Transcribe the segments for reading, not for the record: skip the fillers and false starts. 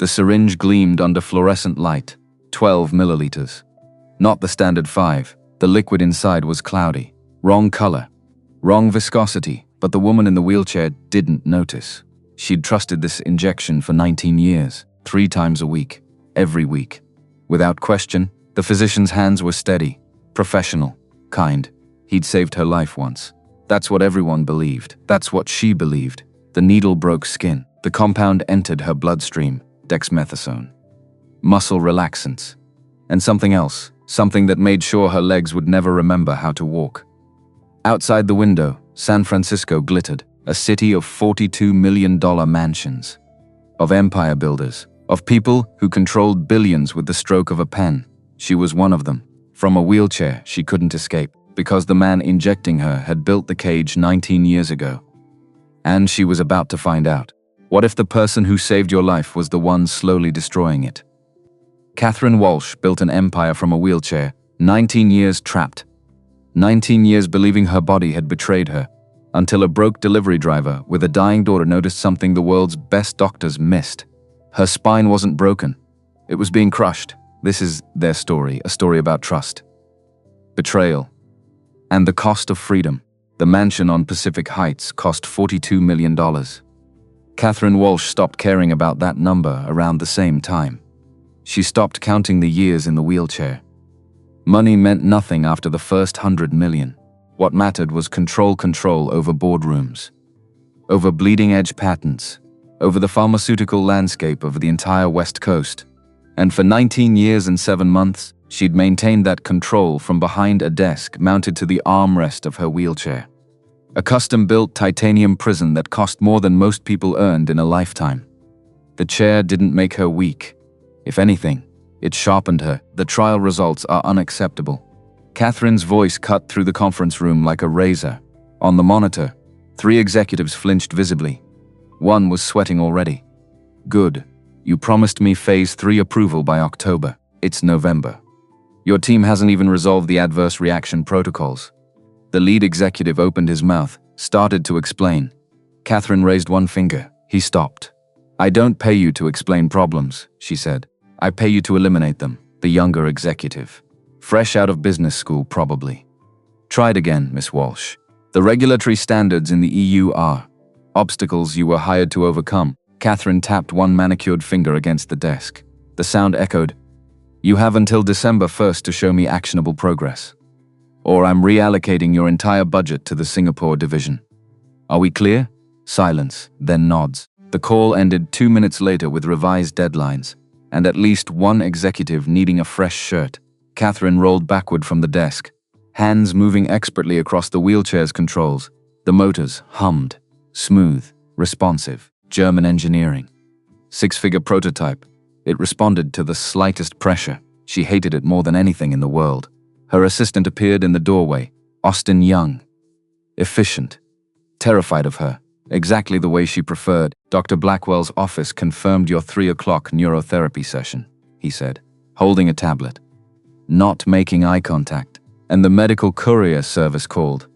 The syringe gleamed under fluorescent light, 12 milliliters. Not the standard 5. The liquid inside was cloudy. Wrong color. Wrong viscosity, but the woman in the wheelchair didn't notice. She'd trusted this injection for 19 years, 3 times a week, every week. Without question, the physician's hands were steady, professional, kind. He'd saved her life once. That's what everyone believed. That's what she believed. The needle broke skin. The compound entered her bloodstream, dexamethasone. Muscle relaxants. And something else, something that made sure her legs would never remember how to walk. Outside the window, San Francisco glittered, a city of $42 million mansions. Of empire builders, of people who controlled billions with the stroke of a pen. She was one of them. From a wheelchair, she couldn't escape, because the man injecting her had built the cage 19 years ago. And she was about to find out. What if the person who saved your life was the one slowly destroying it? Catherine Walsh built an empire from a wheelchair, 19 years trapped. 19 years believing her body had betrayed her, until a broke delivery driver with a dying daughter noticed something the world's best doctors missed. Her spine wasn't broken. It was being crushed. This is their story, a story about trust, betrayal, and the cost of freedom. The mansion on Pacific Heights cost $42 million. Catherine Walsh stopped caring about that number around the same time. She stopped counting the years in the wheelchair. Money meant nothing after the first 100 million. What mattered was control over boardrooms, over bleeding-edge patents, over the pharmaceutical landscape of the entire West Coast. And for 19 years and 7 months, she'd maintained that control from behind a desk mounted to the armrest of her wheelchair. A custom-built titanium prison that cost more than most people earned in a lifetime. The chair didn't make her weak. If anything, it sharpened her. The trial results are unacceptable. Catherine's voice cut through the conference room like a razor. On the monitor, 3 executives flinched visibly. One was sweating already. Good. You promised me phase 3 approval by October. It's November. Your team hasn't even resolved the adverse reaction protocols. The lead executive opened his mouth, started to explain. Catherine raised one finger. He stopped. I don't pay you to explain problems, she said. I pay you to eliminate them. The younger executive. Fresh out of business school, probably. Try it again, Miss Walsh. The regulatory standards in the EU are obstacles you were hired to overcome. Catherine tapped one manicured finger against the desk. The sound echoed. You have until December 1st to show me actionable progress. Or I'm reallocating your entire budget to the Singapore division. Are we clear? Silence, then nods. The call ended 2 minutes later with revised deadlines, and at least one executive needing a fresh shirt. Catherine rolled backward from the desk, hands moving expertly across the wheelchair's controls. The motors hummed, smooth, responsive, German engineering. 6-figure prototype. It responded to the slightest pressure. She hated it more than anything in the world. Her assistant appeared in the doorway, Austin Young. Efficient. Terrified of her. Exactly the way she preferred. Dr. Blackwell's office confirmed your 3 o'clock neurotherapy session, he said, holding a tablet. Not making eye contact. And the medical courier service called.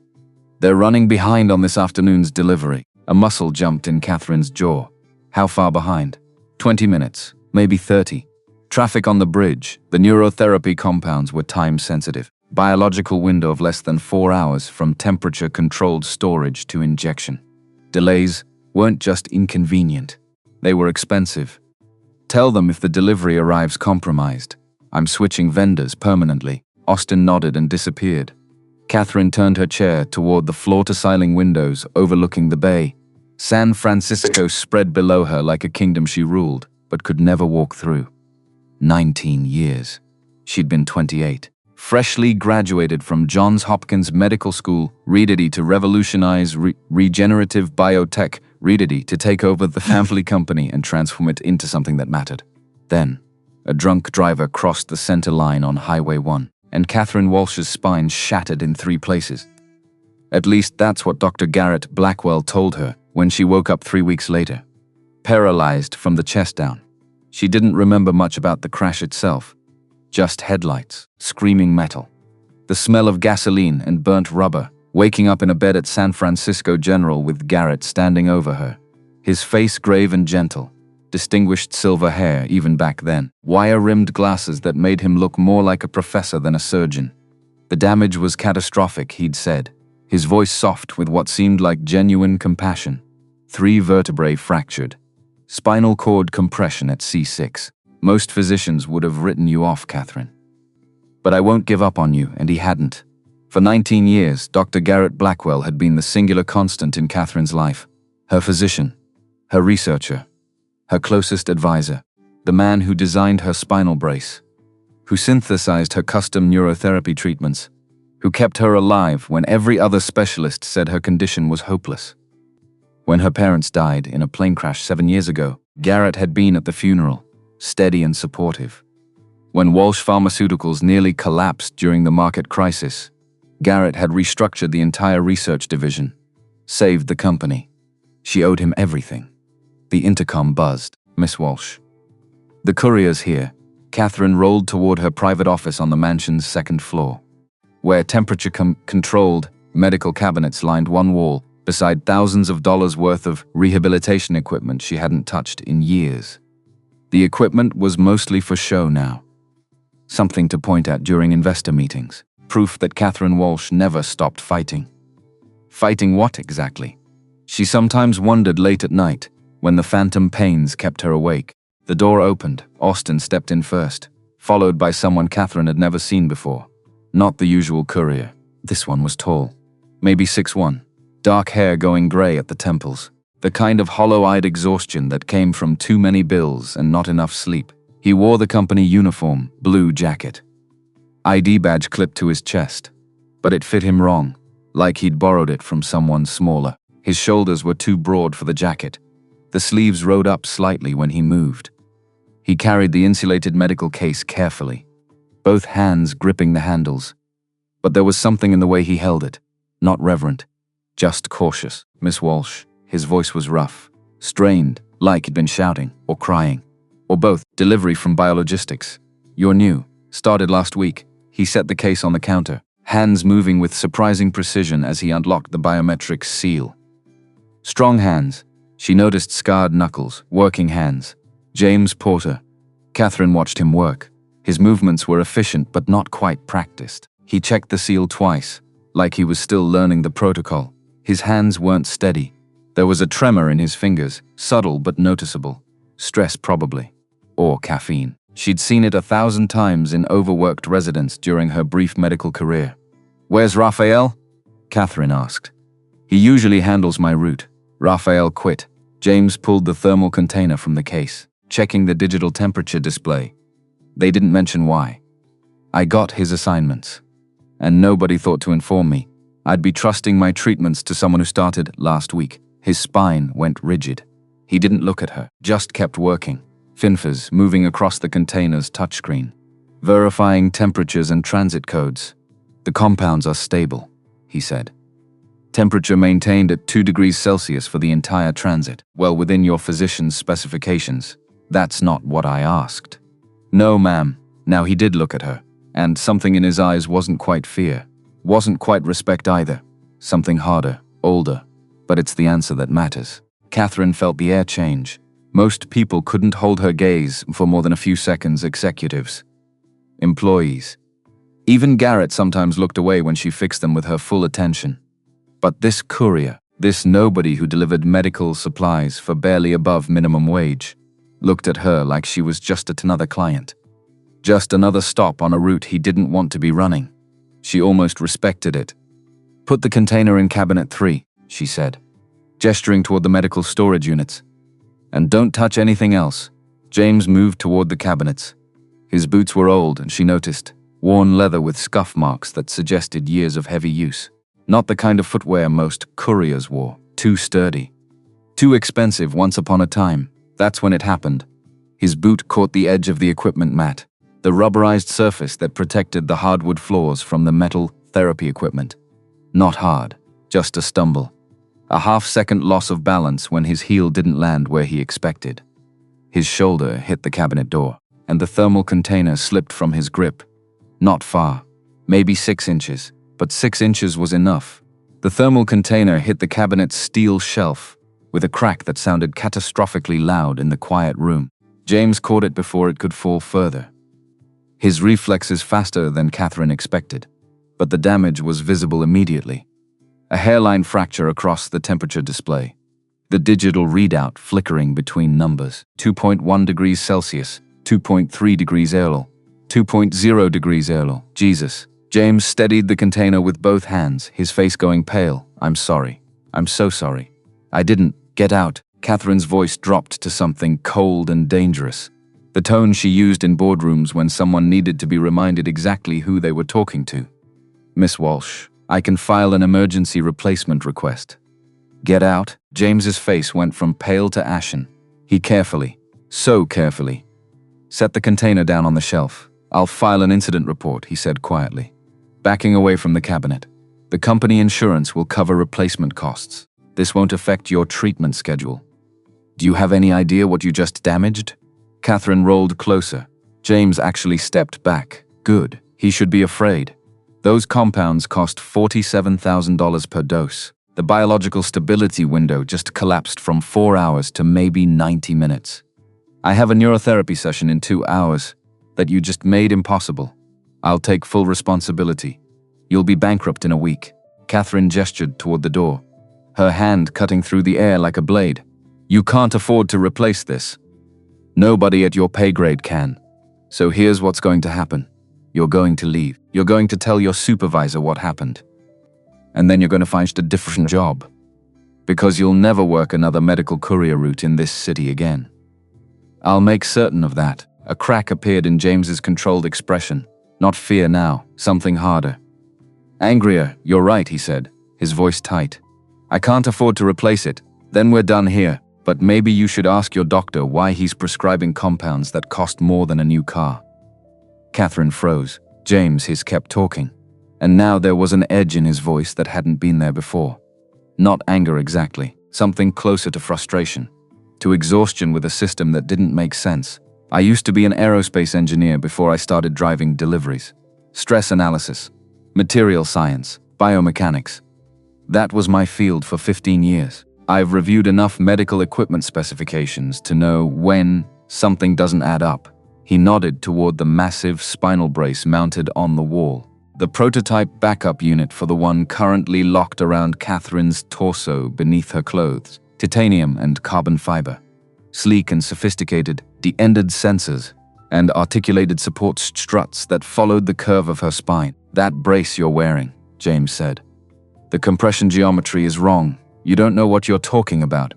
They're running behind on this afternoon's delivery. A muscle jumped in Catherine's jaw. How far behind? 20 minutes, maybe 30. Traffic on the bridge. The neurotherapy compounds were time-sensitive. Biological window of less than 4 hours from temperature-controlled storage to injection. Delays weren't just inconvenient. They were expensive. Tell them if the delivery arrives compromised. I'm switching vendors permanently. Austin nodded and disappeared. Catherine turned her chair toward the floor-to-ceiling windows overlooking the bay. San Francisco spread below her like a kingdom she ruled, but could never walk through. 19 years. She'd been 28. Freshly graduated from Johns Hopkins Medical School, ready to revolutionize regenerative biotech, ready to take over the family company and transform it into something that mattered. Then, a drunk driver crossed the center line on Highway 1, and Catherine Walsh's spine shattered in 3 places. At least that's what Dr. Garrett Blackwell told her when she woke up 3 weeks later. Paralyzed from the chest down. She didn't remember much about the crash itself. Just headlights, screaming metal. The smell of gasoline and burnt rubber, waking up in a bed at San Francisco General with Garrett standing over her. His face grave and gentle. distinguished silver hair even back then, wire-rimmed glasses that made him look more like a professor than a surgeon. The damage was catastrophic, he'd said, his voice soft with what seemed like genuine compassion. 3 vertebrae fractured. Spinal cord compression at C6. Most physicians would have written you off, Catherine. But I won't give up on you, and he hadn't. For 19 years, Dr. Garrett Blackwell had been the singular constant in Catherine's life. Her physician, her researcher, her closest advisor, the man who designed her spinal brace, who synthesized her custom neurotherapy treatments, who kept her alive when every other specialist said her condition was hopeless. When her parents died in a plane crash 7 years ago, Garrett had been at the funeral, steady and supportive. When Walsh Pharmaceuticals nearly collapsed during the market crisis, Garrett had restructured the entire research division, saved the company. She owed him everything. The intercom buzzed. Miss Walsh. The courier's here. Catherine rolled toward her private office on the mansion's 2nd floor, where temperature-controlled medical cabinets lined one wall, beside thousands of dollars worth of rehabilitation equipment she hadn't touched in years. The equipment was mostly for show now. Something to point at during investor meetings. Proof that Catherine Walsh never stopped fighting. Fighting what exactly? She sometimes wondered late at night, when the phantom pains kept her awake. The door opened. Austin stepped in first, followed by someone Catherine had never seen before. Not the usual courier. This one was tall, maybe 6'1", dark hair going gray at the temples, the kind of hollow-eyed exhaustion that came from too many bills and not enough sleep. He wore the company uniform, blue jacket. ID badge clipped to his chest, but it fit him wrong, like he'd borrowed it from someone smaller. His shoulders were too broad for the jacket. The sleeves rode up slightly when he moved. He carried the insulated medical case carefully, both hands gripping the handles. But there was something in the way he held it, not reverent, just cautious. Miss Walsh, his voice was rough, strained, like he'd been shouting or crying, or both. Delivery from Biologistics. You're new, started last week. He set the case on the counter, hands moving with surprising precision as he unlocked the biometric seal. Strong hands. She noticed scarred knuckles, working hands. James Porter. Catherine watched him work. His movements were efficient but not quite practiced. He checked the seal twice, like he was still learning the protocol. His hands weren't steady. There was a tremor in his fingers, subtle but noticeable. Stress probably. Or caffeine. She'd seen it 1,000 times in overworked residents during her brief medical career. Where's Raphael? Catherine asked. He usually handles my route. Raphael quit. James pulled the thermal container from the case, checking the digital temperature display. They didn't mention why. I got his assignments, and nobody thought to inform me. I'd be trusting my treatments to someone who started last week. His spine went rigid. He didn't look at her, just kept working. Finfers moving across the container's touchscreen, verifying temperatures and transit codes. The compounds are stable, he said. Temperature maintained at 2 degrees Celsius for the entire transit, well within your physician's specifications. That's not what I asked. No, ma'am. Now he did look at her, and something in his eyes wasn't quite fear, wasn't quite respect either. Something harder, older, but it's the answer that matters. Catherine felt the air change. Most people couldn't hold her gaze for more than a few seconds. Executives, employees. Even Garrett sometimes looked away when she fixed them with her full attention. But this courier, this nobody who delivered medical supplies for barely above minimum wage, looked at her like she was just another client. Just another stop on a route he didn't want to be running. She almost respected it. Put the container in cabinet 3, she said, gesturing toward the medical storage units. And don't touch anything else. James moved toward the cabinets. His boots were old, and she noticed, worn leather with scuff marks that suggested years of heavy use. Not the kind of footwear most couriers wore. Too sturdy. Too expensive once upon a time. That's when it happened. His boot caught the edge of the equipment mat, the rubberized surface that protected the hardwood floors from the metal therapy equipment. Not hard, just a stumble. A half-second loss of balance when his heel didn't land where he expected. His shoulder hit the cabinet door, and the thermal container slipped from his grip. Not far, maybe 6 inches, but 6 inches was enough. The thermal container hit the cabinet's steel shelf, with a crack that sounded catastrophically loud in the quiet room. James caught it before it could fall further. His reflexes faster than Catherine expected, but the damage was visible immediately. A hairline fracture across the temperature display. The digital readout flickering between numbers. 2.1 degrees Celsius, 2.3 degrees Erl, 2.0 degrees Erl. Jesus. James steadied the container with both hands, his face going pale. I'm sorry. I'm so sorry. I didn't. Get out. Catherine's voice dropped to something cold and dangerous. The tone she used in boardrooms when someone needed to be reminded exactly who they were talking to. Miss Walsh, I can file an emergency replacement request. Get out. James's face went from pale to ashen. He carefully, so carefully, set the container down on the shelf. I'll file an incident report, he said quietly, backing away from the cabinet. The company insurance will cover replacement costs. This won't affect your treatment schedule. Do you have any idea what you just damaged? Catherine rolled closer. James actually stepped back. Good. He should be afraid. Those compounds cost $47,000 per dose. The biological stability window just collapsed from 4 hours to maybe 90 minutes. I have a neurotherapy session in 2 hours that you just made impossible. I'll take full responsibility. You'll be bankrupt in a week. Catherine gestured toward the door, her hand cutting through the air like a blade. You can't afford to replace this. Nobody at your pay grade can. So here's what's going to happen. You're going to leave. You're going to tell your supervisor what happened. And then you're going to find a different job. Because you'll never work another medical courier route in this city again. I'll make certain of that. A crack appeared in James's controlled expression. Not fear now, something harder. Angrier, you're right, he said, his voice tight. I can't afford to replace it. Then we're done here. But maybe you should ask your doctor why he's prescribing compounds that cost more than a new car. Catherine froze. James, he's kept talking. And now there was an edge in his voice that hadn't been there before. Not anger exactly, something closer to frustration. To exhaustion with a system that didn't make sense. I used to be an aerospace engineer before I started driving deliveries. Stress analysis, material science, biomechanics. That was my field for 15 years. I've reviewed enough medical equipment specifications to know when something doesn't add up. He nodded toward the massive spinal brace mounted on the wall. The prototype backup unit for the one currently locked around Catherine's torso beneath her clothes. Titanium and carbon fiber. Sleek and sophisticated, de-ended sensors, and articulated support struts that followed the curve of her spine. That brace you're wearing, James said. The compression geometry is wrong. You don't know what you're talking about.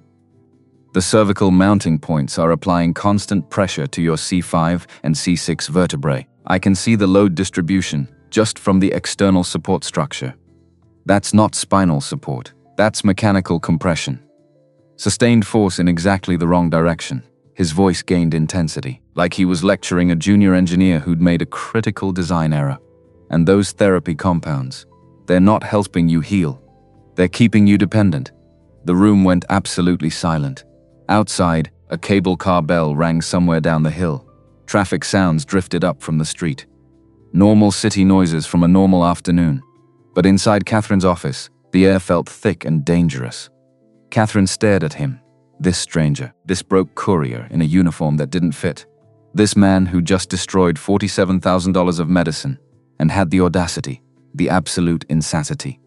The cervical mounting points are applying constant pressure to your C5 and C6 vertebrae. I can see the load distribution just from the external support structure. That's not spinal support. That's mechanical compression. Sustained force in exactly the wrong direction. His voice gained intensity, like he was lecturing a junior engineer who'd made a critical design error. And those therapy compounds, they're not helping you heal. They're keeping you dependent. The room went absolutely silent. Outside, a cable car bell rang somewhere down the hill. Traffic sounds drifted up from the street. Normal city noises from a normal afternoon. But inside Catherine's office, the air felt thick and dangerous. Catherine stared at him. This stranger, this broke courier in a uniform that didn't fit. This man who just destroyed $47,000 of medicine and had the audacity, the absolute insensity,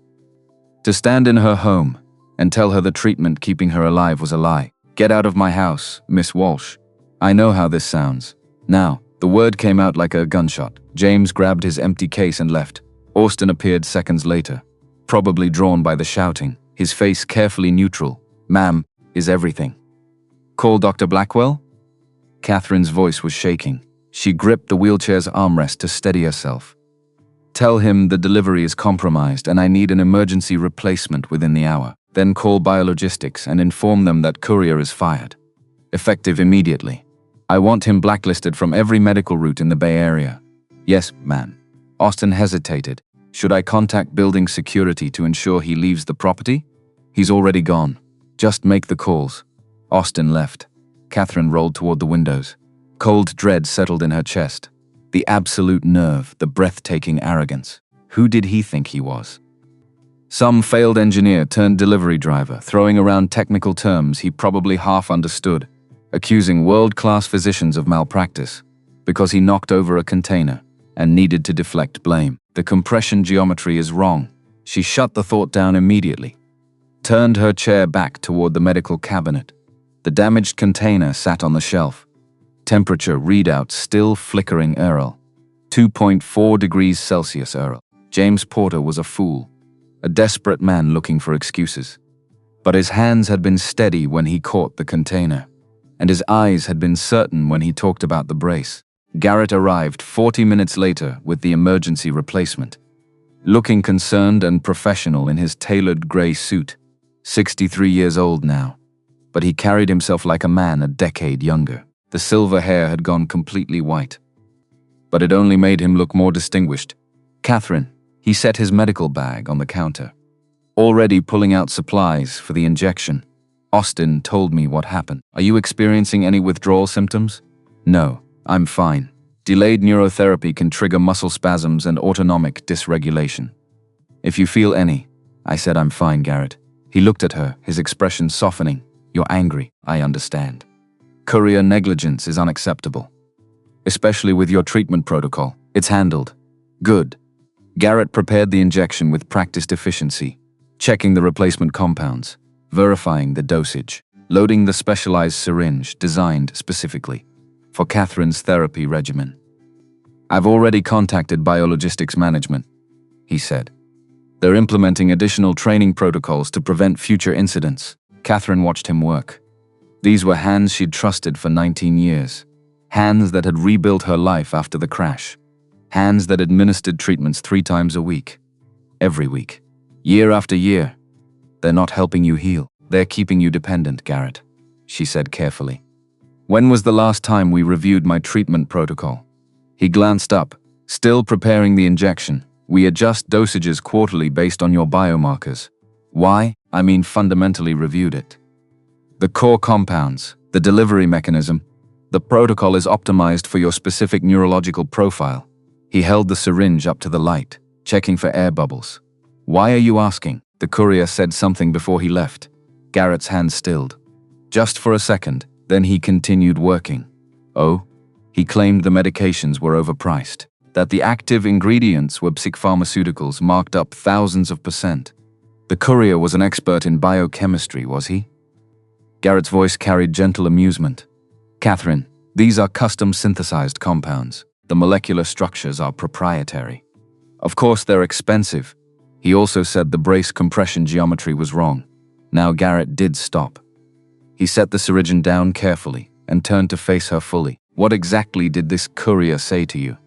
to stand in her home and tell her the treatment keeping her alive was a lie. Get out of my house, Miss Walsh. I know how this sounds. Now, the word came out like a gunshot. James grabbed his empty case and left. Austin appeared seconds later, probably drawn by the shouting, his face carefully neutral. Ma'am, is everything. Call Dr. Blackwell? Catherine's voice was shaking. She gripped the wheelchair's armrest to steady herself. Tell him the delivery is compromised and I need an emergency replacement within the hour. Then call Biologistics and inform them that courier is fired. Effective immediately. I want him blacklisted from every medical route in the Bay Area. Yes, ma'am. Austin hesitated. Should I contact building security to ensure he leaves the property? He's already gone. Just make the calls. Austin left. Catherine rolled toward the windows. Cold dread settled in her chest. The absolute nerve, the breathtaking arrogance. Who did he think he was? Some failed engineer turned delivery driver, throwing around technical terms he probably half understood, accusing world-class physicians of malpractice because he knocked over a container and needed to deflect blame. The compression geometry is wrong. She shut the thought down immediately, turned her chair back toward the medical cabinet. The damaged container sat on the shelf. Temperature readout still flickering Earl. 2.4 degrees Celsius Earl. James Porter was a fool, a desperate man looking for excuses. But his hands had been steady when he caught the container, and his eyes had been certain when he talked about the brace. Garrett arrived 40 minutes later with the emergency replacement, looking concerned and professional in his tailored gray suit. 63 years old now, but he carried himself like a man a decade younger. The silver hair had gone completely white, but it only made him look more distinguished. "Catherine," he set his medical bag on the counter, already pulling out supplies for the injection. "Austin told me what happened. Are you experiencing any withdrawal symptoms?" "No, I'm fine. Delayed neurotherapy can trigger muscle spasms and autonomic dysregulation. If you feel any." I said, "I'm fine, Garrett." He looked at her, his expression softening. "You're angry, I understand. Courier negligence is unacceptable, especially with your treatment protocol. It's handled." "Good." Garrett prepared the injection with practiced efficiency, checking the replacement compounds, verifying the dosage, loading the specialized syringe designed specifically for Catherine's therapy regimen. "I've already contacted biologistics management," he said. "They're implementing additional training protocols to prevent future incidents." Catherine watched him work. These were hands she'd trusted for 19 years. Hands that had rebuilt her life after the crash. Hands that administered treatments 3 times a week. Every week. Year after year. "They're not helping you heal. They're keeping you dependent, Garrett," she said carefully. "When was the last time we reviewed my treatment protocol?" He glanced up, still preparing the injection. "We adjust dosages quarterly based on your biomarkers." "Why? I mean fundamentally reviewed it. The core compounds, the delivery mechanism, the protocol is optimized for your specific neurological profile." He held the syringe up to the light, checking for air bubbles. "Why are you asking?" The courier said something before he left. Garrett's hand stilled. Just for a second, then he continued working. "Oh?" He claimed the medications were overpriced, that the active ingredients were pharmaceuticals marked up thousands of %. The courier was an expert in biochemistry, was he? Garrett's voice carried gentle amusement. "Catherine, these are custom synthesized compounds. The molecular structures are proprietary. Of course they're expensive." He also said the brace compression geometry was wrong. Now Garrett did stop. He set the syringe down carefully and turned to face her fully. "What exactly did this courier say to you?"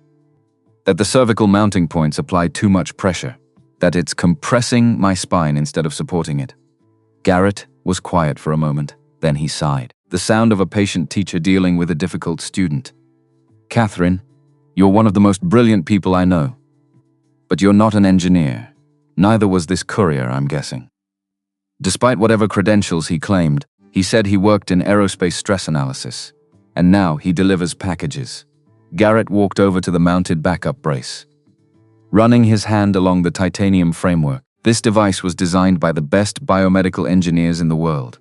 "That the cervical mounting points apply too much pressure. That it's compressing my spine instead of supporting it." Garrett was quiet for a moment, then he sighed. The sound of a patient teacher dealing with a difficult student. "Catherine, you're one of the most brilliant people I know. But you're not an engineer. Neither was this courier, I'm guessing." Despite whatever credentials he claimed, he said he worked in aerospace stress analysis, and now he delivers packages. Garrett walked over to the mounted backup brace, running his hand along the titanium framework. This device was designed by the best biomedical engineers in the world.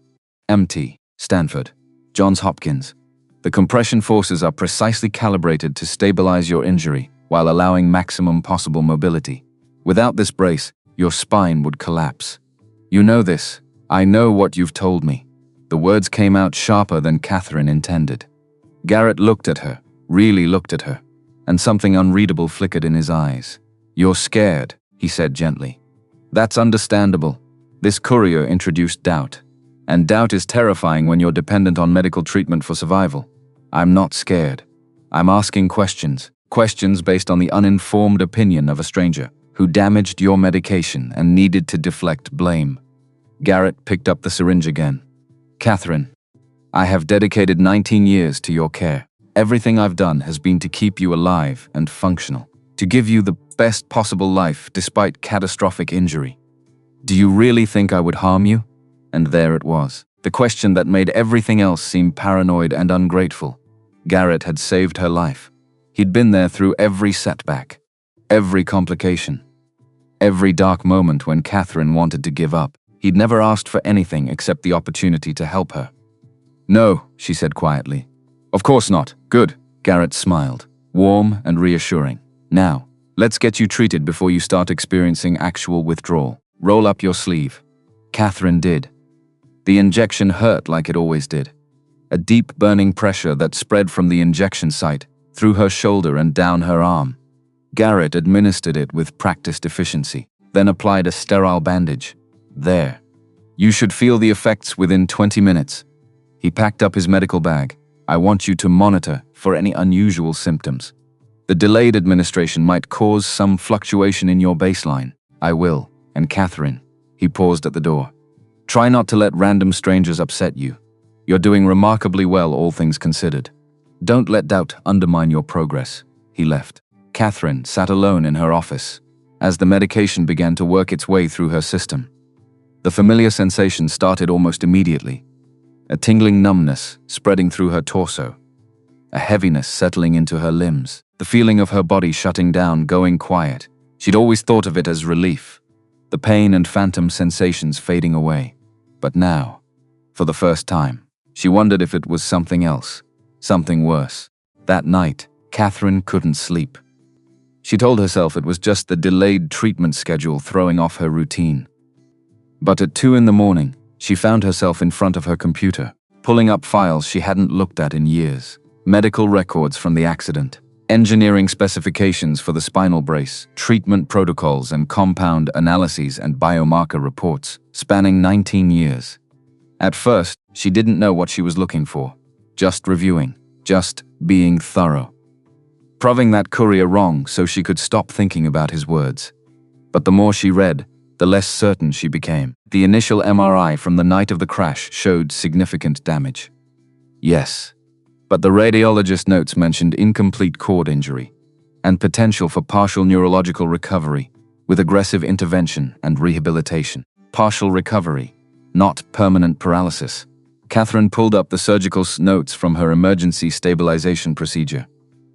MT, Stanford, Johns Hopkins. The compression forces are precisely calibrated to stabilize your injury while allowing maximum possible mobility. Without this brace, your spine would collapse. "You know this. I know what you've told me." The words came out sharper than Catherine intended. Garrett looked at her, really looked at her, and something unreadable flickered in his eyes. "You're scared," he said gently. "That's understandable." This courier introduced doubt. And doubt is terrifying when you're dependent on medical treatment for survival. "I'm not scared. I'm asking questions. Questions based on the uninformed opinion of a stranger who damaged your medication and needed to deflect blame." Garrett picked up the syringe again. "Catherine, I have dedicated 19 years to your care. Everything I've done has been to keep you alive and functional, to give you the best possible life despite catastrophic injury. Do you really think I would harm you?" And there it was, the question that made everything else seem paranoid and ungrateful. Garrett had saved her life. He'd been there through every setback, every complication. Every dark moment when Catherine wanted to give up, he'd never asked for anything except the opportunity to help her. "No," she said quietly. "Of course not. Good." Garrett smiled, warm and reassuring. "Now, let's get you treated before you start experiencing actual withdrawal. Roll up your sleeve." Catherine did. The injection hurt like it always did. A deep burning pressure that spread from the injection site, through her shoulder and down her arm. Garrett administered it with practiced efficiency, then applied a sterile bandage. "There. You should feel the effects within 20 minutes. He packed up his medical bag. "I want you to monitor for any unusual symptoms. The delayed administration might cause some fluctuation in your baseline." "I will." "And Catherine," he paused at the door, "try not to let random strangers upset you. You're doing remarkably well, all things considered. Don't let doubt undermine your progress." He left. Catherine sat alone in her office as the medication began to work its way through her system. The familiar sensation started almost immediately. A tingling numbness spreading through her torso. A heaviness settling into her limbs. The feeling of her body shutting down, going quiet. She'd always thought of it as relief. The pain and phantom sensations fading away. But now, for the first time, she wondered if it was something else, something worse. That night, Catherine couldn't sleep. She told herself it was just the delayed treatment schedule throwing off her routine. But at 2 a.m, she found herself in front of her computer, pulling up files she hadn't looked at in years. Medical records from the accident, engineering specifications for the spinal brace, treatment protocols and compound analyses and biomarker reports, spanning 19 years. At first, she didn't know what she was looking for. Just reviewing, just being thorough. Proving that courier wrong so she could stop thinking about his words. But the more she read, the less certain she became. The initial MRI from the night of the crash showed significant damage. Yes, but the radiologist notes mentioned incomplete cord injury and potential for partial neurological recovery with aggressive intervention and rehabilitation. Partial recovery, not permanent paralysis. Catherine pulled up the surgical notes from her emergency stabilization procedure.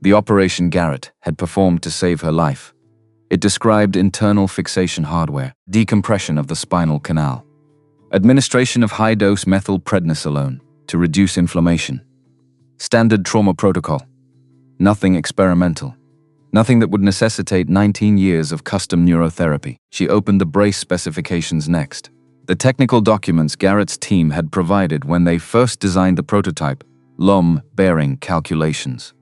The operation Garrett had performed to save her life. It described internal fixation hardware, decompression of the spinal canal, administration of high-dose methylprednisolone to reduce inflammation. Standard trauma protocol. Nothing experimental. Nothing that would necessitate 19 years of custom neurotherapy. She opened the brace specifications next. The technical documents Garrett's team had provided when they first designed the prototype, LOM bearing calculations.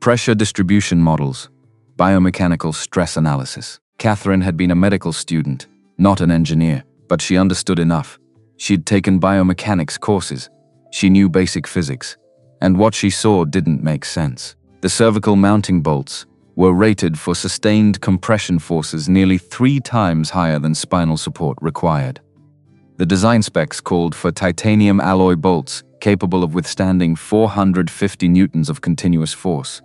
Pressure distribution models, biomechanical stress analysis. Catherine had been a medical student, not an engineer, but she understood enough. She'd taken biomechanics courses. She knew basic physics. And what she saw didn't make sense. The cervical mounting bolts were rated for sustained compression forces nearly 3 times higher than spinal support required. The design specs called for titanium alloy bolts capable of withstanding 450 newtons of continuous force.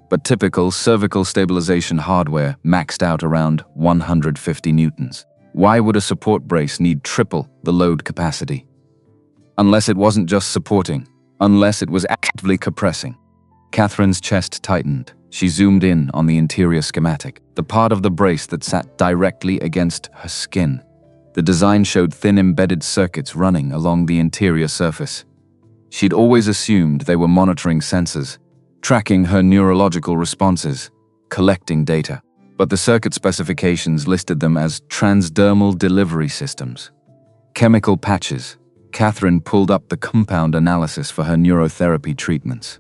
But typical cervical stabilization hardware maxed out around 150 newtons. Why would a support brace need triple the load capacity? Unless it wasn't just supporting, unless it was actively compressing. Catherine's chest tightened. She zoomed in on the interior schematic, the part of the brace that sat directly against her skin. The design showed thin embedded circuits running along the interior surface. She'd always assumed they were monitoring sensors, tracking her neurological responses, collecting data. But the circuit specifications listed them as transdermal delivery systems. Chemical patches. Catherine pulled up the compound analysis for her neurotherapy treatments.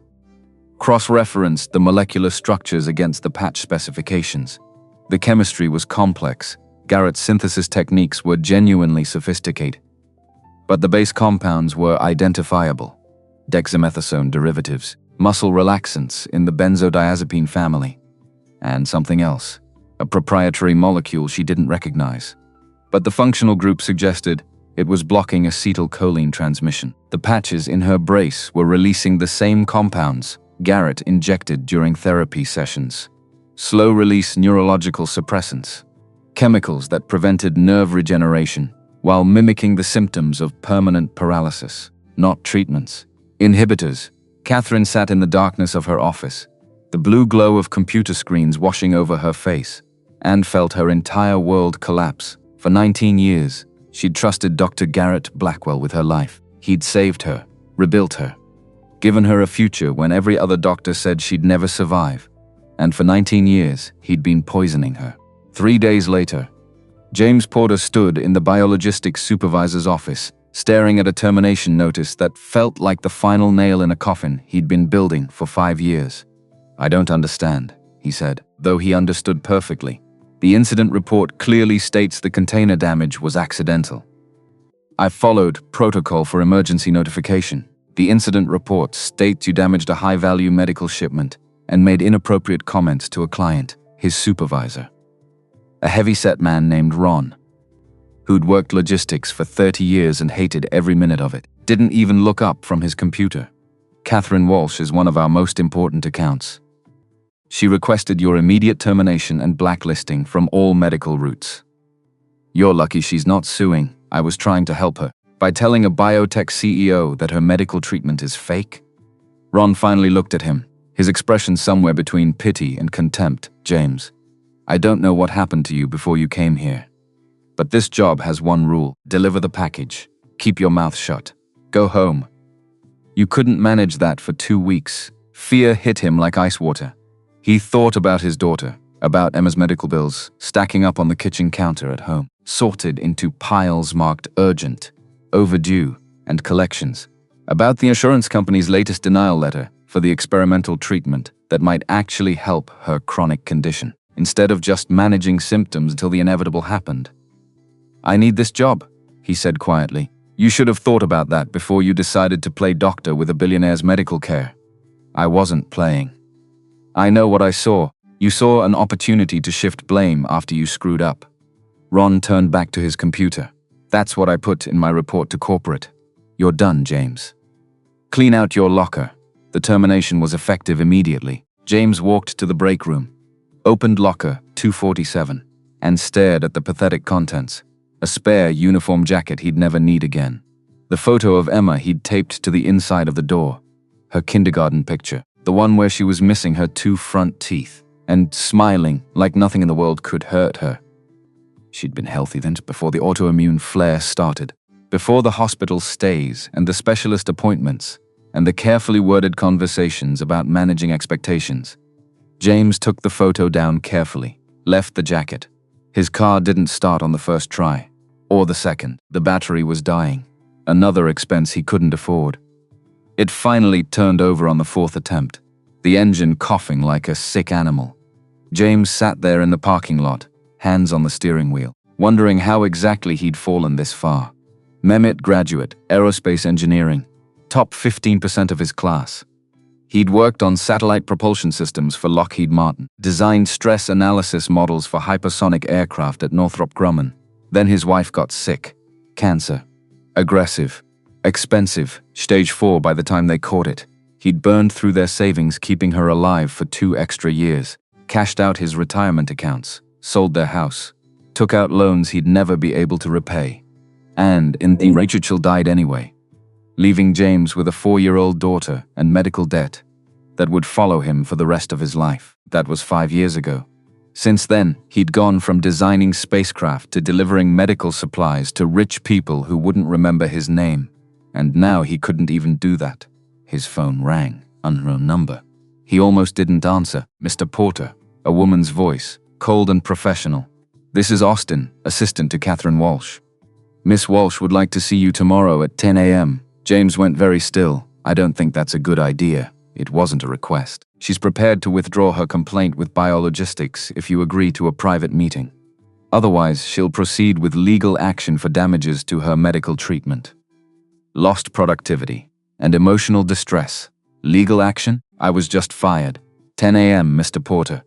Cross-referenced the molecular structures against the patch specifications. The chemistry was complex. Garrett's synthesis techniques were genuinely sophisticated. But the base compounds were identifiable. Dexamethasone derivatives, muscle relaxants in the benzodiazepine family, and something else, a proprietary molecule she didn't recognize. But the functional group suggested it was blocking acetylcholine transmission. The patches in her brace were releasing the same compounds Garrett injected during therapy sessions. Slow-release neurological suppressants, chemicals that prevented nerve regeneration while mimicking the symptoms of permanent paralysis, not treatments. Inhibitors. Catherine sat in the darkness of her office, the blue glow of computer screens washing over her face. Anne felt her entire world collapse. For 19 years, she'd trusted Dr. Garrett Blackwell with her life. He'd saved her, rebuilt her, given her a future when every other doctor said she'd never survive. And for 19 years, he'd been poisoning her. 3 days later, James Porter stood in the biologistics supervisor's office, staring at a termination notice that felt like the final nail in a coffin he'd been building for 5 years. "I don't understand," he said, though he understood perfectly. "The incident report clearly states the container damage was accidental. I followed protocol for emergency notification. The incident report states you damaged a high-value medical shipment and made inappropriate comments to a client, his supervisor. A heavy-set man named Ron, who'd worked logistics for 30 years and hated every minute of it, didn't even look up from his computer. Catherine Walsh is one of our most important accounts. She requested your immediate termination and blacklisting from all medical routes. You're lucky she's not suing. I was trying to help her by telling a biotech CEO that her medical treatment is fake." Ron finally looked at him, his expression somewhere between pity and contempt. "James, I don't know what happened to you before you came here, but this job has one rule: deliver the package. Keep your mouth shut. Go home." You couldn't manage that for 2 weeks. Fear hit him like ice water. He thought about his daughter, about Emma's medical bills, stacking up on the kitchen counter at home, sorted into piles marked urgent, overdue, and collections, about the insurance company's latest denial letter for the experimental treatment that might actually help her chronic condition, instead of just managing symptoms until the inevitable happened. "I need this job," he said quietly. "You should have thought about that before you decided to play doctor with a billionaire's medical care." "I wasn't playing. I know what I saw. You saw an opportunity to shift blame after you screwed up." Ron turned back to his computer. "That's what I put in my report to corporate. You're done, James. Clean out your locker." The termination was effective immediately. James walked to the break room, opened locker 247, and stared at the pathetic contents. A spare uniform jacket he'd never need again. The photo of Emma he'd taped to the inside of the door. Her kindergarten picture, the one where she was missing her 2 front teeth and smiling like nothing in the world could hurt her. She'd been healthy then, before the autoimmune flare started, before the hospital stays and the specialist appointments and the carefully worded conversations about managing expectations. James took the photo down carefully, left the jacket. His car didn't start on the first try, or the second. The battery was dying, another expense he couldn't afford. It finally turned over on the 4th attempt, the engine coughing like a sick animal. James sat there in the parking lot, hands on the steering wheel, wondering how exactly he'd fallen this far. Mehmet graduate, aerospace engineering, top 15% of his class. He'd worked on satellite propulsion systems for Lockheed Martin, designed stress analysis models for hypersonic aircraft at Northrop Grumman. Then his wife got sick. Cancer. Aggressive. Expensive. Stage 4 by the time they caught it. He'd burned through their savings keeping her alive for 2 extra years, cashed out his retirement accounts, sold their house, took out loans he'd never be able to repay. And in the Rachel died anyway, leaving James with a 4-year-old daughter and medical debt that would follow him for the rest of his life. That was 5 years ago. Since then, he'd gone from designing spacecraft to delivering medical supplies to rich people who wouldn't remember his name. And now he couldn't even do that. His phone rang, unknown number. He almost didn't answer. "Mr. Porter," a woman's voice, cold and professional. "This is Austin, assistant to Catherine Walsh. Miss Walsh would like to see you tomorrow at 10 a.m. James went very still. "I don't think that's a good idea. It wasn't a request. She's prepared to withdraw her complaint with biologistics if you agree to a private meeting. Otherwise, she'll proceed with legal action for damages to her medical treatment." Lost productivity and emotional distress. Legal action? I was just fired. 10 a.m., Mr. Porter.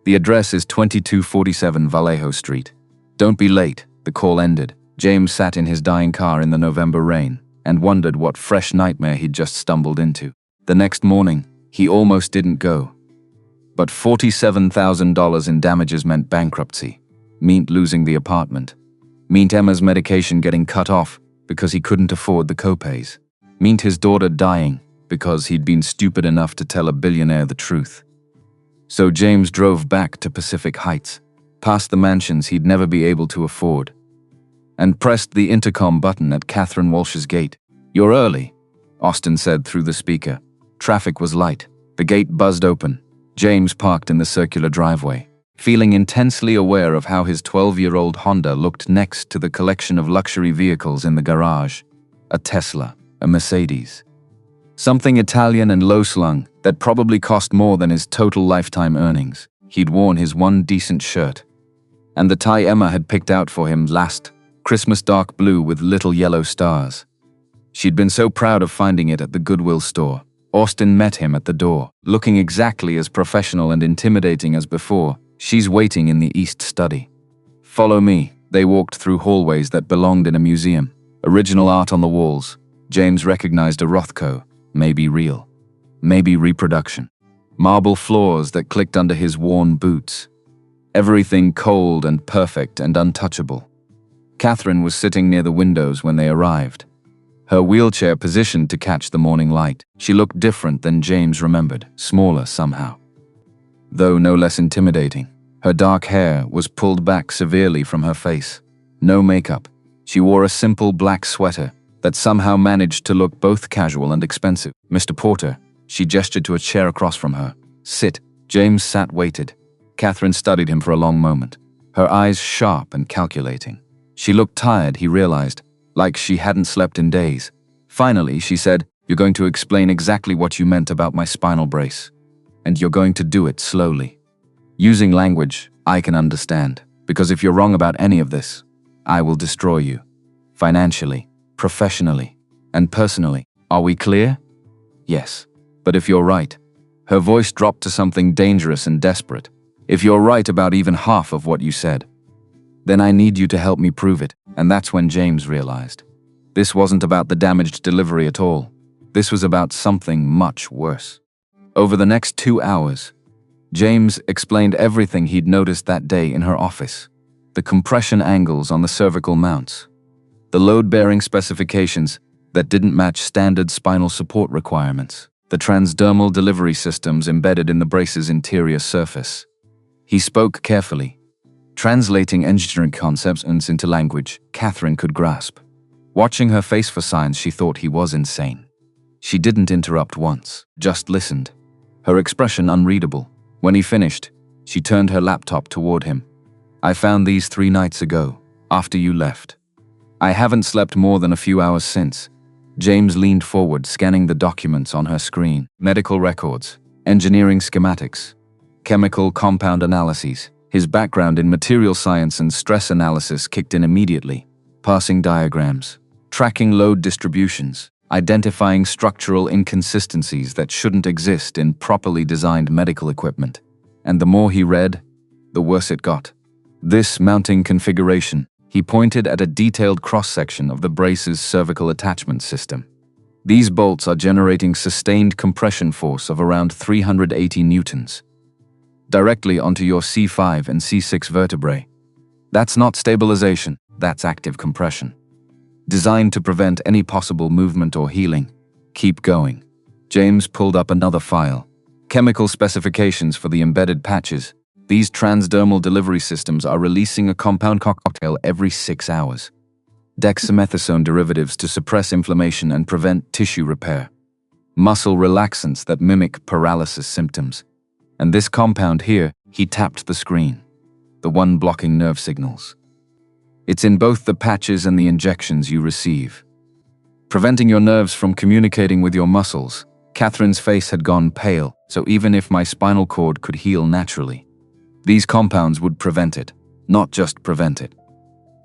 The address is 2247 Vallejo Street. Don't be late. The call ended. James sat in his dying car in the November rain and wondered what fresh nightmare he'd just stumbled into. The next morning, he almost didn't go. But $47,000 in damages meant bankruptcy, meant losing the apartment, meant Emma's medication getting cut off because he couldn't afford the copays, meant his daughter dying because he'd been stupid enough to tell a billionaire the truth. So James drove back to Pacific Heights, past the mansions he'd never be able to afford, and pressed the intercom button at Catherine Walsh's gate. "You're early," Austin said through the speaker. Traffic was light. The gate buzzed open. James parked in the circular driveway, feeling intensely aware of how his 12-year-old Honda looked next to the collection of luxury vehicles in the garage. A Tesla, a Mercedes. Something Italian and low-slung that probably cost more than his total lifetime earnings. He'd worn his one decent shirt, and the tie Emma had picked out for him last Christmas, dark blue with little yellow stars. She'd been so proud of finding it at the Goodwill store. Austin met him at the door, looking exactly as professional and intimidating as before. "She's waiting in the East Study." "Follow me." They walked through hallways that belonged in a museum. Original art on the walls. James recognized a Rothko, maybe real, maybe reproduction. Marble floors that clicked under his worn boots. Everything cold and perfect and untouchable. Catherine was sitting near the windows when they arrived, her wheelchair positioned to catch the morning light. She looked different than James remembered, smaller somehow, though no less intimidating. Her dark hair was pulled back severely from her face. No makeup. She wore a simple black sweater that somehow managed to look both casual and expensive. "Mr. Porter," she gestured to a chair across from her. "Sit." James sat, waited. Catherine studied him for a long moment, her eyes sharp and calculating. She looked tired, he realized, like she hadn't slept in days. Finally, she said, "You're going to explain exactly what you meant about my spinal brace. And you're going to do it slowly. Using language I can understand, because if you're wrong about any of this, I will destroy you. Financially, professionally, and personally. Are we clear?" "Yes. But if you're right," her voice dropped to something dangerous and desperate, "if you're right about even half of what you said, then I need you to help me prove it." And that's when James realized. This wasn't about the damaged delivery at all. This was about something much worse. Over the next 2 hours, James explained everything he'd noticed that day in her office. The compression angles on the cervical mounts. The load-bearing specifications that didn't match standard spinal support requirements. The transdermal delivery systems embedded in the brace's interior surface. He spoke carefully, translating engineering concepts into language Catherine could grasp. Watching her face for signs she thought he was insane. She didn't interrupt once, just listened, her expression unreadable. When he finished, she turned her laptop toward him. "I found these 3 nights ago, after you left. I haven't slept more than a few hours since." James leaned forward, scanning the documents on her screen. Medical records, engineering schematics, chemical compound analyses. His background in material science and stress analysis kicked in immediately. Parsing diagrams, tracking load distributions, identifying structural inconsistencies that shouldn't exist in properly designed medical equipment. And the more he read, the worse it got. This mounting configuration, he pointed at a detailed cross-section of the brace's cervical attachment system. "These bolts are generating sustained compression force of around 380 newtons. Directly onto your C5 and C6 vertebrae. That's not stabilization, that's active compression. Designed to prevent any possible movement or healing. Keep going." James pulled up another file. Chemical specifications for the embedded patches. "These transdermal delivery systems are releasing a compound cocktail every 6 hours. Dexamethasone derivatives to suppress inflammation and prevent tissue repair. Muscle relaxants that mimic paralysis symptoms. And this compound here," he tapped the screen, "the one blocking nerve signals. It's in both the patches and the injections you receive. Preventing your nerves from communicating with your muscles." Catherine's face had gone pale, "So even if my spinal cord could heal naturally, these compounds would prevent it. Not just prevent it.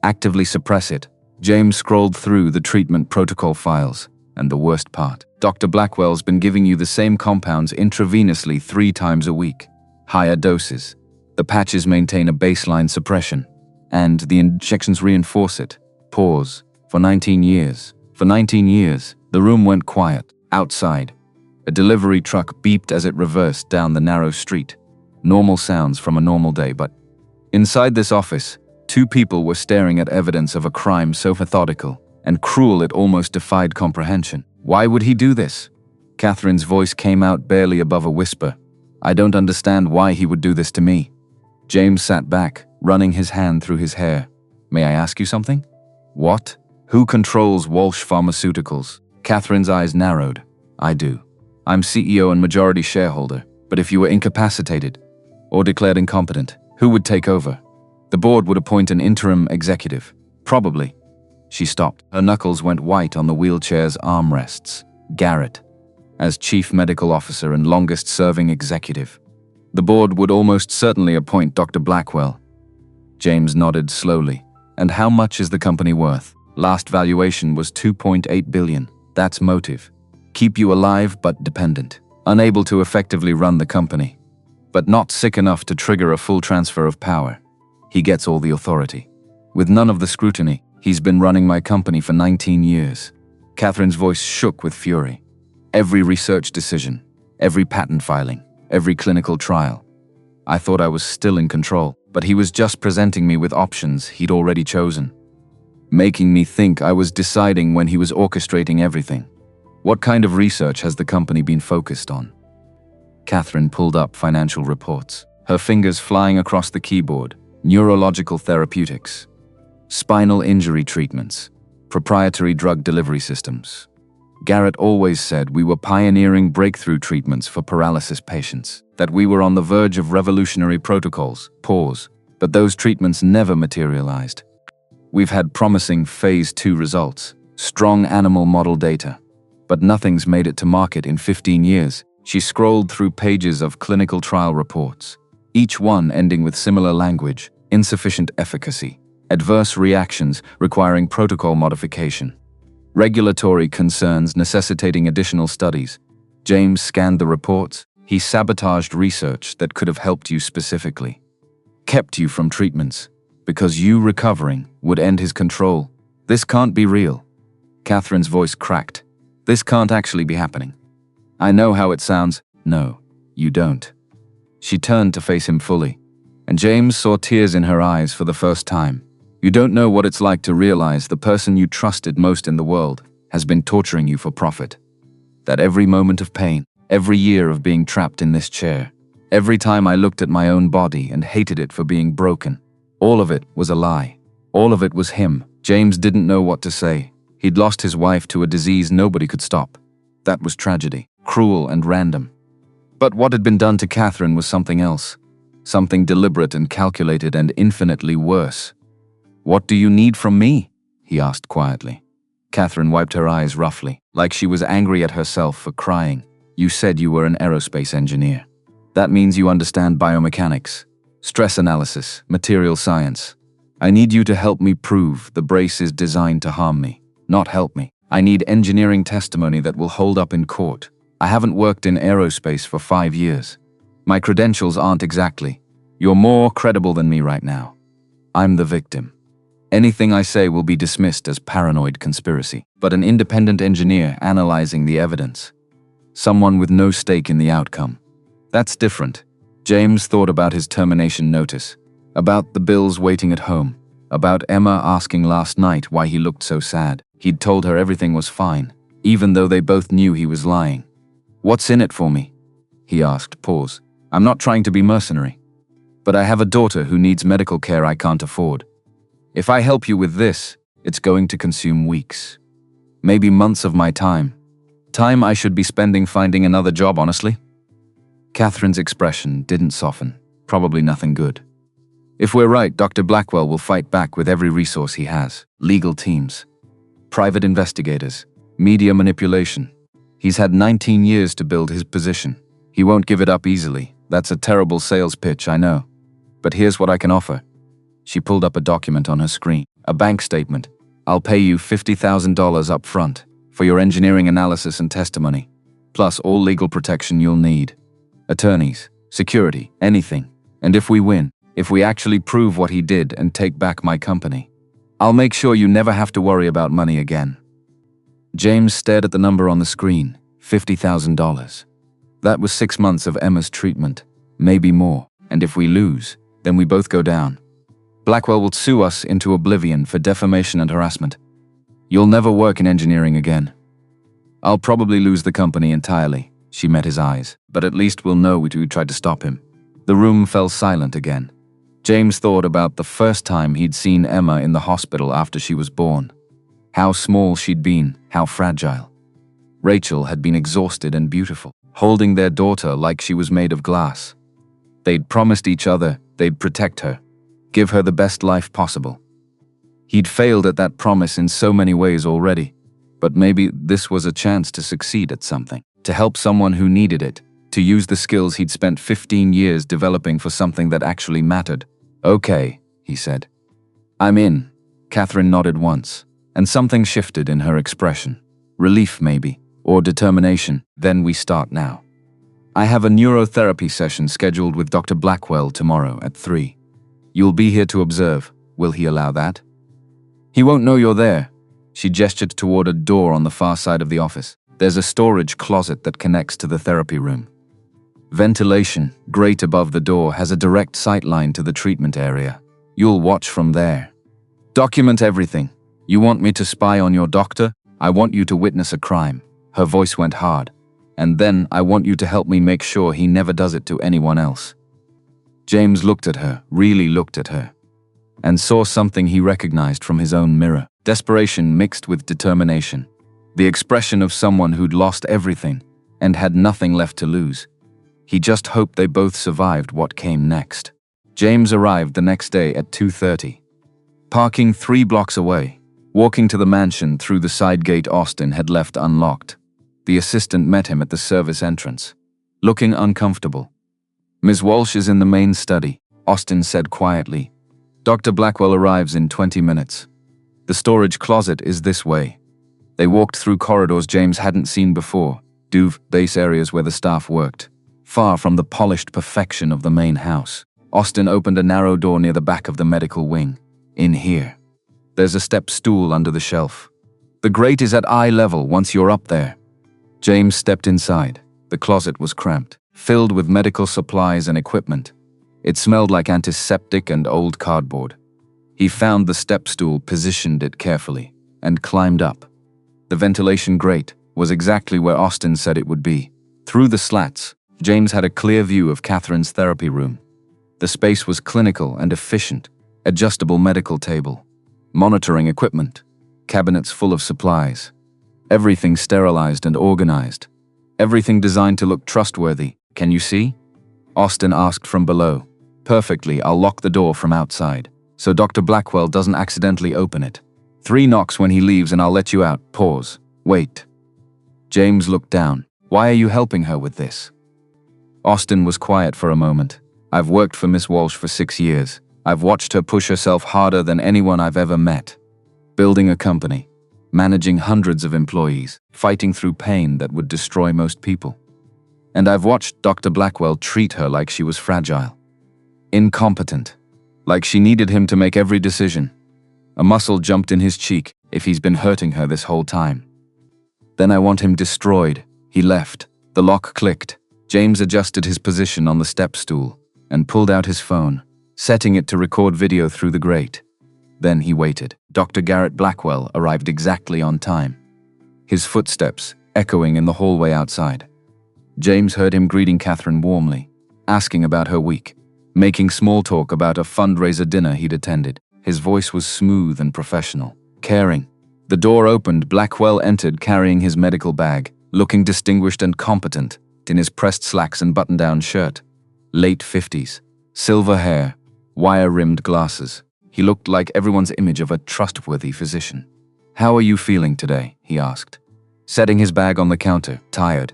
Actively suppress it." James scrolled through the treatment protocol files, and the worst part. "Dr. Blackwell's been giving you the same compounds intravenously 3 times a week. Higher doses. The patches maintain a baseline suppression, and the injections reinforce it." Pause. "For 19 years. For 19 years. The room went quiet. Outside, a delivery truck beeped as it reversed down the narrow street. Normal sounds from a normal day, but inside this office, 2 people were staring at evidence of a crime so methodical and cruel it almost defied comprehension. "Why would he do this?" Catherine's voice came out barely above a whisper. "I don't understand why he would do this to me." James sat back, running his hand through his hair. May I ask you something? What? Who controls Walsh Pharmaceuticals? Catherine's eyes narrowed. I do. I'm CEO and majority shareholder, but if you were incapacitated or declared incompetent, who would take over? The board would appoint an interim executive. Probably. She stopped. Her knuckles went white on the wheelchair's armrests. Garrett, as chief medical officer and longest-serving executive. The board would almost certainly appoint Dr. Blackwell. James nodded slowly. And how much is the company worth? Last valuation was $2.8 billion. That's motive. Keep you alive but dependent. Unable to effectively run the company. But not sick enough to trigger a full transfer of power. He gets all the authority. With none of the scrutiny, he's been running my company for 19 years. Catherine's voice shook with fury. Every research decision, every patent filing, every clinical trial. I thought I was still in control, but he was just presenting me with options he'd already chosen. Making me think I was deciding when he was orchestrating everything. What kind of research has the company been focused on? Catherine pulled up financial reports, her fingers flying across the keyboard. Neurological therapeutics, spinal injury treatments, proprietary drug delivery systems. Garrett always said we were pioneering breakthrough treatments for paralysis patients, that we were on the verge of revolutionary protocols. Pause. But those treatments never materialized. We've had promising phase 2 results, strong animal model data, but nothing's made it to market in 15 years. She scrolled through pages of clinical trial reports, each one ending with similar language: insufficient efficacy, adverse reactions requiring protocol modification, regulatory concerns necessitating additional studies. James scanned the reports. He sabotaged research that could have helped you specifically. Kept you from treatments, because you recovering would end his control. This can't be real. Catherine's voice cracked. This can't actually be happening. I know how it sounds. No, you don't. She turned to face him fully, and James saw tears in her eyes for the first time. You don't know what it's like to realize the person you trusted most in the world has been torturing you for profit. That every moment of pain, every year of being trapped in this chair, every time I looked at my own body and hated it for being broken, all of it was a lie. All of it was him. James didn't know what to say. He'd lost his wife to a disease nobody could stop. That was tragedy, cruel and random. But what had been done to Catherine was something else. Something deliberate and calculated and infinitely worse. What do you need from me? He asked quietly. Catherine wiped her eyes roughly, like she was angry at herself for crying. You said you were an aerospace engineer. That means you understand biomechanics, stress analysis, material science. I need you to help me prove the brace is designed to harm me, not help me. I need engineering testimony that will hold up in court. I haven't worked in aerospace for 5 years. My credentials aren't exactly. You're more credible than me right now. I'm the victim. Anything I say will be dismissed as paranoid conspiracy, but an independent engineer analyzing the evidence. Someone with no stake in the outcome. That's different. James thought about his termination notice, about the bills waiting at home, about Emma asking last night why he looked so sad. He'd told her everything was fine, even though they both knew he was lying. What's in it for me? He asked. Pause. I'm not trying to be mercenary, but I have a daughter who needs medical care I can't afford. If I help you with this, it's going to consume weeks, maybe months of my time. Time I should be spending finding another job, honestly. Catherine's expression didn't soften. Probably nothing good. If we're right, Dr. Blackwell will fight back with every resource he has. Legal teams, private investigators, media manipulation. He's had 19 years to build his position. He won't give it up easily. That's a terrible sales pitch, I know. But here's what I can offer. She pulled up a document on her screen. A bank statement. I'll pay you $50,000 up front for your engineering analysis and testimony, plus all legal protection you'll need. Attorneys, security, anything. And if we win, if we actually prove what he did and take back my company, I'll make sure you never have to worry about money again. James stared at the number on the screen. $50,000. That was 6 months of Emma's treatment, maybe more. And if we lose, then we both go down. Blackwell will sue us into oblivion for defamation and harassment. You'll never work in engineering again. I'll probably lose the company entirely. She met his eyes, but at least we'll know we tried to stop him. The room fell silent again. James thought about the first time he'd seen Emma in the hospital after she was born. How small she'd been, how fragile. Rachel had been exhausted and beautiful, holding their daughter like she was made of glass. They'd promised each other they'd protect her, give her the best life possible. He'd failed at that promise in so many ways already, but maybe this was a chance to succeed at something, to help someone who needed it, to use the skills he'd spent 15 years developing for something that actually mattered. "Okay," he said. "I'm in." Catherine nodded once, and something shifted in her expression. Relief maybe, or determination. "Then we start now. I have a neurotherapy session scheduled with Dr. Blackwell tomorrow at 3. You'll be here to observe. Will he allow that?" "He won't know you're there." She gestured toward a door on the far side of the office. "There's a storage closet that connects to the therapy room. Ventilation, grate above the door, has a direct sight line to the treatment area. You'll watch from there. Document everything. You want me to spy on your doctor? I want you to witness a crime." Her voice went hard. "And then I want you to help me make sure he never does it to anyone else." James looked at her, really looked at her, and saw something he recognized from his own mirror. Desperation mixed with determination. The expression of someone who'd lost everything and had nothing left to lose. He just hoped they both survived what came next. James arrived the next day at 2:30. Parking 3 blocks away, walking to the mansion through the side gate Austin had left unlocked. The assistant met him at the service entrance, looking uncomfortable. "Ms. Walsh is in the main study," Austin said quietly. "Dr. Blackwell arrives in 20 minutes. The storage closet is this way." They walked through corridors James hadn't seen before, base areas where the staff worked, far from the polished perfection of the main house. Austin opened a narrow door near the back of the medical wing. "In here. There's a step stool under the shelf. The grate is at eye level once you're up there." James stepped inside. The closet was cramped, filled with medical supplies and equipment. It smelled like antiseptic and old cardboard. He found the step stool, positioned it carefully, and climbed up. The ventilation grate was exactly where Austin said it would be. Through the slats, James had a clear view of Catherine's therapy room. The space was clinical and efficient. Adjustable medical table, monitoring equipment, cabinets full of supplies. Everything sterilized and organized. Everything designed to look trustworthy. "Can you see?" Austin asked from below. "Perfectly, I'll lock the door from outside, so Dr. Blackwell doesn't accidentally open it. 3 knocks when he leaves and I'll let you out." Pause. "Wait." James looked down. "Why are you helping her with this?" Austin was quiet for a moment. "I've worked for Miss Walsh for 6 years. I've watched her push herself harder than anyone I've ever met. Building a company, managing hundreds of employees, fighting through pain that would destroy most people. And I've watched Dr. Blackwell treat her like she was fragile, incompetent, like she needed him to make every decision." A muscle jumped in his cheek. "If he's been hurting her this whole time, then I want him destroyed." He left. The lock clicked. James adjusted his position on the step stool and pulled out his phone, setting it to record video through the grate. Then he waited. Dr. Garrett Blackwell arrived exactly on time, his footsteps echoing in the hallway outside. James heard him greeting Catherine warmly, asking about her week, making small talk about a fundraiser dinner he'd attended. His voice was smooth and professional, caring. The door opened. Blackwell entered carrying his medical bag, looking distinguished and competent in his pressed slacks and button-down shirt. Late 50s, silver hair, wire-rimmed glasses. He looked like everyone's image of a trustworthy physician. "How are you feeling today?" he asked, setting his bag on the counter. "Tired."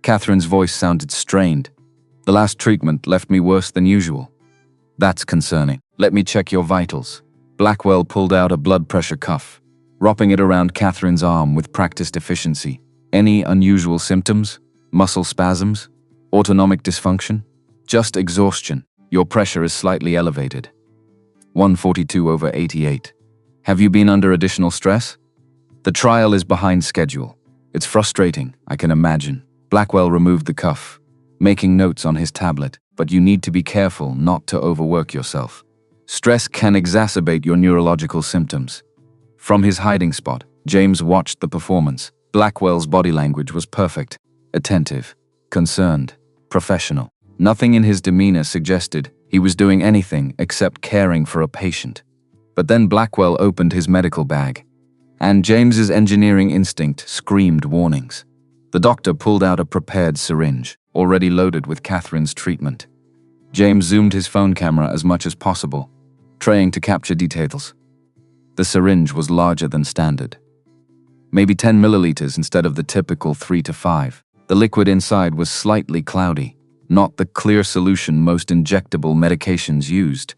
Catherine's voice sounded strained. "The last treatment left me worse than usual." "That's concerning. Let me check your vitals." Blackwell pulled out a blood pressure cuff, wrapping it around Catherine's arm with practiced efficiency. "Any unusual symptoms? Muscle spasms? Autonomic dysfunction?" "Just exhaustion. Your pressure is slightly elevated. 142/88. Have you been under additional stress?" "The trial is behind schedule. It's frustrating, I can imagine." Blackwell removed the cuff, making notes on his tablet. "But you need to be careful not to overwork yourself. Stress can exacerbate your neurological symptoms." From his hiding spot, James watched the performance. Blackwell's body language was perfect. Attentive, concerned, professional. Nothing in his demeanor suggested He was doing anything except caring for a patient. But then Blackwell opened his medical bag, and James's engineering instinct screamed warnings. The doctor pulled out a prepared syringe, already loaded with Catherine's treatment. James zoomed his phone camera as much as possible, trying to capture details. The syringe was larger than standard. Maybe 10 milliliters instead of the typical 3 to 5. The liquid inside was slightly cloudy, not the clear solution most injectable medications used.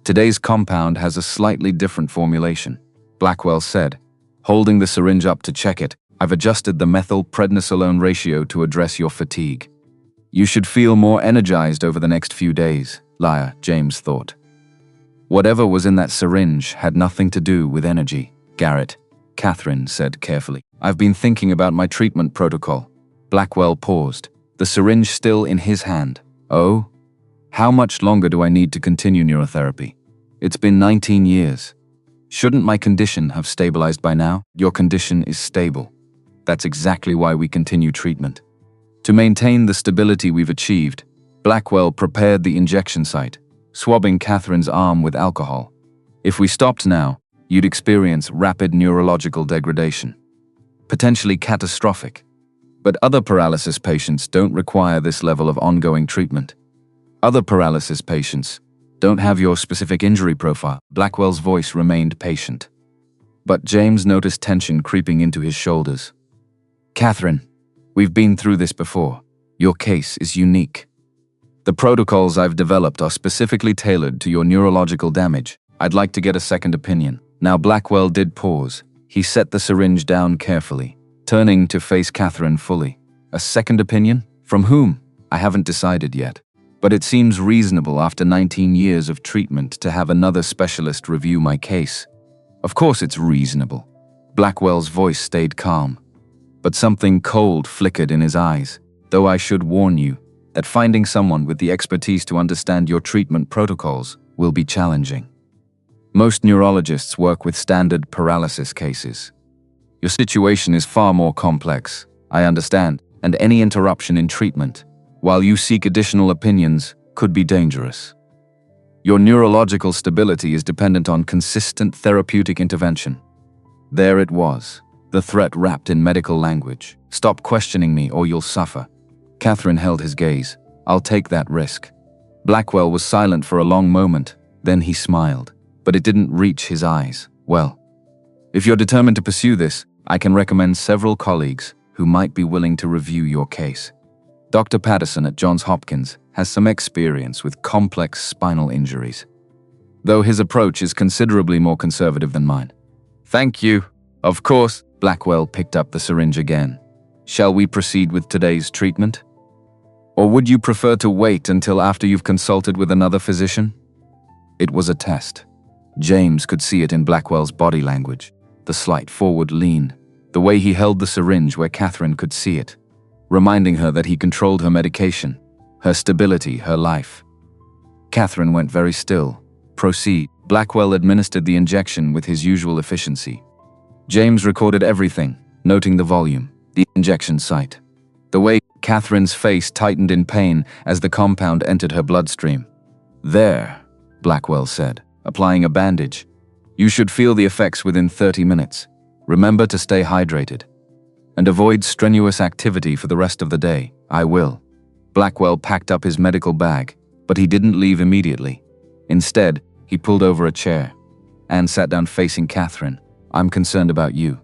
Today's compound has a slightly different formulation, Blackwell said, holding the syringe up to check it. I've adjusted the methyl-prednisolone ratio to address your fatigue. You should feel more energized over the next few days, liar, James thought. Whatever was in that syringe had nothing to do with energy, Garrett, Catherine said carefully. I've been thinking about my treatment protocol. Blackwell paused, the syringe still in his hand. Oh? How much longer do I need to continue neurotherapy? It's been 19 years. Shouldn't my condition have stabilized by now? Your condition is stable. That's exactly why we continue treatment. To maintain the stability we've achieved, Blackwell prepared the injection site, swabbing Catherine's arm with alcohol. If we stopped now, you'd experience rapid neurological degradation, potentially catastrophic. But other paralysis patients don't require this level of ongoing treatment. Other paralysis patients don't have your specific injury profile. Blackwell's voice remained patient. But James noticed tension creeping into his shoulders. Catherine, we've been through this before. Your case is unique. The protocols I've developed are specifically tailored to your neurological damage. I'd like to get a second opinion. Now Blackwell did pause. He set the syringe down carefully, turning to face Catherine fully. A second opinion? From whom? I haven't decided yet. But it seems reasonable after 19 years of treatment to have another specialist review my case. Of course it's reasonable. Blackwell's voice stayed calm. But something cold flickered in his eyes, though I should warn you that finding someone with the expertise to understand your treatment protocols will be challenging. Most neurologists work with standard paralysis cases. Your situation is far more complex, I understand, and any interruption in treatment, while you seek additional opinions, could be dangerous. Your neurological stability is dependent on consistent therapeutic intervention. There it was, the threat wrapped in medical language. Stop questioning me or you'll suffer. Catherine held his gaze. I'll take that risk. Blackwell was silent for a long moment, then he smiled, but it didn't reach his eyes. Well, if you're determined to pursue this, I can recommend several colleagues who might be willing to review your case. Dr. Patterson at Johns Hopkins has some experience with complex spinal injuries, though his approach is considerably more conservative than mine. Thank you. Of course. Blackwell picked up the syringe again. Shall we proceed with today's treatment? Or would you prefer to wait until after you've consulted with another physician? It was a test. James could see it in Blackwell's body language, the slight forward lean, the way he held the syringe where Catherine could see it, reminding her that he controlled her medication, her stability, her life. Catherine went very still. Proceed. Blackwell administered the injection with his usual efficiency. James recorded everything, noting the volume, the injection site, the way Catherine's face tightened in pain as the compound entered her bloodstream. There, Blackwell said, applying a bandage. You should feel the effects within 30 minutes. Remember to stay hydrated. And avoid strenuous activity for the rest of the day. I will. Blackwell packed up his medical bag, but he didn't leave immediately. Instead, he pulled over a chair and sat down facing Catherine. I'm concerned about you.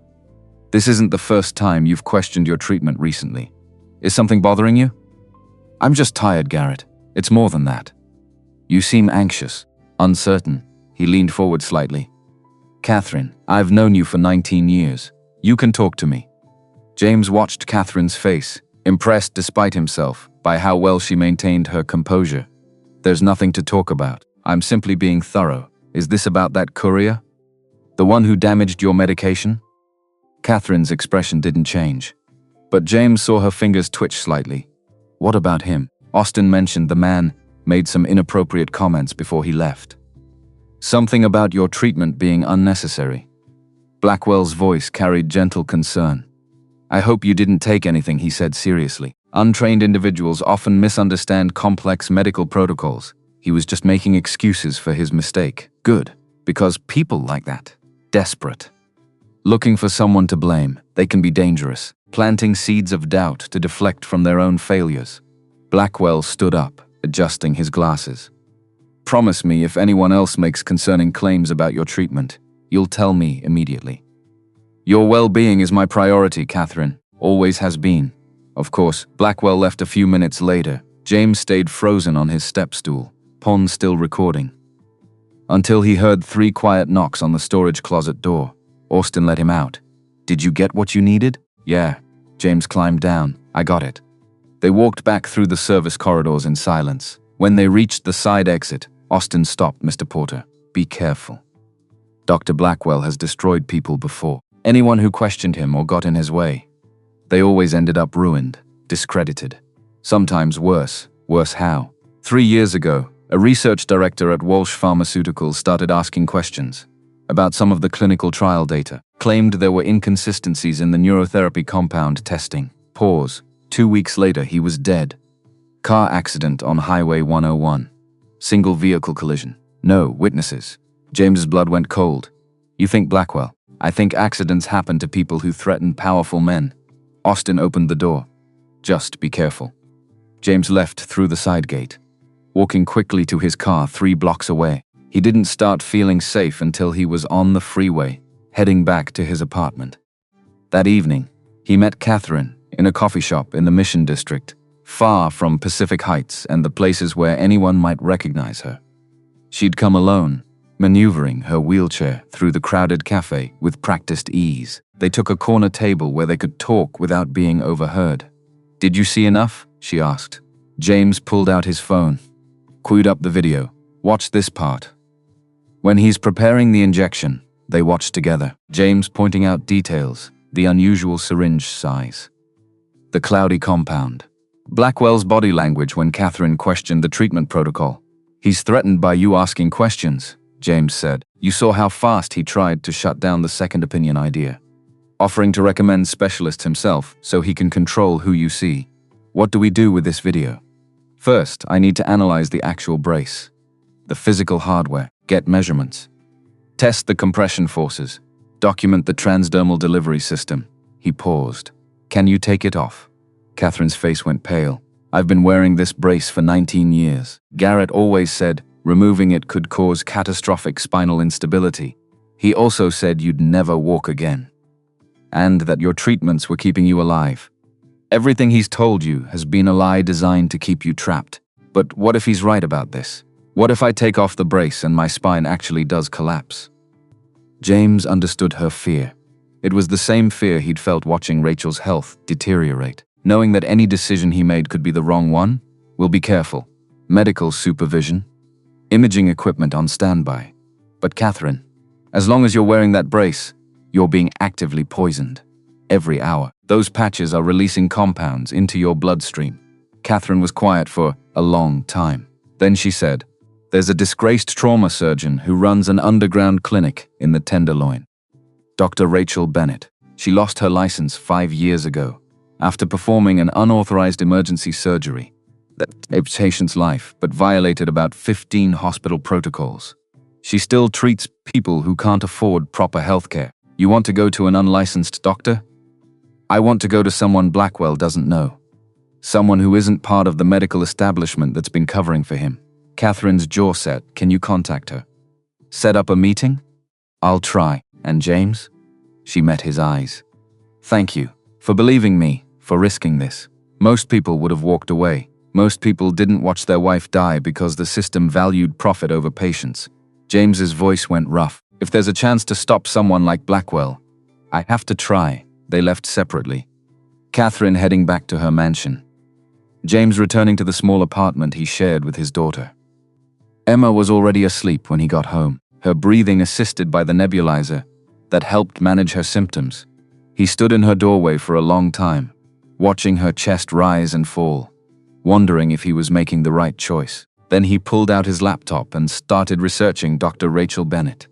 This isn't the first time you've questioned your treatment recently. Is something bothering you? I'm just tired, Garrett. It's more than that. You seem anxious, uncertain. He leaned forward slightly. Catherine, I've known you for 19 years. You can talk to me. James watched Catherine's face, impressed despite himself by how well she maintained her composure. There's nothing to talk about. I'm simply being thorough. Is this about that courier? The one who damaged your medication? Catherine's expression didn't change, but James saw her fingers twitch slightly. What about him? Austin mentioned the man made some inappropriate comments before he left. Something about your treatment being unnecessary. Blackwell's voice carried gentle concern. I hope you didn't take anything he said seriously. Untrained individuals often misunderstand complex medical protocols. He was just making excuses for his mistake. Good, because people like that, desperate, looking for someone to blame, they can be dangerous, planting seeds of doubt to deflect from their own failures. Blackwell stood up, adjusting his glasses. Promise me if anyone else makes concerning claims about your treatment, you'll tell me immediately. Your well-being is my priority, Catherine. Always has been. Of course, Blackwell left a few minutes later. James stayed frozen on his step stool, Pond still recording. Until he heard 3 quiet knocks on the storage closet door. Austin let him out. Did you get what you needed? Yeah. James climbed down. I got it. They walked back through the service corridors in silence. When they reached the side exit, Austin stopped Mr. Porter. Be careful. Dr. Blackwell has destroyed people before. Anyone who questioned him or got in his way. They always ended up ruined, discredited. Sometimes worse. Worse how? 3 years ago, a research director at Walsh Pharmaceuticals started asking questions about some of the clinical trial data, claimed there were inconsistencies in the neurotherapy compound testing. Pause. 2 weeks later, he was dead. Car accident on Highway 101. Single vehicle collision. No witnesses. James's blood went cold. You think Blackwell? I think accidents happen to people who threaten powerful men. Austin opened the door. Just be careful. James left through the side gate, walking quickly to his car 3 blocks away. He didn't start feeling safe until he was on the freeway, heading back to his apartment. That evening, he met Catherine in a coffee shop in the Mission District, far from Pacific Heights and the places where anyone might recognize her. She'd come alone, maneuvering her wheelchair through the crowded cafe with practiced ease. They took a corner table where they could talk without being overheard. Did you see enough? She asked. James pulled out his phone, queued up the video. Watch this part. When he's preparing the injection, they watched together, James pointing out details, the unusual syringe size, the cloudy compound. Blackwell's body language when Catherine questioned the treatment protocol. He's threatened by you asking questions, James said. You saw how fast he tried to shut down the second opinion idea, offering to recommend specialists himself so he can control who you see. What do we do with this video? First, I need to analyze the actual brace, the physical hardware, get measurements, test the compression forces, document the transdermal delivery system. He paused. Can you take it off? Catherine's face went pale. I've been wearing this brace for 19 years. Garrett always said removing it could cause catastrophic spinal instability. He also said you'd never walk again, and that your treatments were keeping you alive. Everything he's told you has been a lie designed to keep you trapped. But what if he's right about this? What if I take off the brace and my spine actually does collapse? James understood her fear. It was the same fear he'd felt watching Rachel's health deteriorate, knowing that any decision he made could be the wrong one. We'll be careful. Medical supervision, imaging equipment on standby. But Catherine, as long as you're wearing that brace, you're being actively poisoned. Every hour, those patches are releasing compounds into your bloodstream. Catherine was quiet for a long time. Then she said, there's a disgraced trauma surgeon who runs an underground clinic in the Tenderloin. Dr. Rachel Bennett. She lost her license 5 years ago after performing an unauthorized emergency surgery that saved a patient's life but violated about 15 hospital protocols. She still treats people who can't afford proper healthcare. You want to go to an unlicensed doctor? I want to go to someone Blackwell doesn't know. Someone who isn't part of the medical establishment that's been covering for him. Catherine's jaw set. Can you contact her? Set up a meeting? I'll try. And James? She met his eyes. Thank you for believing me, for risking this. Most people would have walked away. Most people didn't watch their wife die because the system valued profit over patience. James's voice went rough. If there's a chance to stop someone like Blackwell, I have to try. They left separately. Catherine heading back to her mansion. James returning to the small apartment he shared with his daughter. Emma was already asleep when he got home, her breathing assisted by the nebulizer that helped manage her symptoms. He stood in her doorway for a long time, watching her chest rise and fall, wondering if he was making the right choice. Then he pulled out his laptop and started researching Dr. Rachel Bennett.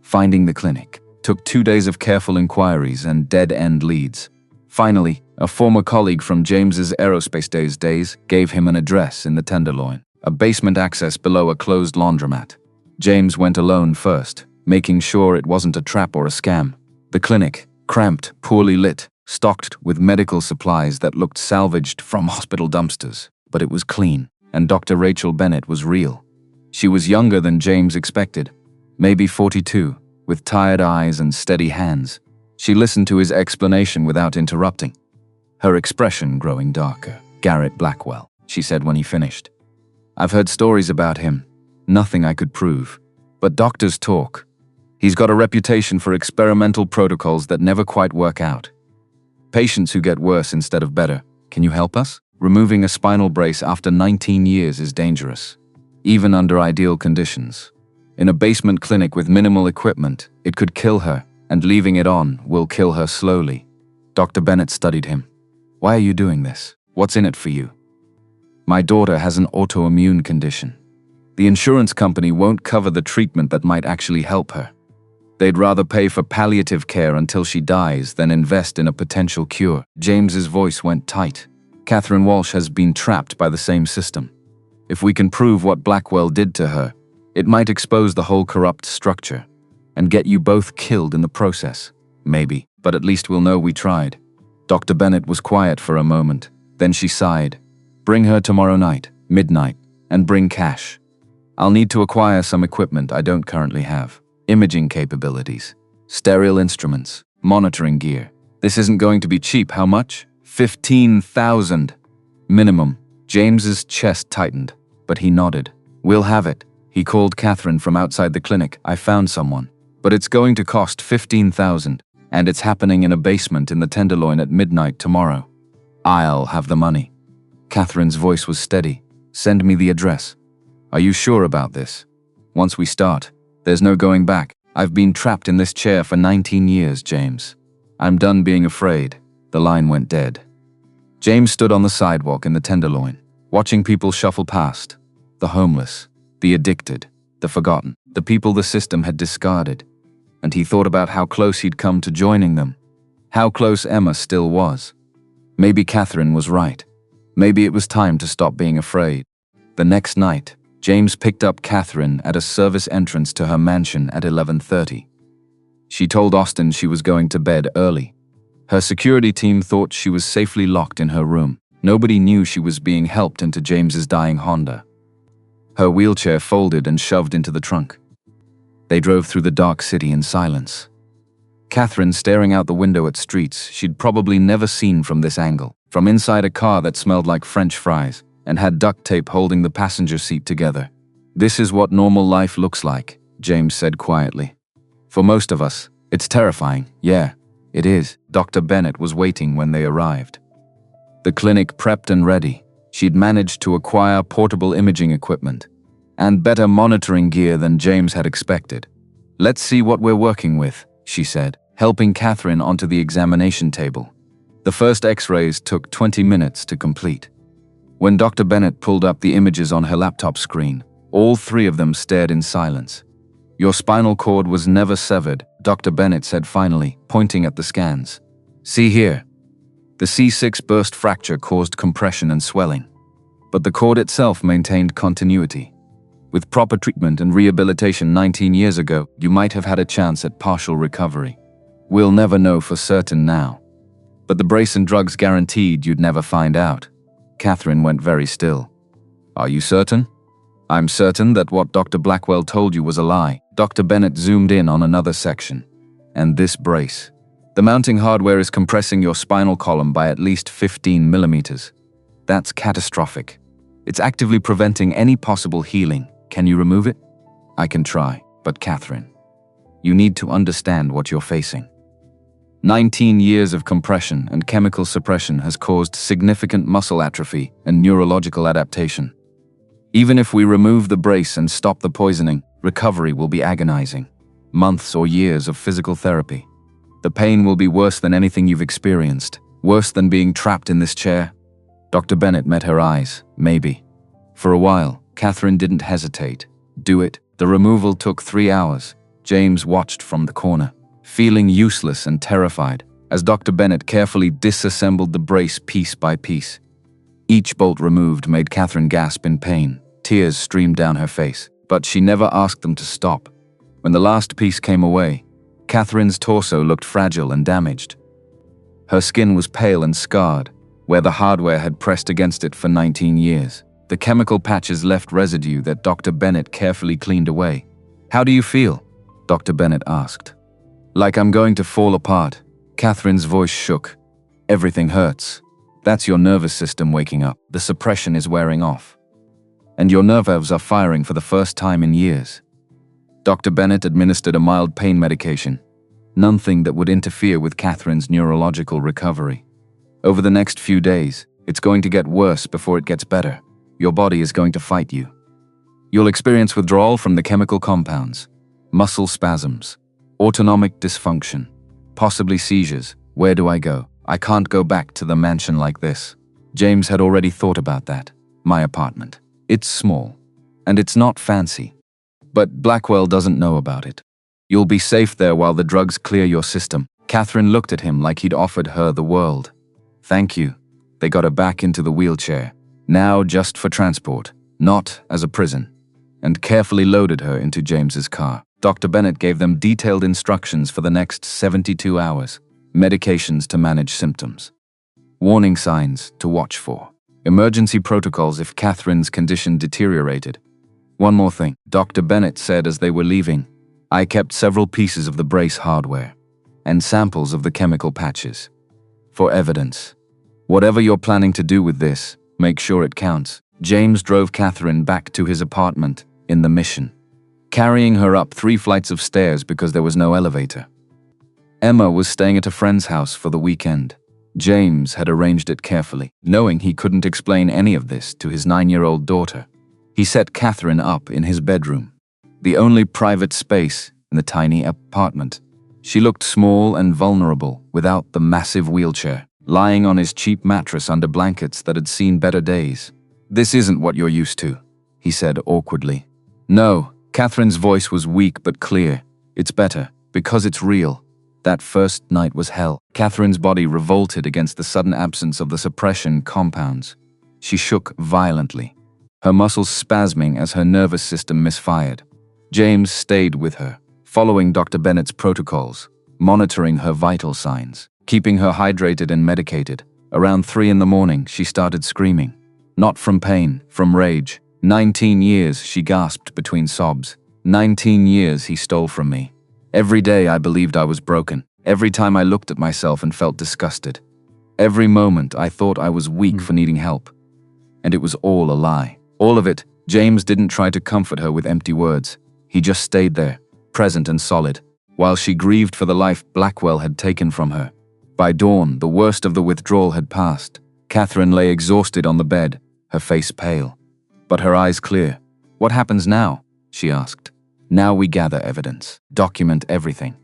Finding the clinic took 2 days of careful inquiries and dead-end leads. Finally, a former colleague from James's aerospace days gave him an address in the Tenderloin. A basement access below a closed laundromat. James went alone first, making sure it wasn't a trap or a scam. The clinic, cramped, poorly lit, stocked with medical supplies that looked salvaged from hospital dumpsters. But it was clean, and Dr. Rachel Bennett was real. She was younger than James expected, maybe 42, with tired eyes and steady hands. She listened to his explanation without interrupting, her expression growing darker. "Garrett Blackwell," she said when he finished. "I've heard stories about him. Nothing I could prove. But doctors talk. He's got a reputation for experimental protocols that never quite work out. Patients who get worse instead of better. Can you help us? Removing a spinal brace after 19 years is dangerous, even under ideal conditions. In a basement clinic with minimal equipment, it could kill her, and leaving it on will kill her slowly." Dr. Bennett studied him. "Why are you doing this? What's in it for you?" "My daughter has an autoimmune condition. The insurance company won't cover the treatment that might actually help her. They'd rather pay for palliative care until she dies than invest in a potential cure." James's voice went tight. "Catherine Walsh has been trapped by the same system. If we can prove what Blackwell did to her, it might expose the whole corrupt structure and get you both killed in the process. Maybe, but at least we'll know we tried." Dr. Bennett was quiet for a moment. Then she sighed. "Bring her tomorrow night, midnight, and bring cash. I'll need to acquire some equipment I don't currently have. Imaging capabilities, sterile instruments, monitoring gear. This isn't going to be cheap. How much? 15,000. Minimum." James's chest tightened, but he nodded. "We'll have it." He called Catherine from outside the clinic. "I found someone. But it's going to cost 15,000, and it's happening in a basement in the Tenderloin at midnight tomorrow. I'll have the money." Catherine's voice was steady. "Send me the address." "Are you sure about this? Once we start, there's no going back. I've been trapped in this chair for 19 years, James. I'm done being afraid." The line went dead. James stood on the sidewalk in the Tenderloin, watching people shuffle past. The homeless, the addicted, the forgotten, the people the system had discarded. And he thought about how close he'd come to joining them. How close Emma still was. Maybe Catherine was right. Maybe it was time to stop being afraid. The next night, James picked up Catherine at a service entrance to her mansion at 11:30. She told Austin she was going to bed early. Her security team thought she was safely locked in her room. Nobody knew she was being helped into James's dying Honda. Her wheelchair folded and shoved into the trunk. They drove through the dark city in silence. Catherine staring out the window at streets she'd probably never seen from this angle, from inside a car that smelled like French fries and had duct tape holding the passenger seat together. "This is what normal life looks like," James said quietly. "For most of us, it's terrifying. Yeah, it is." Dr. Bennett was waiting when they arrived. The clinic prepped and ready. She'd managed to acquire portable imaging equipment and better monitoring gear than James had expected. "Let's see what we're working with," she said, helping Catherine onto the examination table. The first X-rays took 20 minutes to complete. When Dr. Bennett pulled up the images on her laptop screen, all three of them stared in silence. "Your spinal cord was never severed," Dr. Bennett said finally, pointing at the scans. "See here. The C6 burst fracture caused compression and swelling, but the cord itself maintained continuity. With proper treatment and rehabilitation 19 years ago, you might have had a chance at partial recovery. We'll never know for certain now. But the brace and drugs guaranteed you'd never find out." Catherine went very still. "Are you certain?" "I'm certain that what Dr. Blackwell told you was a lie." Dr. Bennett zoomed in on another section. "And this brace. The mounting hardware is compressing your spinal column by at least 15 millimeters. That's catastrophic. It's actively preventing any possible healing. Can you remove it?" "I can try, but Catherine, you need to understand what you're facing. 19 years of compression and chemical suppression has caused significant muscle atrophy and neurological adaptation. Even if we remove the brace and stop the poisoning, recovery will be agonizing. Months or years of physical therapy. The pain will be worse than anything you've experienced, worse than being trapped in this chair." Dr. Bennett met her eyes. "Maybe." For a while, Catherine didn't hesitate. "Do it." The removal took 3 hours. James watched from the corner, feeling useless and terrified, as Dr. Bennett carefully disassembled the brace piece by piece. Each bolt removed made Catherine gasp in pain. Tears streamed down her face, but she never asked them to stop. When the last piece came away, Catherine's torso looked fragile and damaged. Her skin was pale and scarred, where the hardware had pressed against it for 19 years. The chemical patches left residue that Dr. Bennett carefully cleaned away. "How do you feel?" Dr. Bennett asked. "Like I'm going to fall apart." Catherine's voice shook. "Everything hurts. That's your nervous system waking up. The suppression is wearing off. And your nerves are firing for the first time in years." Dr. Bennett administered a mild pain medication, nothing that would interfere with Catherine's neurological recovery. "Over the next few days, it's going to get worse before it gets better. Your body is going to fight you. You'll experience withdrawal from the chemical compounds, muscle spasms, autonomic dysfunction, possibly seizures. Where do I go? I can't go back to the mansion like this." James had already thought about that. "My apartment. It's small, and it's not fancy. But Blackwell doesn't know about it. You'll be safe there while the drugs clear your system." Catherine looked at him like he'd offered her the world. "Thank you." They got her back into the wheelchair, now just for transport, not as a prison, and carefully loaded her into James's car. Dr. Bennett gave them detailed instructions for the next 72 hours, medications to manage symptoms, warning signs to watch for, emergency protocols if Catherine's condition deteriorated. "One more thing," Dr. Bennett said as they were leaving. "I kept several pieces of the brace hardware and samples of the chemical patches for evidence. Whatever you're planning to do with this, make sure it counts." James drove Catherine back to his apartment in the Mission, carrying her up 3 flights of stairs because there was no elevator. Emma was staying at a friend's house for the weekend. James had arranged it carefully, knowing he couldn't explain any of this to his 9-year-old daughter. He set Catherine up in his bedroom, the only private space in the tiny apartment. She looked small and vulnerable without the massive wheelchair, lying on his cheap mattress under blankets that had seen better days. "This isn't what you're used to," he said awkwardly. "No," Catherine's voice was weak but clear. "It's better, because it's real. That first night was hell." Catherine's body revolted against the sudden absence of the suppression compounds. She shook violently, her muscles spasming as her nervous system misfired. James stayed with her, following Dr. Bennett's protocols, monitoring her vital signs, keeping her hydrated and medicated. Around 3 in the morning, she started screaming. Not from pain, from rage. 19 years, she gasped between sobs. 19 years he stole from me. Every day I believed I was broken. Every time I looked at myself and felt disgusted. Every moment I thought I was weak for needing help. And it was all a lie. All of it. James didn't try to comfort her with empty words. He just stayed there, present and solid, while she grieved for the life Blackwell had taken from her. By dawn, the worst of the withdrawal had passed. Catherine lay exhausted on the bed, her face pale, but her eyes clear. "What happens now?" she asked. "Now we gather evidence, document everything.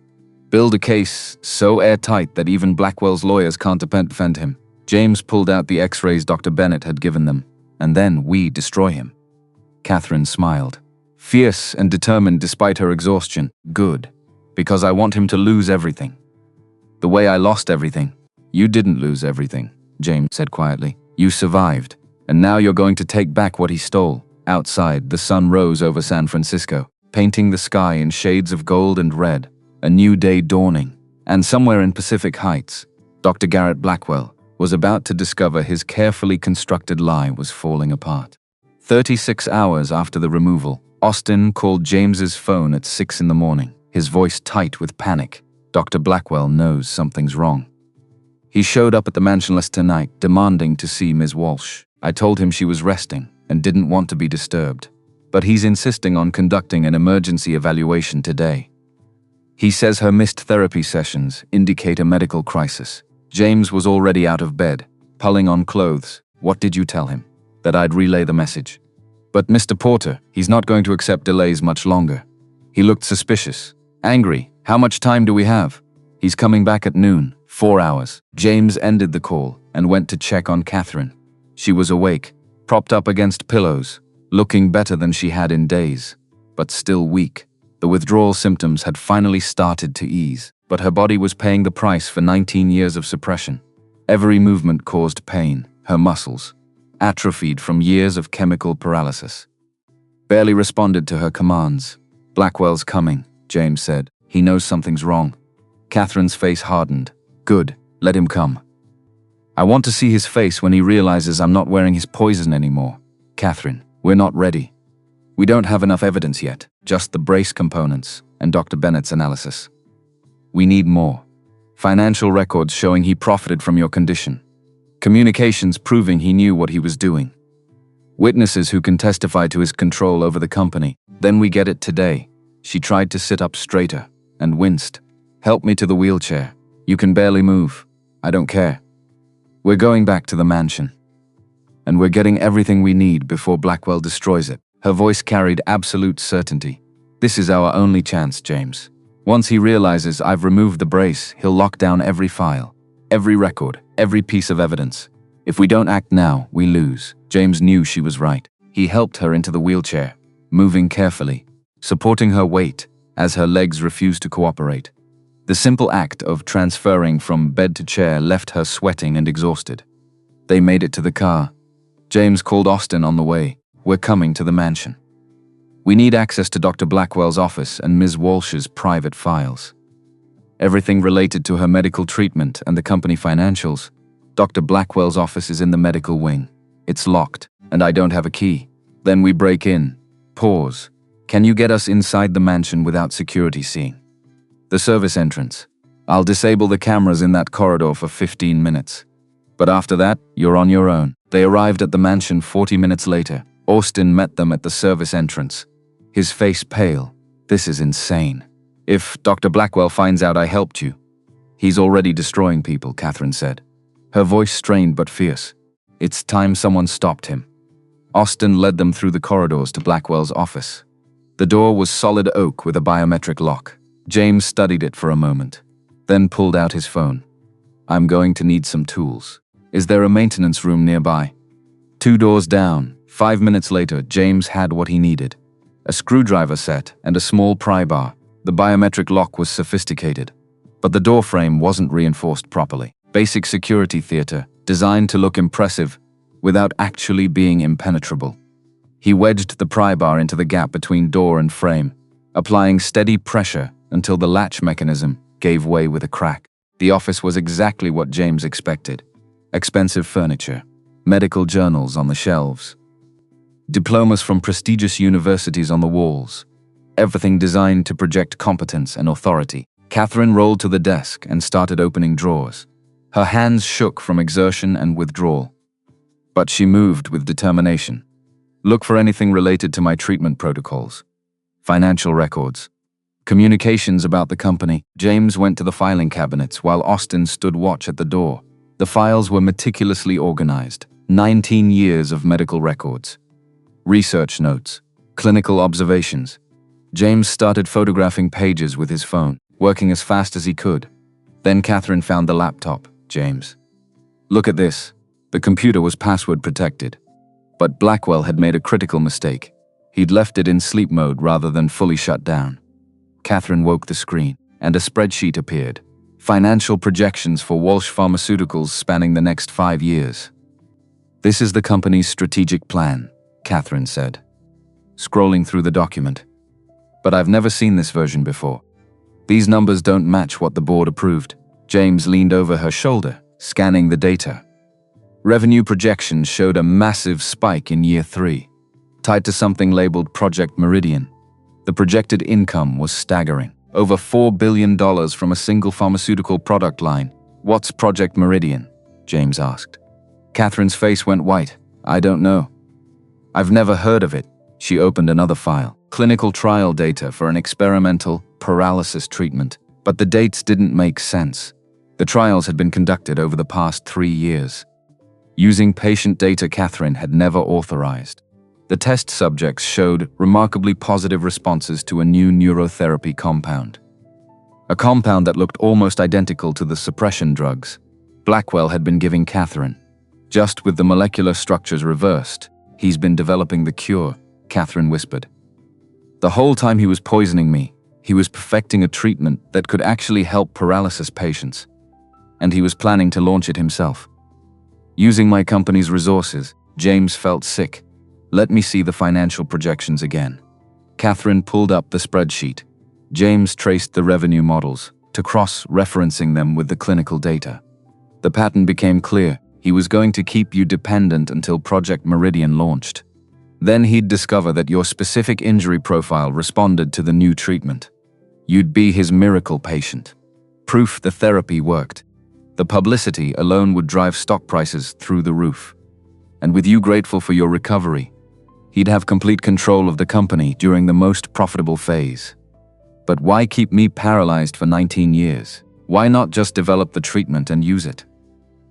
Build a case so airtight that even Blackwell's lawyers can't defend him." James pulled out the x-rays Dr. Bennett had given them, "and then we destroy him." Catherine smiled, fierce and determined despite her exhaustion. "Good, because I want him to lose everything. The way I lost everything." "You didn't lose everything," James said quietly. "You survived, and now you're going to take back what he stole." Outside, the sun rose over San Francisco, painting the sky in shades of gold and red, a new day dawning. And somewhere in Pacific Heights, Dr. Garrett Blackwell was about to discover his carefully constructed lie was falling apart. 36 hours after the removal, Austin called James's phone at 6 in the morning, his voice tight with panic. "Dr. Blackwell knows something's wrong. He showed up at the mansion last night, demanding to see Ms. Walsh. I told him she was resting and didn't want to be disturbed. But he's insisting on conducting an emergency evaluation today. He says her missed therapy sessions indicate a medical crisis." James was already out of bed, pulling on clothes. "What did you tell him?" "That I'd relay the message." "But Mr. Porter, he's not going to accept delays much longer." He looked suspicious, angry. "How much time do we have?" "He's coming back at noon, 4 hours." James ended the call and went to check on Catherine. She was awake, propped up against pillows, looking better than she had in days, but still weak. The withdrawal symptoms had finally started to ease, but her body was paying the price for 19 years of suppression. Every movement caused pain, her muscles atrophied from years of chemical paralysis. barely responded to her commands. "Blackwell's coming," James said. "He knows something's wrong." Catherine's face hardened. "Good, let him come. I want to see his face when he realizes I'm not wearing his poison anymore." "Catherine, we're not ready. We don't have enough evidence yet, just the brace components and Dr. Bennett's analysis. We need more. Financial records showing he profited from your condition. Communications proving he knew what he was doing. Witnesses who can testify to his control over the company. Then we get it today." She tried to sit up straighter and winced. "Help me to the wheelchair. You can barely move. I don't care. We're going back to the mansion. And we're getting everything we need before Blackwell destroys it." Her voice carried absolute certainty. "This is our only chance, James. Once he realizes I've removed the brace, he'll lock down every file, every record, every piece of evidence. If we don't act now, we lose." James knew she was right. He helped her into the wheelchair, moving carefully, supporting her weight as her legs refused to cooperate. The simple act of transferring from bed to chair left her sweating and exhausted. They made it to the car. James called Austin on the way. "We're coming to the mansion. We need access to Dr. Blackwell's office and Ms. Walsh's private files. Everything related to her medical treatment and the company financials. Dr. Blackwell's office is in the medical wing. It's locked, and I don't have a key. Then we break in." Pause. "Can you get us inside the mansion without security seeing?" "The service entrance. I'll disable the cameras in that corridor for 15 minutes. But after that, you're on your own." They arrived at the mansion 40 minutes later. Austin met them at the service entrance, his face pale. "This is insane. If Dr. Blackwell finds out I helped you." "He's already destroying people," Catherine said, her voice strained but fierce. "It's time someone stopped him." Austin led them through the corridors to Blackwell's office. The door was solid oak with a biometric lock. James studied it for a moment, then pulled out his phone. "I'm going to need some tools. Is there a maintenance room nearby?" 2 doors down, 5 minutes later, James had what he needed. A screwdriver set and a small pry bar. The biometric lock was sophisticated, but the door frame wasn't reinforced properly. Basic security theater, designed to look impressive without actually being impenetrable. He wedged the pry bar into the gap between door and frame, applying steady pressure until the latch mechanism gave way with a crack. The office was exactly what James expected. Expensive furniture, medical journals on the shelves, diplomas from prestigious universities on the walls, everything designed to project competence and authority. Catherine rolled to the desk and started opening drawers. Her hands shook from exertion and withdrawal, but she moved with determination. "Look for anything related to my treatment protocols, financial records, communications about the company." James went to the filing cabinets while Austin stood watch at the door. The files were meticulously organized. 19 years of medical records, research notes, clinical observations. James started photographing pages with his phone, working as fast as he could. Then Catherine found the laptop. "James, look at this." The computer was password protected, but Blackwell had made a critical mistake. He'd left it in sleep mode rather than fully shut down. Catherine woke the screen, and a spreadsheet appeared. Financial projections for Walsh Pharmaceuticals spanning the next 5 years. "This is the company's strategic plan," Catherine said, scrolling through the document. "But I've never seen this version before. These numbers don't match what the board approved." James leaned over her shoulder, scanning the data. Revenue projections showed a massive spike in year 3, tied to something labeled Project Meridian. The projected income was staggering. Over $4 billion from a single pharmaceutical product line. "What's Project Meridian?" James asked. Catherine's face went white. "I don't know. I've never heard of it." She opened another file. Clinical trial data for an experimental paralysis treatment. But the dates didn't make sense. The trials had been conducted over the past 3 years, using patient data Catherine had never authorized. The test subjects showed remarkably positive responses to a new neurotherapy compound. A compound that looked almost identical to the suppression drugs Blackwell had been giving Catherine. Just with the molecular structures reversed, "He's been developing the cure," Catherine whispered. "The whole time he was poisoning me, he was perfecting a treatment that could actually help paralysis patients. And he was planning to launch it himself. Using my company's resources." James felt sick. Let me see the financial projections again. Catherine pulled up the spreadsheet. James traced the revenue models, to cross-referencing them with the clinical data. The pattern became clear. He was going to keep you dependent until Project Meridian launched. Then he'd discover that your specific injury profile responded to the new treatment. You'd be his miracle patient. Proof the therapy worked. The publicity alone would drive stock prices through the roof. And with you grateful for your recovery, he'd have complete control of the company during the most profitable phase. But why keep me paralyzed for 19 years? Why not just develop the treatment and use it?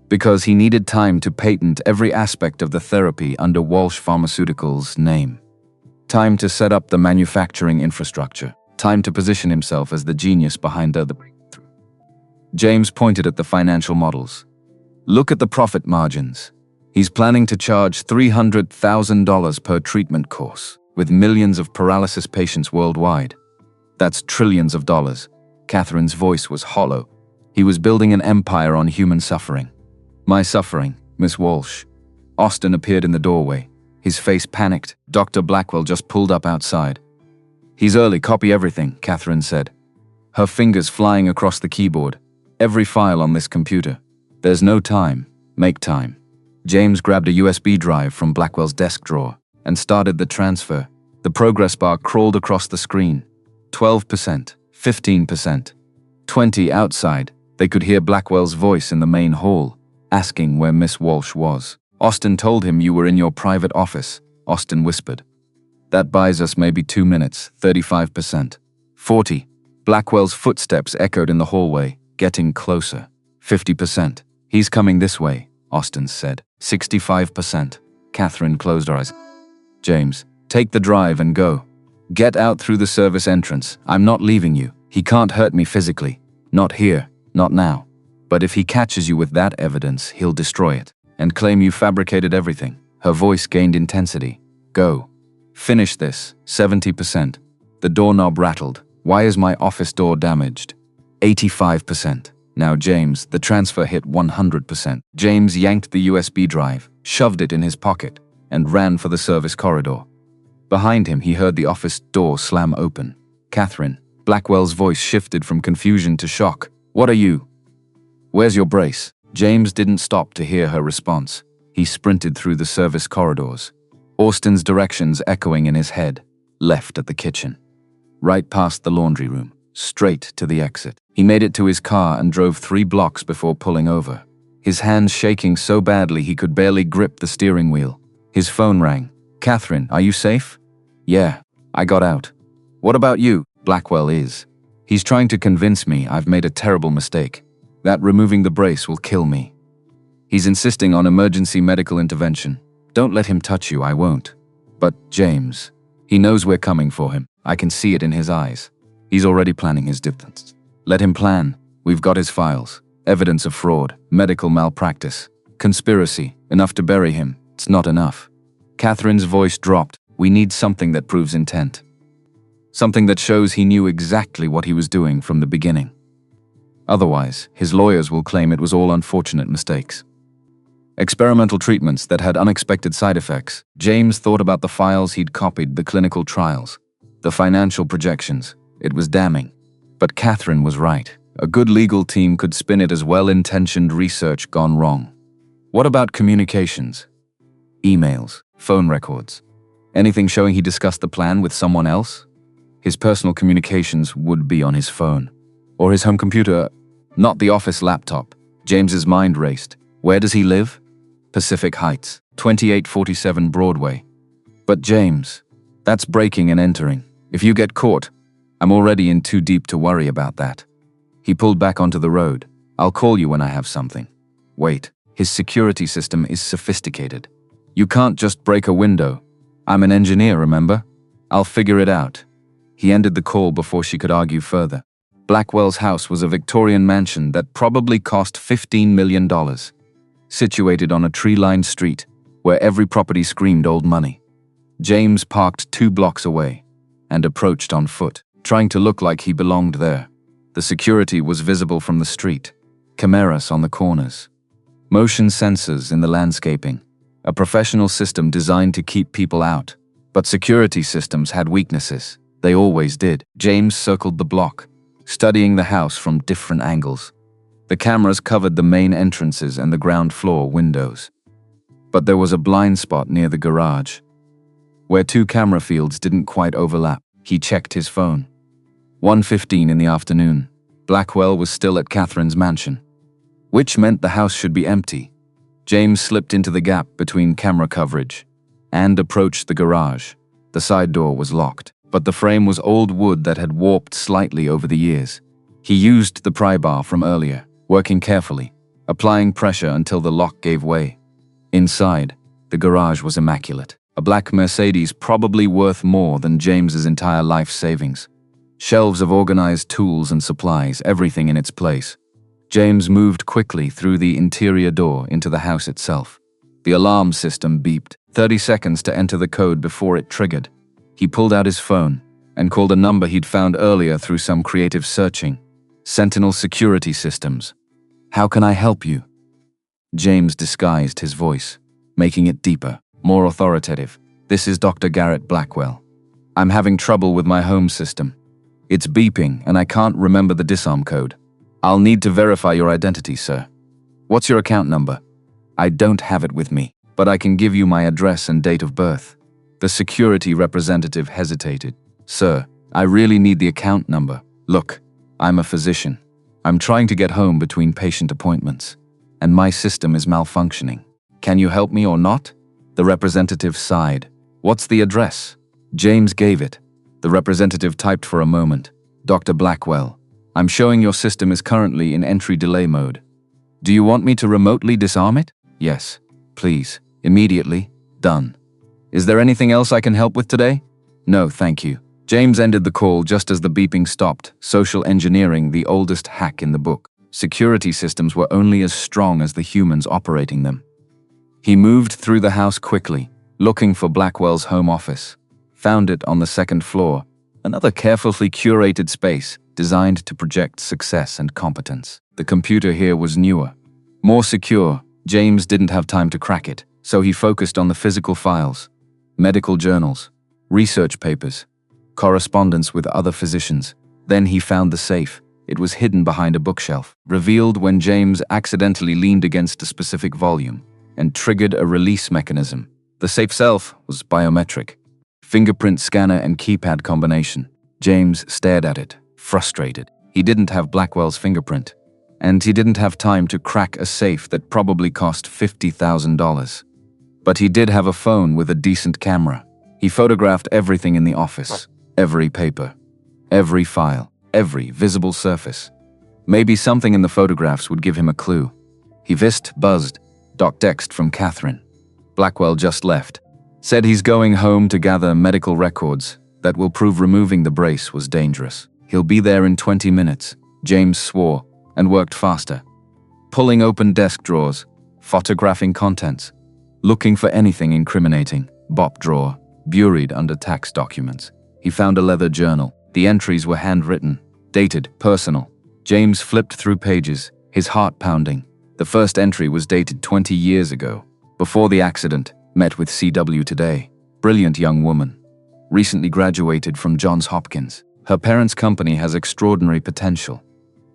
Because he needed time to patent every aspect of the therapy under Walsh Pharmaceuticals' name. Time to set up the manufacturing infrastructure. Time to position himself as the genius behind the breakthrough. James pointed at the financial models. Look at the profit margins. He's planning to charge $300,000 per treatment course, with millions of paralysis patients worldwide. That's trillions of dollars. Catherine's voice was hollow. He was building an empire on human suffering. My suffering, Miss Walsh. Austin appeared in the doorway. His face panicked. Dr. Blackwell just pulled up outside. He's early, copy everything, Catherine said. Her fingers flying across the keyboard. Every file on this computer. There's no time. Make time. James grabbed a USB drive from Blackwell's desk drawer and started the transfer. The progress bar crawled across the screen. 12%, 15%, 20% outside. They could hear Blackwell's voice in the main hall, asking where Miss Walsh was. Austin told him you were in your private office, Austin whispered. That buys us maybe 2 minutes, 35%. 40%. Blackwell's footsteps echoed in the hallway, getting closer. 50%. He's coming this way, Austin said. 65%. Catherine closed her eyes. James, take the drive and go. Get out through the service entrance. I'm not leaving you. He can't hurt me physically. Not here, not now. But if he catches you with that evidence, he'll destroy it and claim you fabricated everything. Her voice gained intensity. Go. Finish this. 70%. The doorknob rattled. Why is my office door damaged? 85%. Now James, the transfer hit 100%. James yanked the USB drive, shoved it in his pocket, and ran for the service corridor. Behind him, he heard the office door slam open. Catherine. Blackwell's voice shifted from confusion to shock. What are you? Where's your brace? James didn't stop to hear her response. He sprinted through the service corridors. Austin's directions echoing in his head. Left at the kitchen. Right past the laundry room. Straight to the exit. He made it to his car and drove 3 blocks before pulling over. His hands shaking so badly he could barely grip the steering wheel. His phone rang. Catherine, are you safe? Yeah, I got out. What about you? Blackwell is. He's trying to convince me I've made a terrible mistake. That removing the brace will kill me. He's insisting on emergency medical intervention. Don't let him touch you, I won't. But James, he knows we're coming for him. I can see it in his eyes. He's already planning his defense. Let him plan. We've got his files. Evidence of fraud, medical malpractice, conspiracy, enough to bury him. It's not enough. Catherine's voice dropped. We need something that proves intent. Something that shows he knew exactly what he was doing from the beginning. Otherwise, his lawyers will claim it was all unfortunate mistakes. Experimental treatments that had unexpected side effects. James thought about the files he'd copied, the clinical trials, the financial projections. It was damning. But Catherine was right. A good legal team could spin it as well-intentioned research gone wrong. What about communications? Emails, phone records. Anything showing he discussed the plan with someone else? His personal communications would be on his phone. Or his home computer, not the office laptop. James's mind raced. Where does he live? Pacific Heights, 2847 Broadway. But James, that's breaking and entering. If you get caught, I'm already in too deep to worry about that. He pulled back onto the road. I'll call you when I have something. Wait, his security system is sophisticated. You can't just break a window. I'm an engineer, remember? I'll figure it out. He ended the call before she could argue further. Blackwell's house was a Victorian mansion that probably cost $15 million. Situated on a tree-lined street, where every property screamed old money. James parked 2 blocks away and approached on foot, trying to look like he belonged there. The security was visible from the street, cameras on the corners, motion sensors in the landscaping. a professional system designed to keep people out. But security systems had weaknesses. They always did. James circled the block, studying the house from different angles. The cameras covered the main entrances and the ground floor windows. But there was a blind spot near the garage, where two camera fields didn't quite overlap. He checked his phone. 1:15 in the afternoon. Blackwell was still at Catherine's mansion, which meant the house should be empty. James slipped into the gap between camera coverage and approached the garage. The side door was locked, but the frame was old wood that had warped slightly over the years. He used the pry bar from earlier, working carefully, applying pressure until the lock gave way. Inside, the garage was immaculate. A black Mercedes, probably worth more than James's entire life savings. Shelves of organized tools and supplies, everything in its place. James moved quickly through the interior door into the house itself. The alarm system beeped, 30 seconds to enter the code before it triggered. He pulled out his phone and called a number he'd found earlier through some creative searching. Sentinel Security Systems. "How can I help you?" James disguised his voice, making it deeper, more authoritative. "This is Dr. Garrett Blackwell. I'm having trouble with my home system. It's beeping and I can't remember the disarm code. I'll need to verify your identity, sir. What's your account number?" "I don't have it with me, but I can give you my address and date of birth." The security representative hesitated. "Sir, I really need the account number. Look, I'm a physician. I'm trying to get home between patient appointments, and my system is malfunctioning. Can you help me or not?" The representative sighed. "What's the address?" James gave it. The representative typed for a moment. "Dr. Blackwell, I'm showing your system is currently in entry delay mode. Do you want me to remotely disarm it?" "Yes, please. Immediately. Done. Is there anything else I can help with today?" "No, thank you." James ended the call just as the beeping stopped. Social engineering, the oldest hack in the book. Security systems were only as strong as the humans operating them. He moved through the house quickly, looking for Blackwell's home office. Found it on the second floor, another carefully curated space designed to project success and competence. The computer here was newer, more secure. James didn't have time to crack it, so he focused on the physical files, medical journals, research papers, correspondence with other physicians. Then he found the safe. It was hidden behind a bookshelf, revealed when James accidentally leaned against a specific volume and triggered a release mechanism. The safe itself was biometric, fingerprint scanner and keypad combination. James stared at it, frustrated. He didn't have Blackwell's fingerprint, and he didn't have time to crack a safe that probably cost $50,000. But he did have a phone with a decent camera. He photographed everything in the office, every paper, every file, every visible surface. Maybe something in the photographs would give him a clue. He buzzed. Doc text from Catherine. Blackwell just left. Said he's going home to gather medical records that will prove removing the brace was dangerous. He'll be there in 20 minutes. James swore and worked faster, pulling open desk drawers, photographing contents, looking for anything incriminating. Bop drawer, buried under tax documents. He found a leather journal. The entries were handwritten, dated, personal. James flipped through pages, his heart pounding. The first entry was dated 20 years ago, before the accident. Met with CW today. Brilliant young woman. Recently graduated from Johns Hopkins. Her parents' company has extraordinary potential,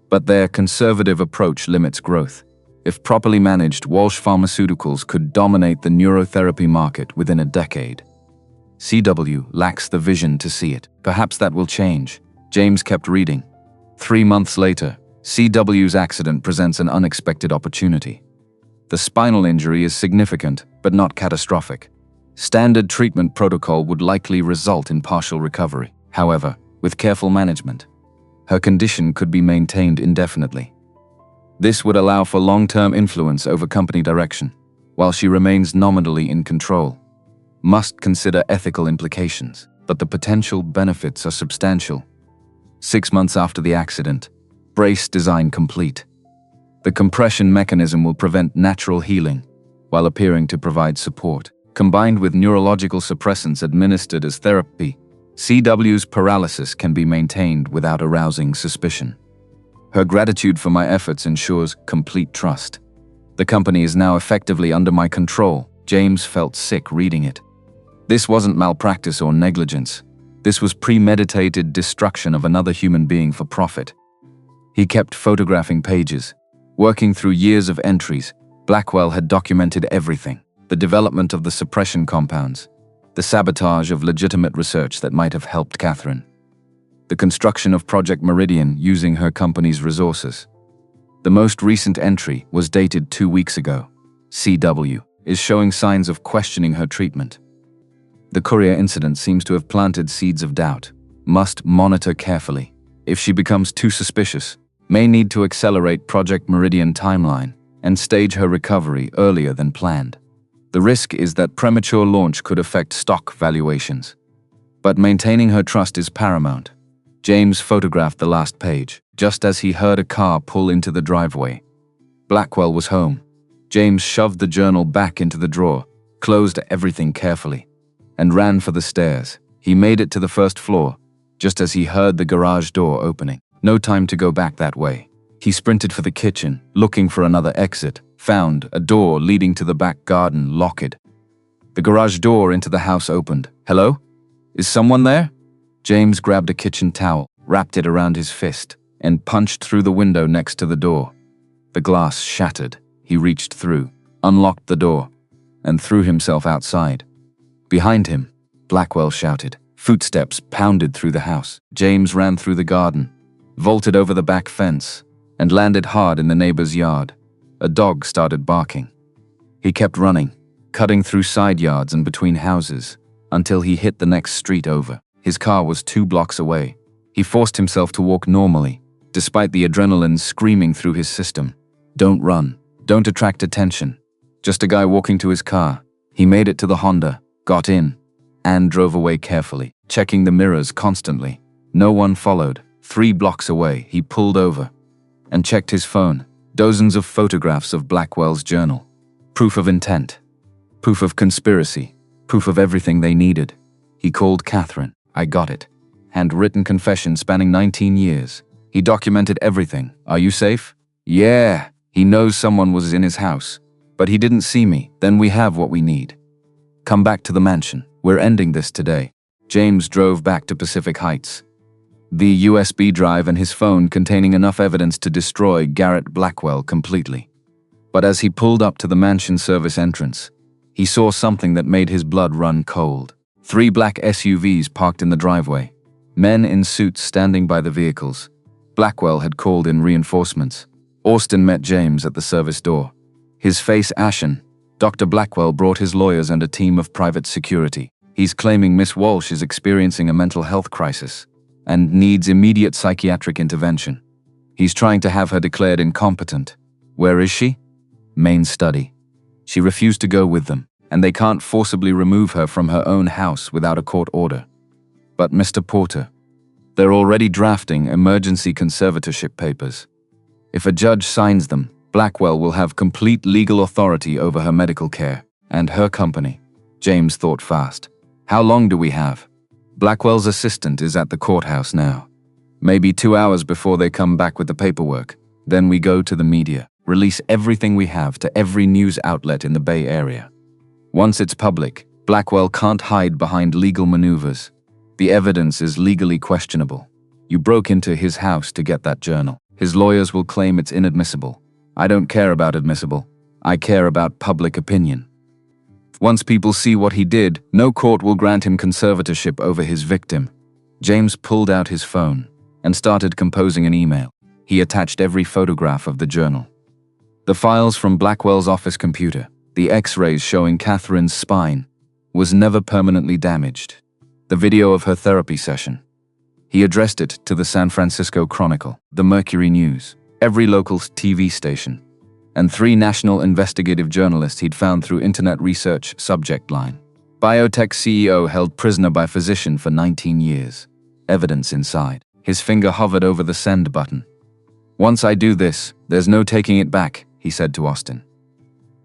but their conservative approach limits growth. If properly managed, Walsh Pharmaceuticals could dominate the neurotherapy market within a decade. CW lacks the vision to see it. Perhaps that will change. James kept reading. 3 months later, CW's accident presents an unexpected opportunity. The spinal injury is significant, but not catastrophic. Standard treatment protocol would likely result in partial recovery. However, with careful management, her condition could be maintained indefinitely. This would allow for long-term influence over company direction, while she remains nominally in control. Must consider ethical implications, but the potential benefits are substantial. 6 months after the accident, brace design complete. The compression mechanism will prevent natural healing, while appearing to provide support. Combined with neurological suppressants administered as therapy, CW's paralysis can be maintained without arousing suspicion. Her gratitude for my efforts ensures complete trust. The company is now effectively under my control. James felt sick reading it. This wasn't malpractice or negligence. This was premeditated destruction of another human being for profit. He kept photographing pages. Working through years of entries, Blackwell had documented everything: the development of the suppression compounds, the sabotage of legitimate research that might have helped Catherine, the construction of Project Meridian using her company's resources. The most recent entry was dated 2 weeks ago. CW is showing signs of questioning her treatment. The courier incident seems to have planted seeds of doubt. Must monitor carefully. If she becomes too suspicious, may need to accelerate Project Meridian timeline and stage her recovery earlier than planned. The risk is that premature launch could affect stock valuations. But maintaining her trust is paramount. James photographed the last page, just as he heard a car pull into the driveway. Blackwell was home. James shoved the journal back into the drawer, closed everything carefully, and ran for the stairs. He made it to the first floor, just as he heard the garage door opening. No time to go back that way. He sprinted for the kitchen, looking for another exit, found a door leading to the back garden locked. The garage door into the house opened. Hello? Is someone there? James grabbed a kitchen towel, wrapped it around his fist, and punched through the window next to the door. The glass shattered. He reached through, unlocked the door, and threw himself outside. Behind him, Blackwell shouted. Footsteps pounded through the house. James ran through the garden, vaulted over the back fence, and landed hard in the neighbor's yard. A dog started barking. He kept running, cutting through side yards and between houses, until he hit the next street over. His car was 2 blocks away. He forced himself to walk normally, despite the adrenaline screaming through his system. Don't run. Don't attract attention. Just a guy walking to his car. He made it to the Honda, got in, and drove away carefully, checking the mirrors constantly. No one followed. 3 blocks away, he pulled over and checked his phone. Dozens of photographs of Blackwell's journal. Proof of intent. Proof of conspiracy. Proof of everything they needed. He called Catherine. I got it. Handwritten confession spanning 19 years. He documented everything. Are you safe? Yeah. He knows someone was in his house, but he didn't see me. Then we have what we need. Come back to the mansion. We're ending this today. James drove back to Pacific Heights. The USB drive and his phone containing enough evidence to destroy Garrett Blackwell completely. But as he pulled up to the mansion service entrance, he saw something that made his blood run cold. 3 black SUVs parked in the driveway. Men in suits standing by the vehicles. Blackwell had called in reinforcements. Austin met James at the service door. His face ashen, Dr. Blackwell brought his lawyers and a team of private security. He's claiming Miss Walsh is experiencing a mental health crisis and needs immediate psychiatric intervention. He's trying to have her declared incompetent. Where is she? Main study. She refused to go with them, and they can't forcibly remove her from her own house without a court order. But Mr. Porter, they're already drafting emergency conservatorship papers. If a judge signs them, Blackwell will have complete legal authority over her medical care and her company. James thought fast. How long do we have? Blackwell's assistant is at the courthouse now. Maybe 2 hours before they come back with the paperwork. Then we go to the media, release everything we have to every news outlet in the Bay Area. Once it's public, Blackwell can't hide behind legal maneuvers. The evidence is legally questionable. You broke into his house to get that journal. His lawyers will claim it's inadmissible. I don't care about admissible. I care about public opinion. Once people see what he did, no court will grant him conservatorship over his victim. James pulled out his phone and started composing an email. He attached every photograph of the journal. The files from Blackwell's office computer, the X-rays showing Catherine's spine, was never permanently damaged. The video of her therapy session. He addressed it to the San Francisco Chronicle, the Mercury News, every local TV station, and 3 national investigative journalists he'd found through internet research subject line. Biotech CEO held prisoner by physician for 19 years. Evidence inside. His finger hovered over the send button. Once I do this, there's no taking it back, he said to Austin.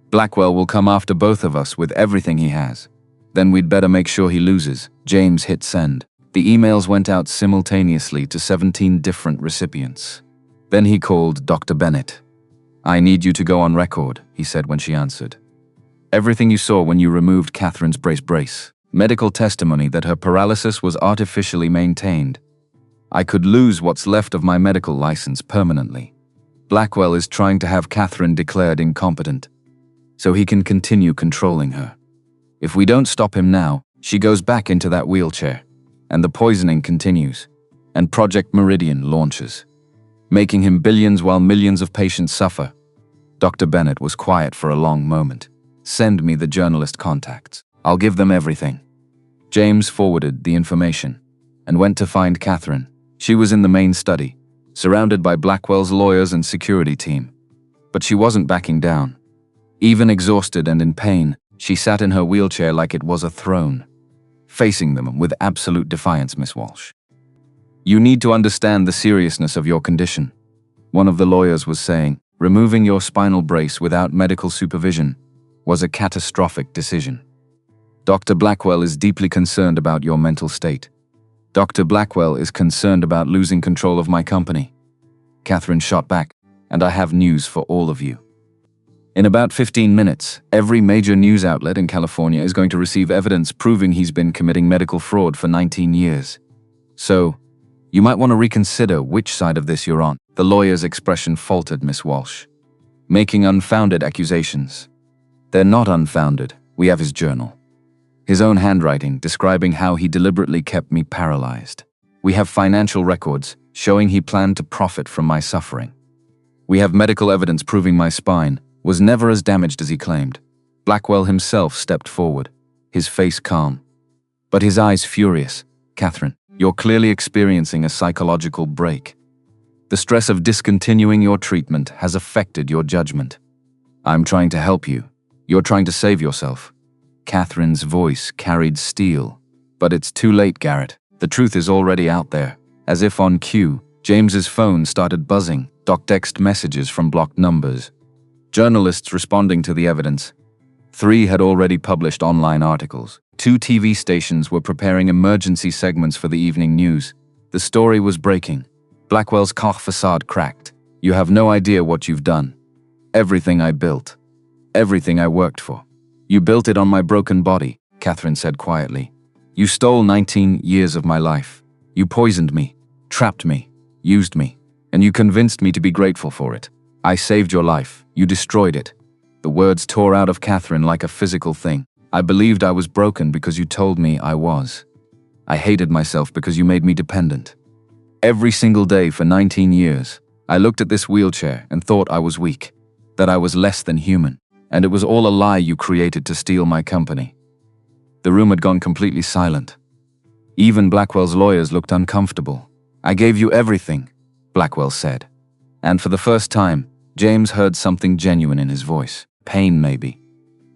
Blackwell will come after both of us with everything he has. Then we'd better make sure he loses. James hit send. The emails went out simultaneously to 17 different recipients. Then he called Dr. Bennett. I need you to go on record, he said when she answered. Everything you saw when you removed Catherine's brace. Medical testimony that her paralysis was artificially maintained. I could lose what's left of my medical license permanently. Blackwell is trying to have Catherine declared incompetent, so he can continue controlling her. If we don't stop him now, she goes back into that wheelchair, and the poisoning continues, and Project Meridian launches, making him billions while millions of patients suffer. Dr. Bennett was quiet for a long moment. Send me the journalist contacts. I'll give them everything. James forwarded the information and went to find Catherine. She was in the main study, surrounded by Blackwell's lawyers and security team. But she wasn't backing down. Even exhausted and in pain, she sat in her wheelchair like it was a throne, facing them with absolute defiance. Miss Walsh, you need to understand the seriousness of your condition, one of the lawyers was saying. Removing your spinal brace without medical supervision was a catastrophic decision. Dr. Blackwell is deeply concerned about your mental state. Dr. Blackwell is concerned about losing control of my company. Catherine shot back, and I have news for all of you. In about 15 minutes, every major news outlet in California is going to receive evidence proving he's been committing medical fraud for 19 years. So, you might want to reconsider which side of this you're on. The lawyer's expression faltered. Miss Walsh, making unfounded accusations. They're not unfounded. We have his journal. His own handwriting describing how he deliberately kept me paralyzed. We have financial records showing he planned to profit from my suffering. We have medical evidence proving my spine was never as damaged as he claimed. Blackwell himself stepped forward, his face calm, but his eyes furious. Catherine, you're clearly experiencing a psychological break. The stress of discontinuing your treatment has affected your judgment. I'm trying to help you. You're trying to save yourself. Catherine's voice carried steel. But it's too late, Garrett. The truth is already out there. As if on cue, James's phone started buzzing. Text messages from blocked numbers. Journalists responding to the evidence. 3 had already published online articles. 2 TV stations were preparing emergency segments for the evening news. The story was breaking. Blackwell's Koch facade cracked. You have no idea what you've done. Everything I built. Everything I worked for. You built it on my broken body, Catherine said quietly. You stole 19 years of my life. You poisoned me, trapped me, used me, and you convinced me to be grateful for it. I saved your life. You destroyed it. The words tore out of Catherine like a physical thing. I believed I was broken because you told me I was. I hated myself because you made me dependent. Every single day for 19 years, I looked at this wheelchair and thought I was weak, that I was less than human, and it was all a lie you created to steal my company. The room had gone completely silent. Even Blackwell's lawyers looked uncomfortable. I gave you everything, Blackwell said. And for the first time, James heard something genuine in his voice. Pain, maybe.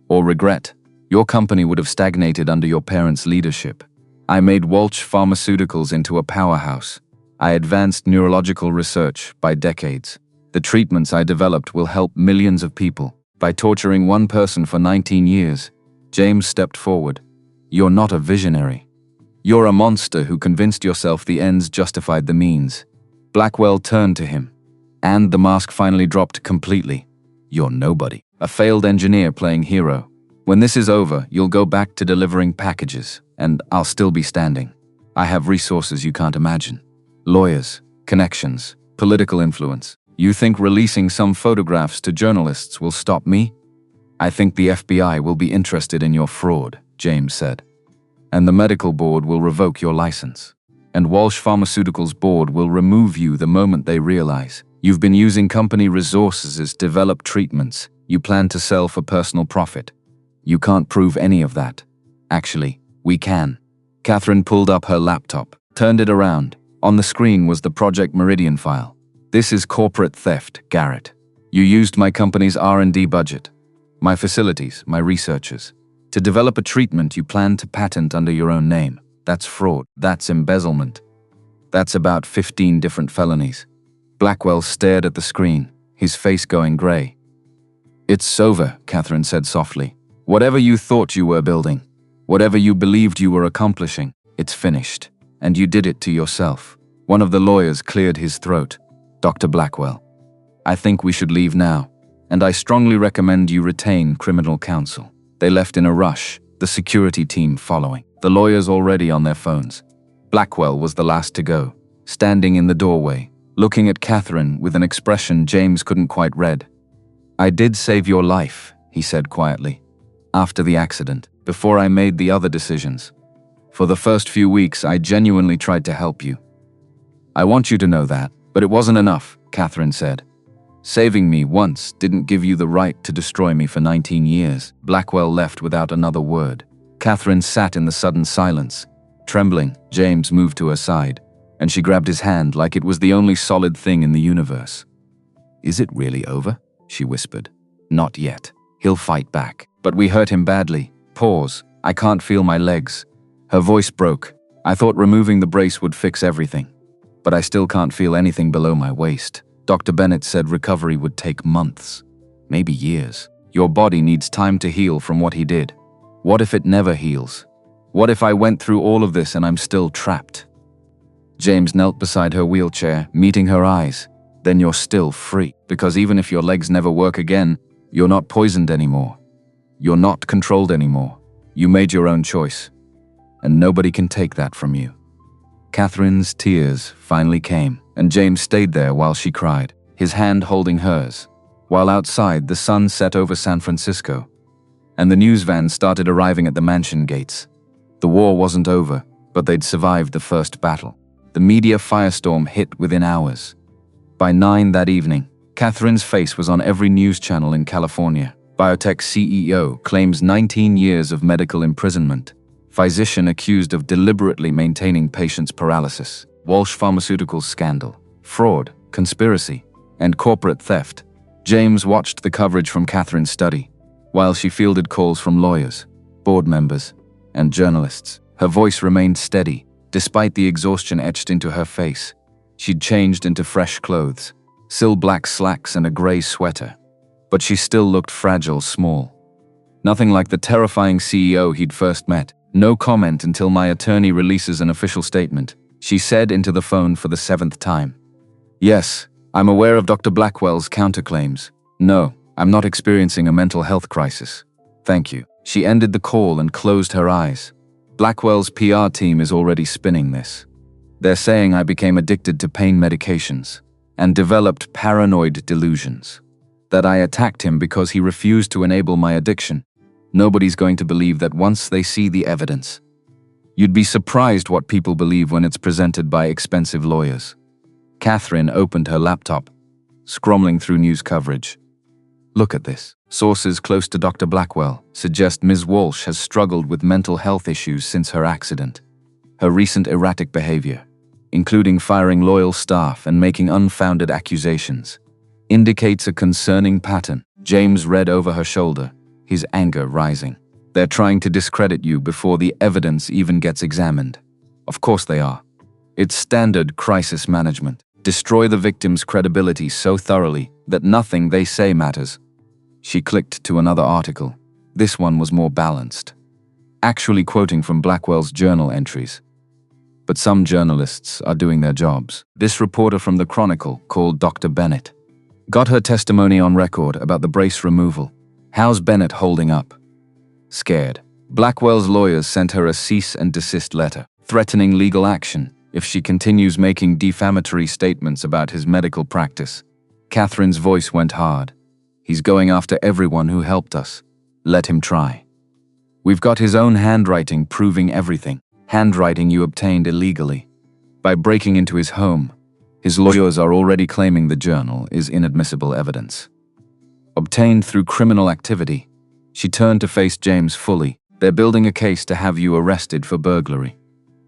Or regret. Your company would have stagnated under your parents' leadership. I made Walsh Pharmaceuticals into a powerhouse. I advanced neurological research by decades. The treatments I developed will help millions of people. By torturing one person for 19 years, James stepped forward. You're not a visionary. You're a monster who convinced yourself the ends justified the means. Blackwell turned to him, and the mask finally dropped completely. You're nobody. A failed engineer playing hero. When this is over, you'll go back to delivering packages, and I'll still be standing. I have resources you can't imagine. Lawyers, connections, political influence. You think releasing some photographs to journalists will stop me? I think the FBI will be interested in your fraud, James said. And the medical board will revoke your license. And Walsh Pharmaceuticals board will remove you the moment they realize you've been using company resources to develop treatments you plan to sell for personal profit. You can't prove any of that. Actually, we can. Catherine pulled up her laptop, turned it around. On the screen was the Project Meridian file. This is corporate theft, Garrett. You used my company's R&D budget, my facilities, my researchers, to develop a treatment you plan to patent under your own name. That's fraud. That's embezzlement. That's about 15 different felonies. Blackwell stared at the screen, his face going gray. It's over, Catherine said softly. Whatever you thought you were building, whatever you believed you were accomplishing, it's finished. And you did it to yourself. One of the lawyers cleared his throat. Dr. Blackwell, I think we should leave now, and I strongly recommend you retain criminal counsel. They left in a rush, the security team following, the lawyers already on their phones. Blackwell was the last to go, standing in the doorway, looking at Catherine with an expression James couldn't quite read. "I did save your life," he said quietly, "after the accident, before I made the other decisions. For the first few weeks, I genuinely tried to help you. I want you to know that, but it wasn't enough," Catherine said. "Saving me once didn't give you the right to destroy me for 19 years. Blackwell left without another word. Catherine sat in the sudden silence. Trembling, James moved to her side, and she grabbed his hand like it was the only solid thing in the universe. "Is it really over?" she whispered. "Not yet. He'll fight back. But we hurt him badly. Pause. I can't feel my legs." Her voice broke. "I thought removing the brace would fix everything. But I still can't feel anything below my waist. Dr. Bennett said recovery would take months, maybe years. Your body needs time to heal from what he did. What if it never heals? What if I went through all of this and I'm still trapped?" James knelt beside her wheelchair, meeting her eyes. "Then you're still free, because even if your legs never work again, you're not poisoned anymore. You're not controlled anymore. You made your own choice. And nobody can take that from you." Catherine's tears finally came, and James stayed there while she cried, his hand holding hers, while outside the sun set over San Francisco, and the news vans started arriving at the mansion gates. The war wasn't over, but they'd survived the first battle. The media firestorm hit within hours. By 9 that evening, Catherine's face was on every news channel in California. Biotech CEO claims 19 years of medical imprisonment. Physician accused of deliberately maintaining patients' paralysis. Walsh Pharmaceuticals scandal. Fraud, conspiracy, and corporate theft. James watched the coverage from Catherine's study, while she fielded calls from lawyers, board members, and journalists. Her voice remained steady, despite the exhaustion etched into her face. She'd changed into fresh clothes, still black slacks and a gray sweater. But she still looked fragile, small. Nothing like the terrifying CEO he'd first met. "No comment until my attorney releases an official statement," she said into the phone for the 7th time. "Yes, I'm aware of Dr. Blackwell's counterclaims. No, I'm not experiencing a mental health crisis. Thank you." She ended the call and closed her eyes. Blackwell's PR team is already spinning this. They're saying I became addicted to pain medications and developed paranoid delusions. That I attacked him because he refused to enable my addiction. Nobody's going to believe that once they see the evidence. You'd be surprised what people believe when it's presented by expensive lawyers. Catherine opened her laptop, scrolling through news coverage. "Look at this. Sources close to Dr. Blackwell suggest Ms. Walsh has struggled with mental health issues since her accident. Her recent erratic behavior, including firing loyal staff and making unfounded accusations, indicates a concerning pattern." James read over her shoulder, his anger rising. "They're trying to discredit you before the evidence even gets examined. Of course they are. It's standard crisis management. Destroy the victim's credibility so thoroughly that nothing they say matters." She clicked to another article. This one was more balanced, actually quoting from Blackwell's journal entries. But some journalists are doing their jobs. This reporter from the Chronicle, called Dr. Bennett, got her testimony on record about the brace removal. How's Bennett holding up? Scared. Blackwell's lawyers sent her a cease and desist letter, threatening legal action if she continues making defamatory statements about his medical practice. Catherine's voice went hard. "He's going after everyone who helped us. Let him try. We've got his own handwriting proving everything. Handwriting you obtained illegally. By breaking into his home. His lawyers are already claiming the journal is inadmissible evidence. Obtained through criminal activity." She turned to face James fully. "They're building a case to have you arrested for burglary,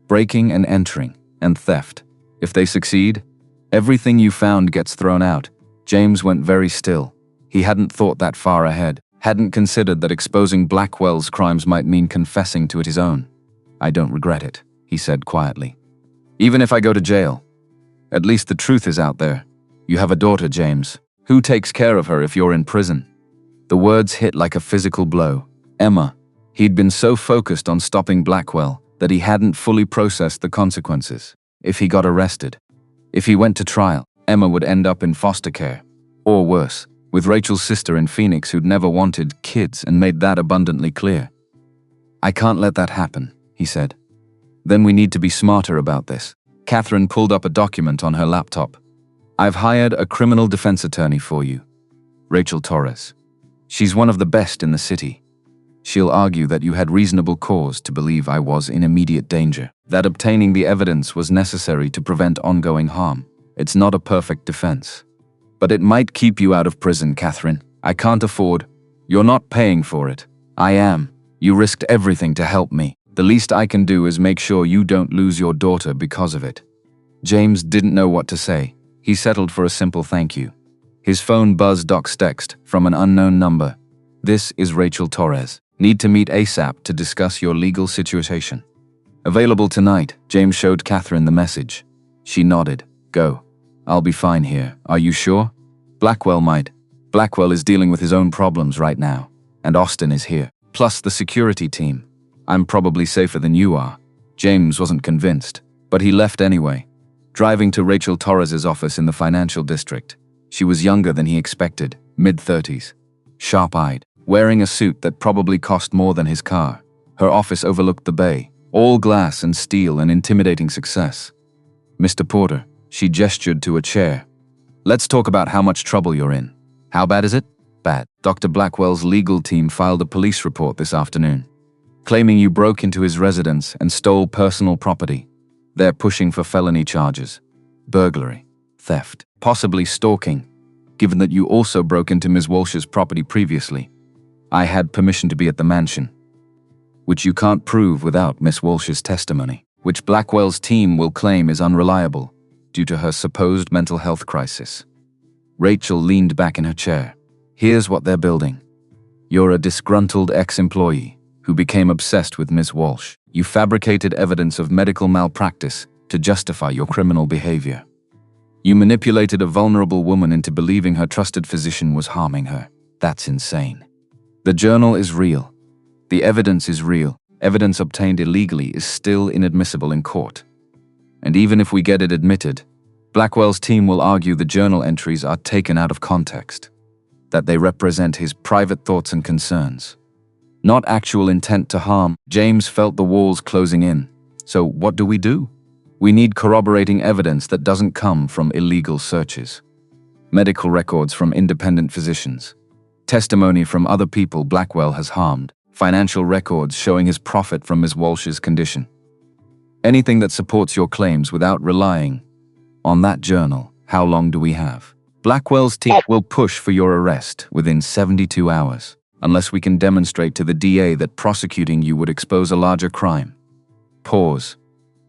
breaking and entering, and theft. If they succeed, everything you found gets thrown out." James went very still. He hadn't thought that far ahead, hadn't considered that exposing Blackwell's crimes might mean confessing to it his own. "I don't regret it," he said quietly. "Even if I go to jail, at least the truth is out there. You have a daughter, James. Who takes care of her if you're in prison?" The words hit like a physical blow. Emma. He'd been so focused on stopping Blackwell that he hadn't fully processed the consequences. If he got arrested, if he went to trial, Emma would end up in foster care. Or worse, with Rachel's sister in Phoenix who'd never wanted kids and made that abundantly clear. "I can't let that happen," he said. "Then we need to be smarter about this." Catherine pulled up a document on her laptop. "I've hired a criminal defense attorney for you, Rachel Torres. She's one of the best in the city. She'll argue that you had reasonable cause to believe I was in immediate danger, that obtaining the evidence was necessary to prevent ongoing harm. It's not a perfect defense. But it might keep you out of prison, Catherine. I can't afford. You're not paying for it. I am. You risked everything to help me. The least I can do is make sure you don't lose your daughter because of it." James didn't know what to say. He settled for a simple thank you. His phone buzzed. Doc's text from an unknown number. "This is Rachel Torres. Need to meet ASAP to discuss your legal situation. Available tonight." James showed Catherine the message. She nodded. "Go. I'll be fine here. Are you sure?" "Blackwell might. Blackwell is dealing with his own problems right now. And Austin is here. Plus the security team. I'm probably safer than you are." James wasn't convinced, but he left anyway, driving to Rachel Torres's office in the financial district. She was younger than he expected, mid-30s. Sharp-eyed, wearing a suit that probably cost more than his car. Her office overlooked the bay, all glass and steel, an intimidating success. "Mr. Porter," she gestured to a chair. "Let's talk about how much trouble you're in." "How bad is it?" "Bad. Dr. Blackwell's legal team filed a police report this afternoon, claiming you broke into his residence and stole personal property. They're pushing for felony charges. Burglary, theft, possibly stalking, given that you also broke into Ms. Walsh's property previously. I had permission to be at the mansion, which you can't prove without Miss Walsh's testimony, which Blackwell's team will claim is unreliable due to her supposed mental health crisis." Rachel leaned back in her chair. "Here's what they're building. You're a disgruntled ex-employee who became obsessed with Miss Walsh. You fabricated evidence of medical malpractice to justify your criminal behavior. You manipulated a vulnerable woman into believing her trusted physician was harming her. That's insane. The journal is real. The evidence is real. Evidence obtained illegally is still inadmissible in court. And even if we get it admitted, Blackwell's team will argue the journal entries are taken out of context, that they represent his private thoughts and concerns, not actual intent to harm." James felt the walls closing in. "So what do? We need corroborating evidence that doesn't come from illegal searches. Medical records from independent physicians, testimony from other people Blackwell has harmed, financial records showing his profit from Ms. Walsh's condition. Anything that supports your claims without relying on that journal." "How long do we have?" "Blackwell's team will push for your arrest within 72 hours, unless we can demonstrate to the DA that prosecuting you would expose a larger crime." Pause.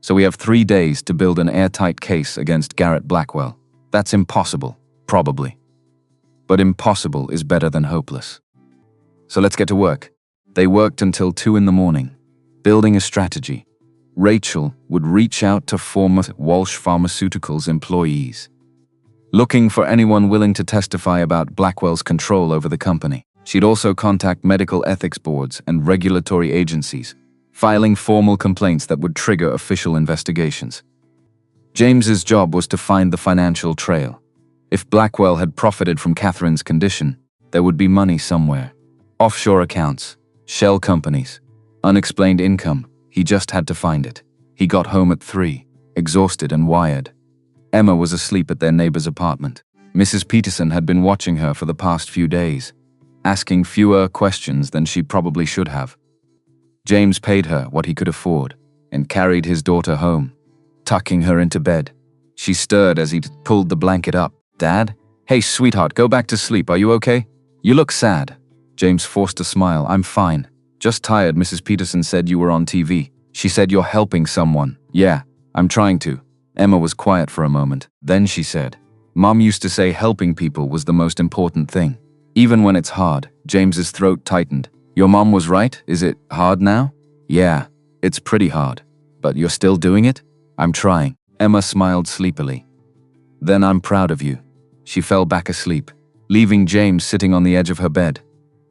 "So we have 3 days to build an airtight case against Garrett Blackwell. That's impossible, probably. But impossible is better than hopeless. So let's get to work." They worked until 2 in the morning, building a strategy. Rachel would reach out to former Walsh Pharmaceuticals employees, looking for anyone willing to testify about Blackwell's control over the company. She'd also contact medical ethics boards and regulatory agencies, filing formal complaints that would trigger official investigations. James's job was to find the financial trail. If Blackwell had profited from Catherine's condition, there would be money somewhere. Offshore accounts, shell companies, unexplained income. He just had to find it. He got home at 3, exhausted and wired. Emma was asleep at their neighbor's apartment. Mrs. Peterson had been watching her for the past few days, asking fewer questions than she probably should have. James paid her what he could afford and carried his daughter home, tucking her into bed. She stirred as he pulled the blanket up. "Dad? Hey, sweetheart, go back to sleep. Are you okay? You look sad." James forced a smile. "I'm fine. Just tired. Mrs. Peterson said you were on TV. She said you're helping someone." "Yeah, I'm trying to." Emma was quiet for a moment. Then she said, "Mom used to say helping people was the most important thing. Even when it's hard." James's throat tightened. "Your mom was right? Is it hard now?" "Yeah, it's pretty hard. But you're still doing it?" "I'm trying." Emma smiled sleepily. "Then I'm proud of you." She fell back asleep, leaving James sitting on the edge of her bed,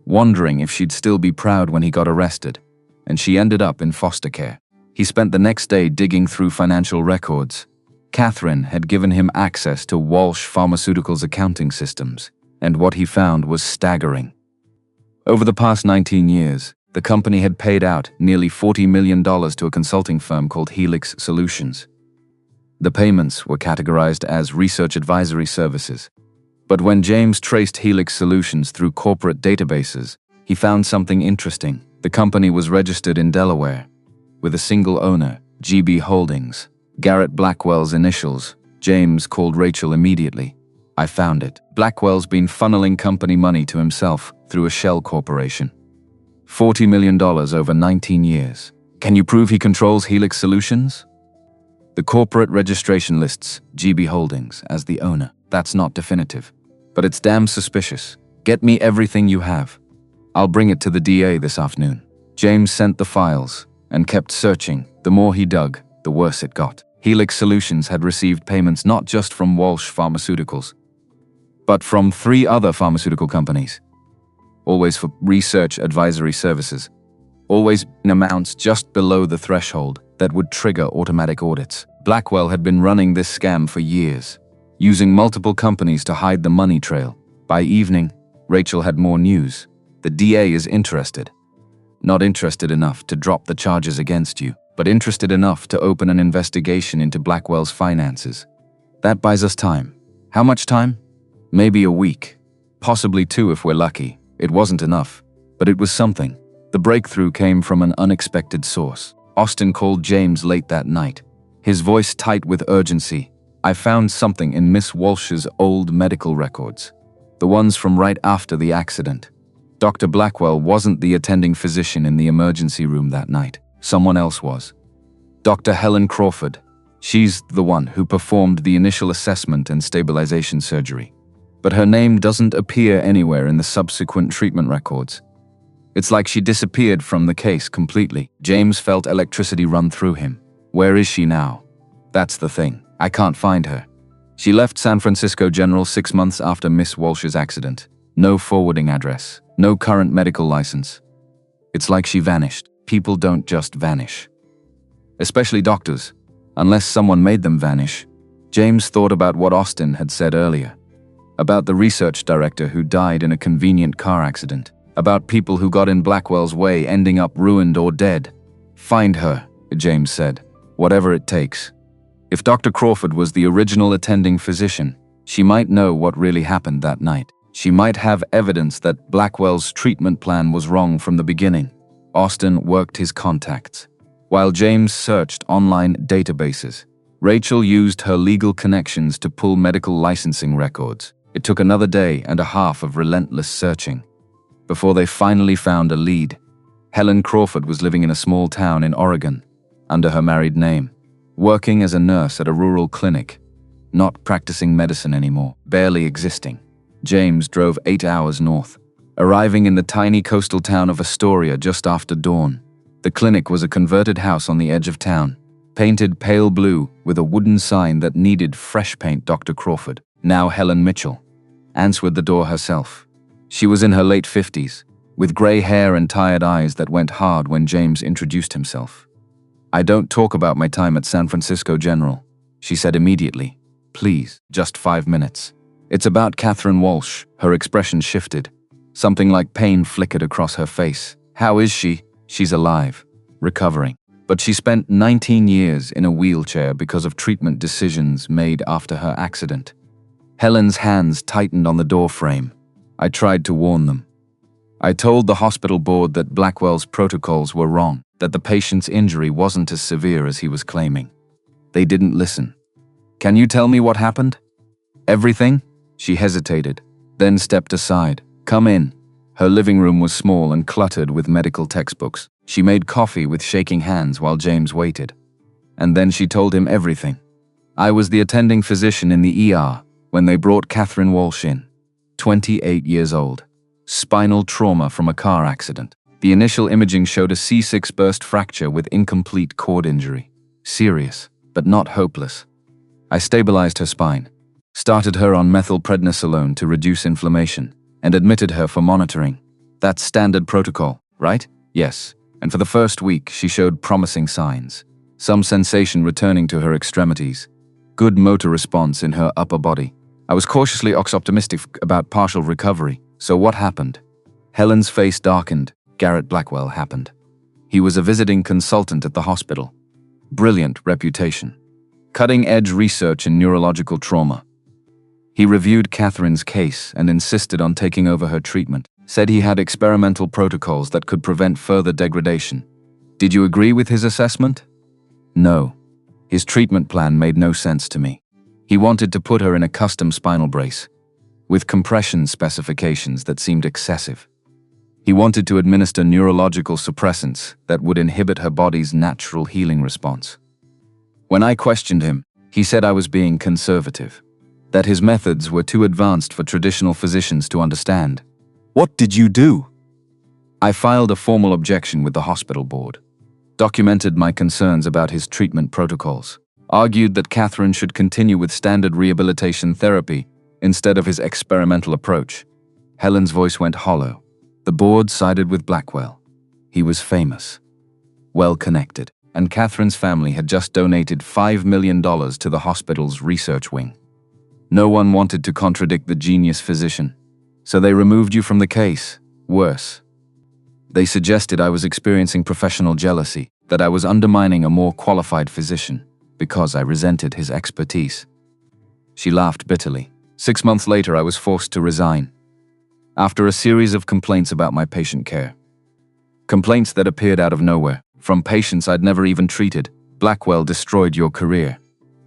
wondering if she'd still be proud when he got arrested, and she ended up in foster care. He spent the next day digging through financial records. Catherine had given him access to Walsh Pharmaceuticals' accounting systems. And what he found was staggering. Over the past 19 years, the company had paid out nearly $40 million to a consulting firm called Helix Solutions. The payments were categorized as research advisory services. But when James traced Helix Solutions through corporate databases, he found something interesting. The company was registered in Delaware, with a single owner, GB Holdings. Garrett Blackwell's initials. James called Rachel immediately. I found it. Blackwell's been funneling company money to himself through a shell corporation. $40 million over 19 years. Can you prove he controls Helix Solutions? The corporate registration lists GB Holdings as the owner. That's not definitive, but it's damn suspicious. Get me everything you have. I'll bring it to the DA this afternoon. James sent the files and kept searching. The more he dug, the worse it got. Helix Solutions had received payments not just from Walsh Pharmaceuticals, but from 3 other pharmaceutical companies. Always for research advisory services. Always in amounts just below the threshold that would trigger automatic audits. Blackwell had been running this scam for years, using multiple companies to hide the money trail. By evening, Rachel had more news. The DA is interested. Not interested enough to drop the charges against you, but interested enough to open an investigation into Blackwell's finances. That buys us time. How much time? Maybe a week. Possibly 2 if we're lucky. It wasn't enough, but it was something. The breakthrough came from an unexpected source. Austin called James late that night, his voice tight with urgency. I found something in Miss Walsh's old medical records, the ones from right after the accident. Dr. Blackwell wasn't the attending physician in the emergency room that night. Someone else was. Dr. Helen Crawford. She's the one who performed the initial assessment and stabilization surgery. But her name doesn't appear anywhere in the subsequent treatment records. It's like she disappeared from the case completely. James felt electricity run through him. Where is she now? That's the thing. I can't find her. She left San Francisco General 6 months after Miss Walsh's accident. No forwarding address. No current medical license. It's like she vanished. People don't just vanish. Especially doctors, unless someone made them vanish. James thought about what Austin had said earlier. About the research director who died in a convenient car accident. About people who got in Blackwell's way ending up ruined or dead. Find her, James said. Whatever it takes. If Dr. Crawford was the original attending physician, she might know what really happened that night. She might have evidence that Blackwell's treatment plan was wrong from the beginning. Austin worked his contacts. While James searched online databases, Rachel used her legal connections to pull medical licensing records. It took another day and a half of relentless searching before they finally found a lead. Helen Crawford was living in a small town in Oregon, under her married name, working as a nurse at a rural clinic, not practicing medicine anymore, barely existing. James drove 8 hours north, arriving in the tiny coastal town of Astoria just after dawn. The clinic was a converted house on the edge of town, painted pale blue with a wooden sign that needed fresh paint. Dr. Crawford, now Helen Mitchell, answered the door herself. She was in her late 50s, with gray hair and tired eyes that went hard when James introduced himself. I don't talk about my time at San Francisco General, she said immediately. Please, just 5 minutes. It's about Catherine Walsh. Her expression shifted. Something like pain flickered across her face. How is she? She's alive, recovering. But she spent 19 years in a wheelchair because of treatment decisions made after her accident. Helen's hands tightened on the door frame. I tried to warn them. I told the hospital board that Blackwell's protocols were wrong, that the patient's injury wasn't as severe as he was claiming. They didn't listen. Can you tell me what happened? Everything? She hesitated, then stepped aside. Come in. Her living room was small and cluttered with medical textbooks. She made coffee with shaking hands while James waited. And then she told him everything. I was the attending physician in the ER when they brought Catherine Walsh in, 28 years old. Spinal trauma from a car accident. The initial imaging showed a C6 burst fracture with incomplete cord injury. Serious, but not hopeless. I stabilized her spine, started her on methylprednisolone to reduce inflammation, and admitted her for monitoring. That's standard protocol, right? Yes. And for the first week, she showed promising signs. Some sensation returning to her extremities. Good motor response in her upper body. I was cautiously optimistic about partial recovery. So what happened? Helen's face darkened. Garrett Blackwell happened. He was a visiting consultant at the hospital. Brilliant reputation. Cutting-edge research in neurological trauma. He reviewed Catherine's case and insisted on taking over her treatment. Said he had experimental protocols that could prevent further degradation. Did you agree with his assessment? No. His treatment plan made no sense to me. He wanted to put her in a custom spinal brace, with compression specifications that seemed excessive. He wanted to administer neurological suppressants that would inhibit her body's natural healing response. When I questioned him, he said I was being conservative, that his methods were too advanced for traditional physicians to understand. What did you do? I filed a formal objection with the hospital board, documented my concerns about his treatment protocols, argued that Catherine should continue with standard rehabilitation therapy instead of his experimental approach. Helen's voice went hollow. The board sided with Blackwell. He was famous, well-connected, and Catherine's family had just donated $5 million to the hospital's research wing. No one wanted to contradict the genius physician, so they removed you from the case. Worse, they suggested I was experiencing professional jealousy, that I was undermining a more qualified physician because I resented his expertise. She laughed bitterly. 6 months later, I was forced to resign, after a series of complaints about my patient care. Complaints that appeared out of nowhere, from patients I'd never even treated. Blackwell destroyed your career.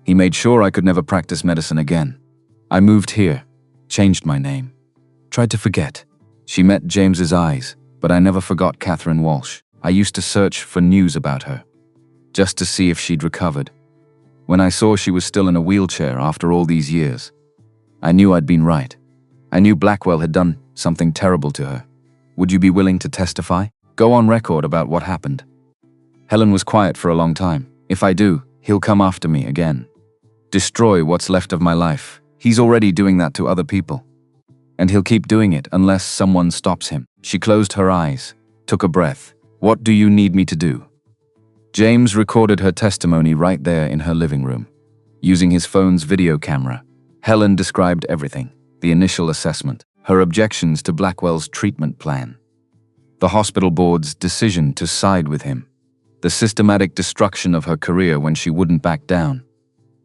He made sure I could never practice medicine again. I moved here, changed my name, tried to forget. She met James's eyes, but I never forgot Catherine Walsh. I used to search for news about her, just to see if she'd recovered. When I saw she was still in a wheelchair after all these years, I knew I'd been right. I knew Blackwell had done something terrible to her. Would you be willing to testify? Go on record about what happened. Helen was quiet for a long time. If I do, he'll come after me again. Destroy what's left of my life. He's already doing that to other people. And he'll keep doing it unless someone stops him. She closed her eyes, took a breath. What do you need me to do? James recorded her testimony right there in her living room, using his phone's video camera. Helen described everything: the initial assessment, her objections to Blackwell's treatment plan, the hospital board's decision to side with him, the systematic destruction of her career when she wouldn't back down.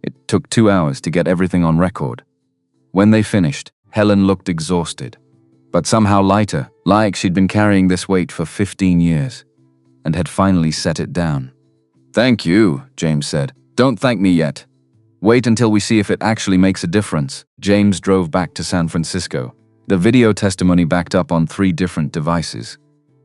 It took 2 hours to get everything on record. When they finished, Helen looked exhausted, but somehow lighter, like she'd been carrying this weight for 15 years, and had finally set it down. Thank you, James said. Don't thank me yet. Wait until we see if it actually makes a difference. James drove back to San Francisco. The video testimony backed up on 3 different devices,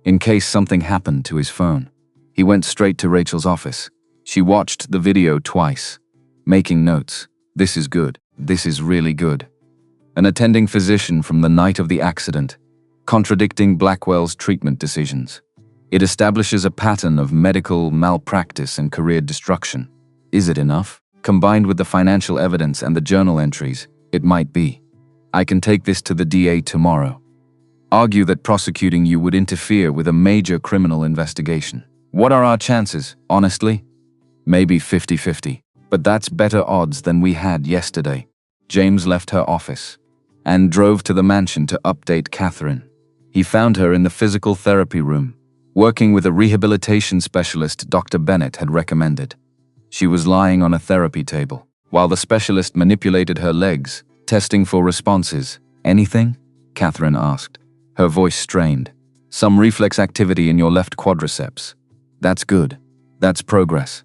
in case something happened to his phone. He went straight to Rachel's office. She watched the video twice, making notes. This is good. This is really good. An attending physician from the night of the accident, contradicting Blackwell's treatment decisions. It establishes a pattern of medical malpractice and career destruction. Is it enough? Combined with the financial evidence and the journal entries, it might be. I can take this to the DA tomorrow. Argue that prosecuting you would interfere with a major criminal investigation. What are our chances, honestly? Maybe 50-50, but that's better odds than we had yesterday. James left her office and drove to the mansion to update Catherine. He found her in the physical therapy room, working with a rehabilitation specialist Dr. Bennett had recommended. She was lying on a therapy table, while the specialist manipulated her legs, testing for responses. Anything? Catherine asked, her voice strained. Some reflex activity in your left quadriceps. That's good. That's progress.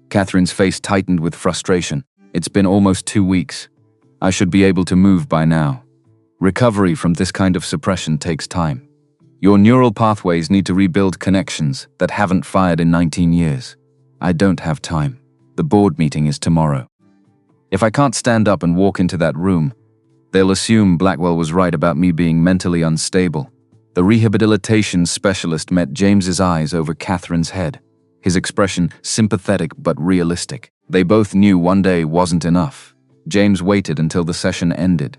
Catherine's face tightened with frustration. It's been almost 2 weeks. I should be able to move by now. Recovery from this kind of suppression takes time. Your neural pathways need to rebuild connections that haven't fired in 19 years. I don't have time. The board meeting is tomorrow. If I can't stand up and walk into that room, they'll assume Blackwell was right about me being mentally unstable. The rehabilitation specialist met James's eyes over Catherine's head, his expression sympathetic but realistic. They both knew one day wasn't enough. James waited until the session ended,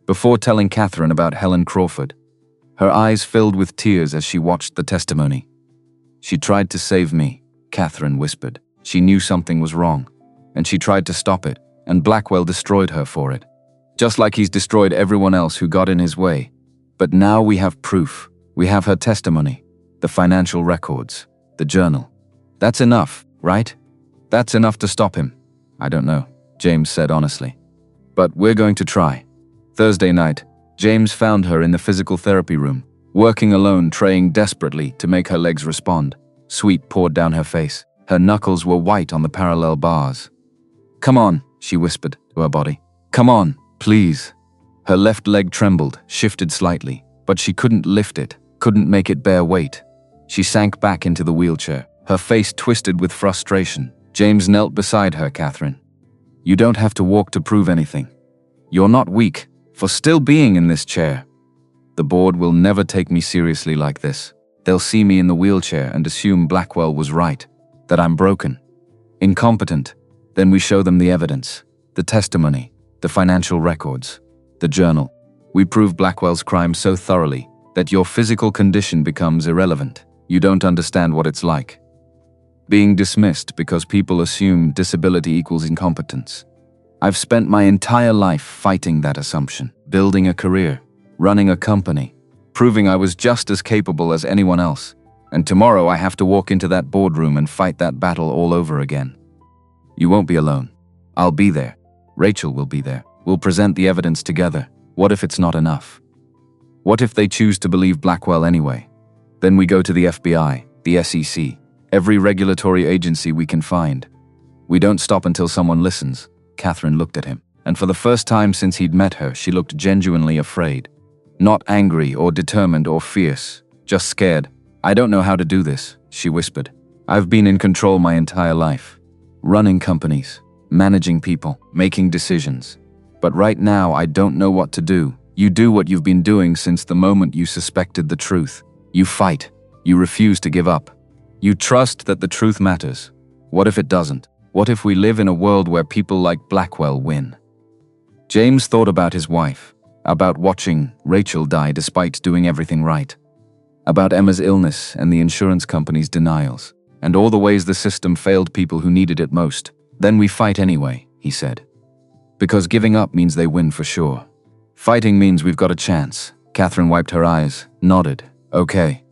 before telling Catherine about Helen Crawford. Her eyes filled with tears as she watched the testimony. She tried to save me, Catherine whispered. She knew something was wrong, and she tried to stop it, and Blackwell destroyed her for it. Just like he's destroyed everyone else who got in his way. But now we have proof. We have her testimony, the financial records, the journal. That's enough, right? That's enough to stop him. I don't know, James said honestly. But we're going to try. Thursday night, James found her in the physical therapy room, working alone, trying desperately to make her legs respond. Sweat poured down her face. Her knuckles were white on the parallel bars. "Come on," she whispered to her body. "Come on, please." Her left leg trembled, shifted slightly, but she couldn't lift it, couldn't make it bear weight. She sank back into the wheelchair, her face twisted with frustration. James knelt beside her. "Catherine, you don't have to walk to prove anything. You're not weak for still being in this chair. The board will never take me seriously like this. They'll see me in the wheelchair and assume Blackwell was right, that I'm broken, incompetent. Then we show them the evidence, the testimony, the financial records, the journal. We prove Blackwell's crime so thoroughly that your physical condition becomes irrelevant. You don't understand what it's like being dismissed because people assume disability equals incompetence. I've spent my entire life fighting that assumption, building a career, running a company, proving I was just as capable as anyone else. And tomorrow I have to walk into that boardroom and fight that battle all over again. You won't be alone. I'll be there. Rachel will be there. We'll present the evidence together. What if it's not enough? What if they choose to believe Blackwell anyway? Then we go to the FBI, the SEC, every regulatory agency we can find. We don't stop until someone listens. Catherine looked at him, and for the first time since he'd met her, she looked genuinely afraid. Not angry or determined or fierce, just scared. "I don't know how to do this," she whispered. "I've been in control my entire life. Running companies, managing people, making decisions. But right now I don't know what to do." "You do what you've been doing since the moment you suspected the truth. You fight. You refuse to give up. You trust that the truth matters. What if it doesn't? What if we live in a world where people like Blackwell win?" James thought about his wife, about watching Rachel die despite doing everything right, about Emma's illness and the insurance company's denials, and all the ways the system failed people who needed it most. "Then we fight anyway," he said. "Because giving up means they win for sure. Fighting means we've got a chance." Catherine wiped her eyes, nodded. "Okay.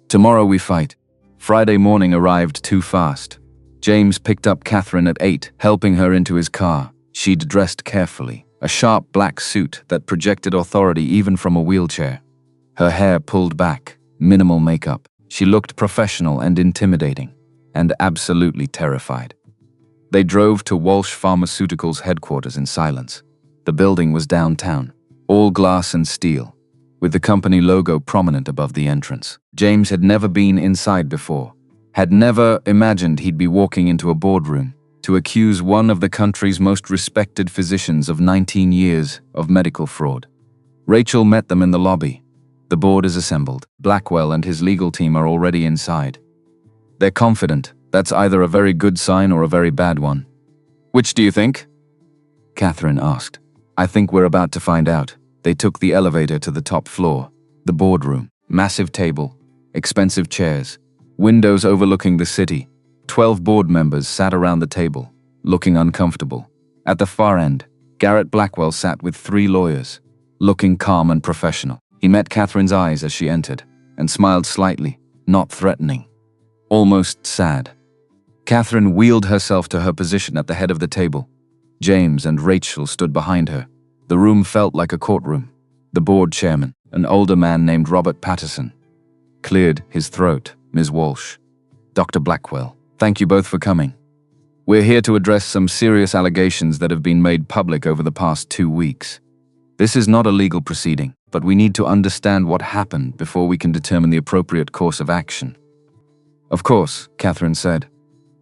Tomorrow we fight." Friday morning arrived too fast. James picked up Catherine at 8, helping her into his car. She'd dressed carefully, a sharp black suit that projected authority even from a wheelchair. Her hair pulled back, minimal makeup. She looked professional and intimidating, and absolutely terrified. They drove to Walsh Pharmaceuticals headquarters in silence. The building was downtown, all glass and steel, with the company logo prominent above the entrance. James had never been inside before, had never imagined he'd be walking into a boardroom to accuse one of the country's most respected physicians of 19 years of medical fraud. Rachel met them in the lobby. The board is assembled. Blackwell and his legal team are already inside. They're confident. That's either a very good sign or a very bad one. "Which do you think?" Catherine asked. "I think we're about to find out." They took the elevator to the top floor. The boardroom. Massive table. Expensive chairs. Windows overlooking the city. 12 board members sat around the table, looking uncomfortable. At the far end, Garrett Blackwell sat with 3 lawyers, looking calm and professional. He met Catherine's eyes as she entered, and smiled slightly, not threatening, almost sad. Catherine wheeled herself to her position at the head of the table. James and Rachel stood behind her. The room felt like a courtroom. The board chairman, an older man named Robert Patterson, cleared his throat. "Ms. Walsh, Dr. Blackwell, thank you both for coming. We're here to address some serious allegations that have been made public over the past 2 weeks. This is not a legal proceeding, but we need to understand what happened before we can determine the appropriate course of action." "Of course," Catherine said,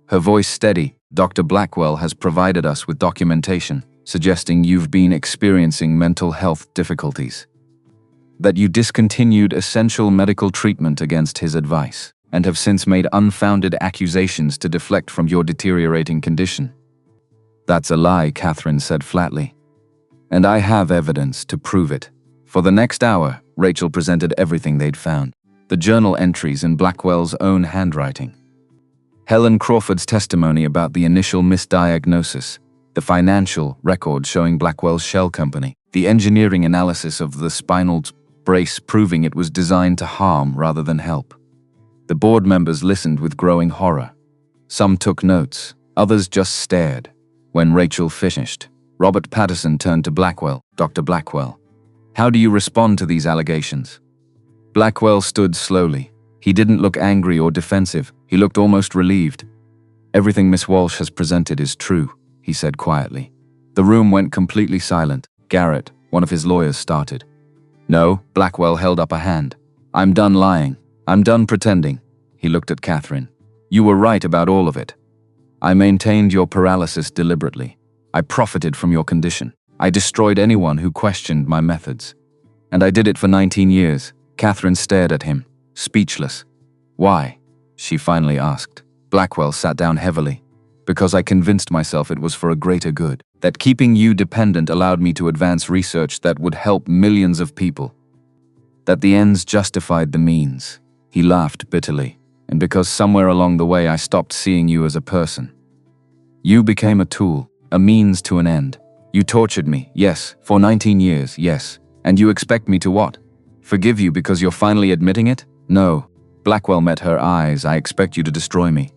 her voice steady. "Dr. Blackwell has provided us with documentation suggesting you've been experiencing mental health difficulties, that you discontinued essential medical treatment against his advice, and have since made unfounded accusations to deflect from your deteriorating condition." "That's a lie," Catherine said flatly. "And I have evidence to prove it." For the next hour, Rachel presented everything they'd found. The journal entries in Blackwell's own handwriting. Helen Crawford's testimony about the initial misdiagnosis. The financial record showing Blackwell's shell company. The engineering analysis of the spinal brace proving it was designed to harm rather than help. The board members listened with growing horror. Some took notes, others just stared. When Rachel finished, Robert Patterson turned to Blackwell. Dr. Blackwell, how do you respond to these allegations? Blackwell stood slowly. He didn't look angry or defensive. He looked almost relieved. Everything Miss Walsh has presented is true, he said quietly. The room went completely silent. Garrett, one of his lawyers, started. No, Blackwell held up a hand. I'm done lying. I'm done pretending. He looked at Catherine. You were right about all of it. I maintained your paralysis deliberately. I profited from your condition. I destroyed anyone who questioned my methods. And I did it for 19 years. Catherine stared at him, speechless. Why? She finally asked. Blackwell sat down heavily. Because I convinced myself it was for a greater good. That keeping you dependent allowed me to advance research that would help millions of people. That the ends justified the means. He laughed bitterly. And because somewhere along the way I stopped seeing you as a person. You became a tool, a means to an end. You tortured me, yes, for 19 years, yes. And you expect me to what? Forgive you because you're finally admitting it? No. Blackwell met her eyes. I expect you to destroy me.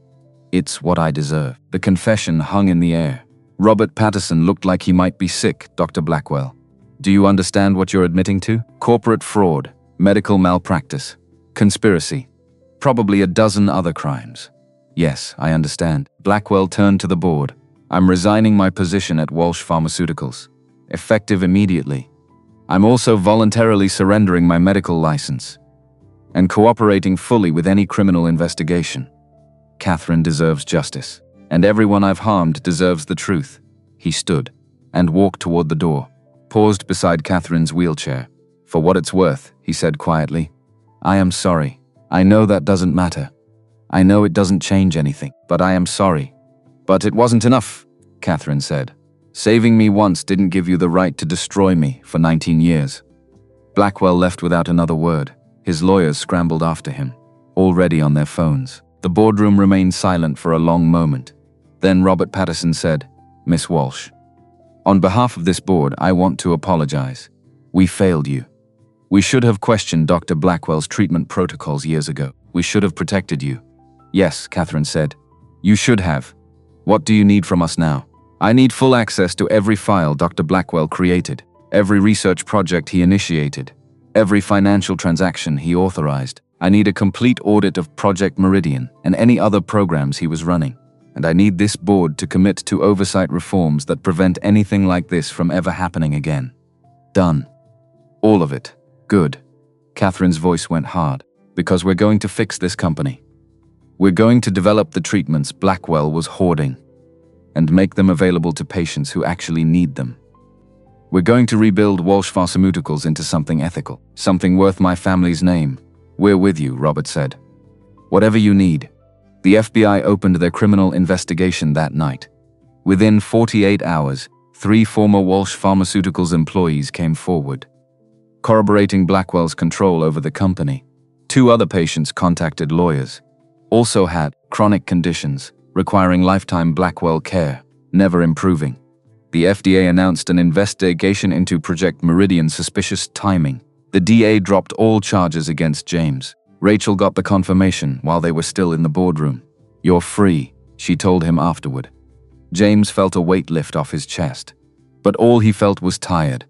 It's what I deserve. The confession hung in the air. Robert Patterson looked like he might be sick. Dr. Blackwell, do you understand what you're admitting to? Corporate fraud, medical malpractice, conspiracy, probably a dozen other crimes. Yes, I understand. Blackwell turned to the board. I'm resigning my position at Walsh Pharmaceuticals, effective immediately. I'm also voluntarily surrendering my medical license and cooperating fully with any criminal investigation. Catherine deserves justice. And everyone I've harmed deserves the truth. He stood and walked toward the door, paused beside Catherine's wheelchair. For what it's worth, he said quietly, I am sorry. I know that doesn't matter. I know it doesn't change anything, but I am sorry. But it wasn't enough, Catherine said. Saving me once didn't give you the right to destroy me for 19 years. Blackwell left without another word. His lawyers scrambled after him, already on their phones. The boardroom remained silent for a long moment. Then Robert Patterson said, Miss Walsh, on behalf of this board, I want to apologize. We failed you. We should have questioned Dr. Blackwell's treatment protocols years ago. We should have protected you. Yes, Catherine said. You should have. What do you need from us now? I need full access to every file Dr. Blackwell created, every research project he initiated, every financial transaction he authorized. I need a complete audit of Project Meridian and any other programs he was running. And I need this board to commit to oversight reforms that prevent anything like this from ever happening again. Done. All of it. Good. Catherine's voice went hard. Because we're going to fix this company. We're going to develop the treatments Blackwell was hoarding and make them available to patients who actually need them. We're going to rebuild Walsh Pharmaceuticals into something ethical, something worth my family's name. We're with you, Robert said. Whatever you need. The FBI opened their criminal investigation that night. Within 48 hours, 3 former Walsh Pharmaceuticals employees came forward, corroborating Blackwell's control over the company. 2 other patients contacted lawyers, also had chronic conditions requiring lifetime Blackwell care, never improving. The FDA announced an investigation into Project Meridian's suspicious timing. The DA dropped all charges against James. Rachel got the confirmation while they were still in the boardroom. You're free, she told him afterward. James felt a weight lift off his chest. But all he felt was tired.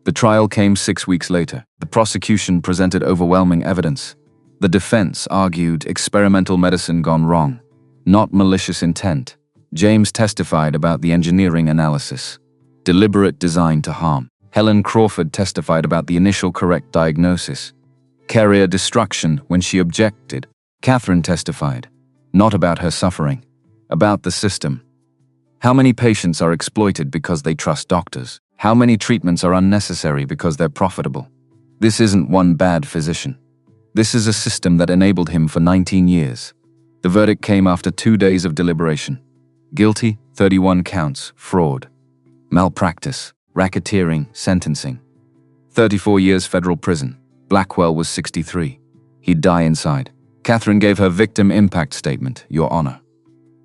The trial came 6 weeks later. The prosecution presented overwhelming evidence. The defense argued experimental medicine gone wrong, not malicious intent. James testified about the engineering analysis, deliberate design to harm. Helen Crawford testified about the initial correct diagnosis, carrier destruction when she objected. Catherine testified, not about her suffering, about the system. How many patients are exploited because they trust doctors? How many treatments are unnecessary because they're profitable? This isn't one bad physician. This is a system that enabled him for 19 years. The verdict came after 2 days of deliberation. Guilty, 31 counts, fraud, malpractice, racketeering, sentencing. 34 years federal prison. Blackwell was 63. He'd die inside. Catherine gave her victim impact statement, Your Honor.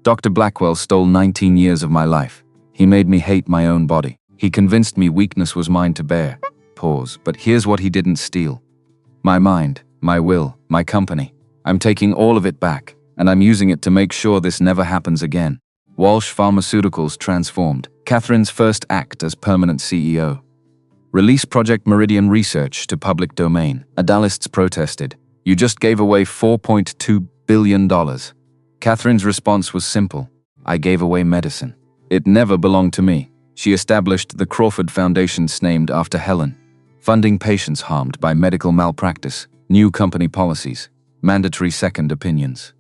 Dr. Blackwell stole 19 years of my life. He made me hate my own body. He convinced me weakness was mine to bear. Pause. But here's what he didn't steal. My mind, my will, my company. I'm taking all of it back, and I'm using it to make sure this never happens again. Walsh Pharmaceuticals transformed. Catherine's first act as permanent CEO. Release Project Meridian Research to public domain. Adalists protested. You just gave away $4.2 billion. Catherine's response was simple. I gave away medicine. It never belonged to me. She established the Crawford Foundations named after Helen, funding patients harmed by medical malpractice, new company policies, mandatory second opinions,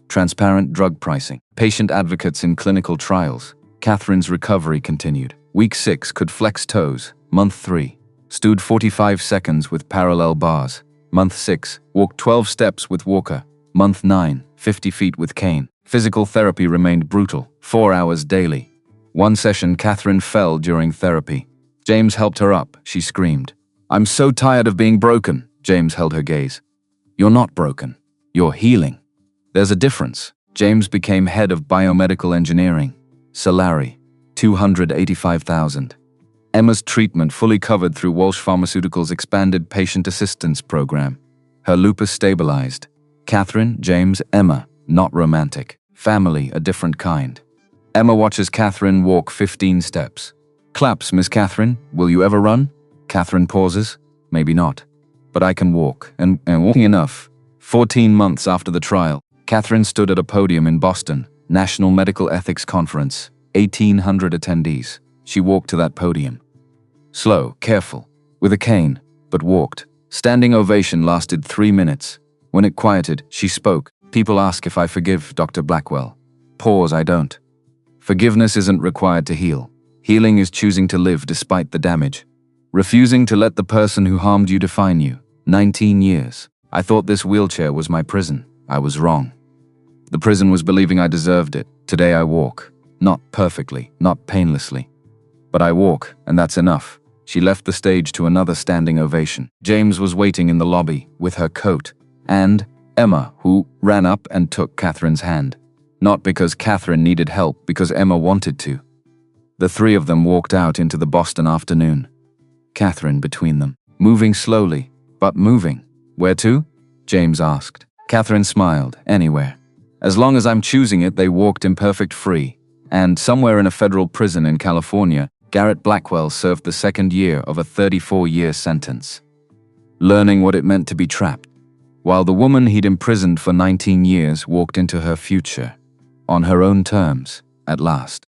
transparent drug pricing, patient advocates in clinical trials. Catherine's recovery continued. Week 6 could flex toes. Month 3, stood 45 seconds with parallel bars. Month 6, walked 12 steps with walker. Month 9, 50 feet with cane. Physical therapy remained brutal, 4 hours daily. One session, Catherine fell during therapy. James helped her up. She screamed. I'm so tired of being broken. James held her gaze. You're not broken. You're healing. There's a difference. James became head of biomedical engineering. Salary, $285,000. Emma's treatment fully covered through Walsh Pharmaceuticals' expanded patient assistance program. Her lupus stabilized. Catherine, James, Emma, not romantic. Family, a different kind. Emma watches Catherine walk 15 steps. Claps, Miss Catherine. Will you ever run? Catherine pauses. Maybe not. But I can walk, and walking enough. 14 months after the trial, Catherine stood at a podium in Boston, National Medical Ethics Conference, 1,800 attendees. She walked to that podium. Slow, careful, with a cane, but walked. Standing ovation lasted 3 minutes. When it quieted, she spoke. People ask if I forgive Dr. Blackwell. Pause, I don't. Forgiveness isn't required to heal. Healing is choosing to live despite the damage. Refusing to let the person who harmed you define you. 19 years. I thought this wheelchair was my prison. I was wrong. The prison was believing I deserved it. Today I walk. Not perfectly, not painlessly. But I walk, and that's enough. She left the stage to another standing ovation. James was waiting in the lobby with her coat, and Emma, who ran up and took Catherine's hand. Not because Catherine needed help, because Emma wanted to. The three of them walked out into the Boston afternoon. Catherine between them, moving slowly, but moving. Where to? James asked. Catherine smiled. Anywhere. As long as I'm choosing it, they walked imperfect free. And somewhere in a federal prison in California, Garrett Blackwell served the second year of a 34-year sentence, learning what it meant to be trapped, while the woman he'd imprisoned for 19 years walked into her future, on her own terms, at last.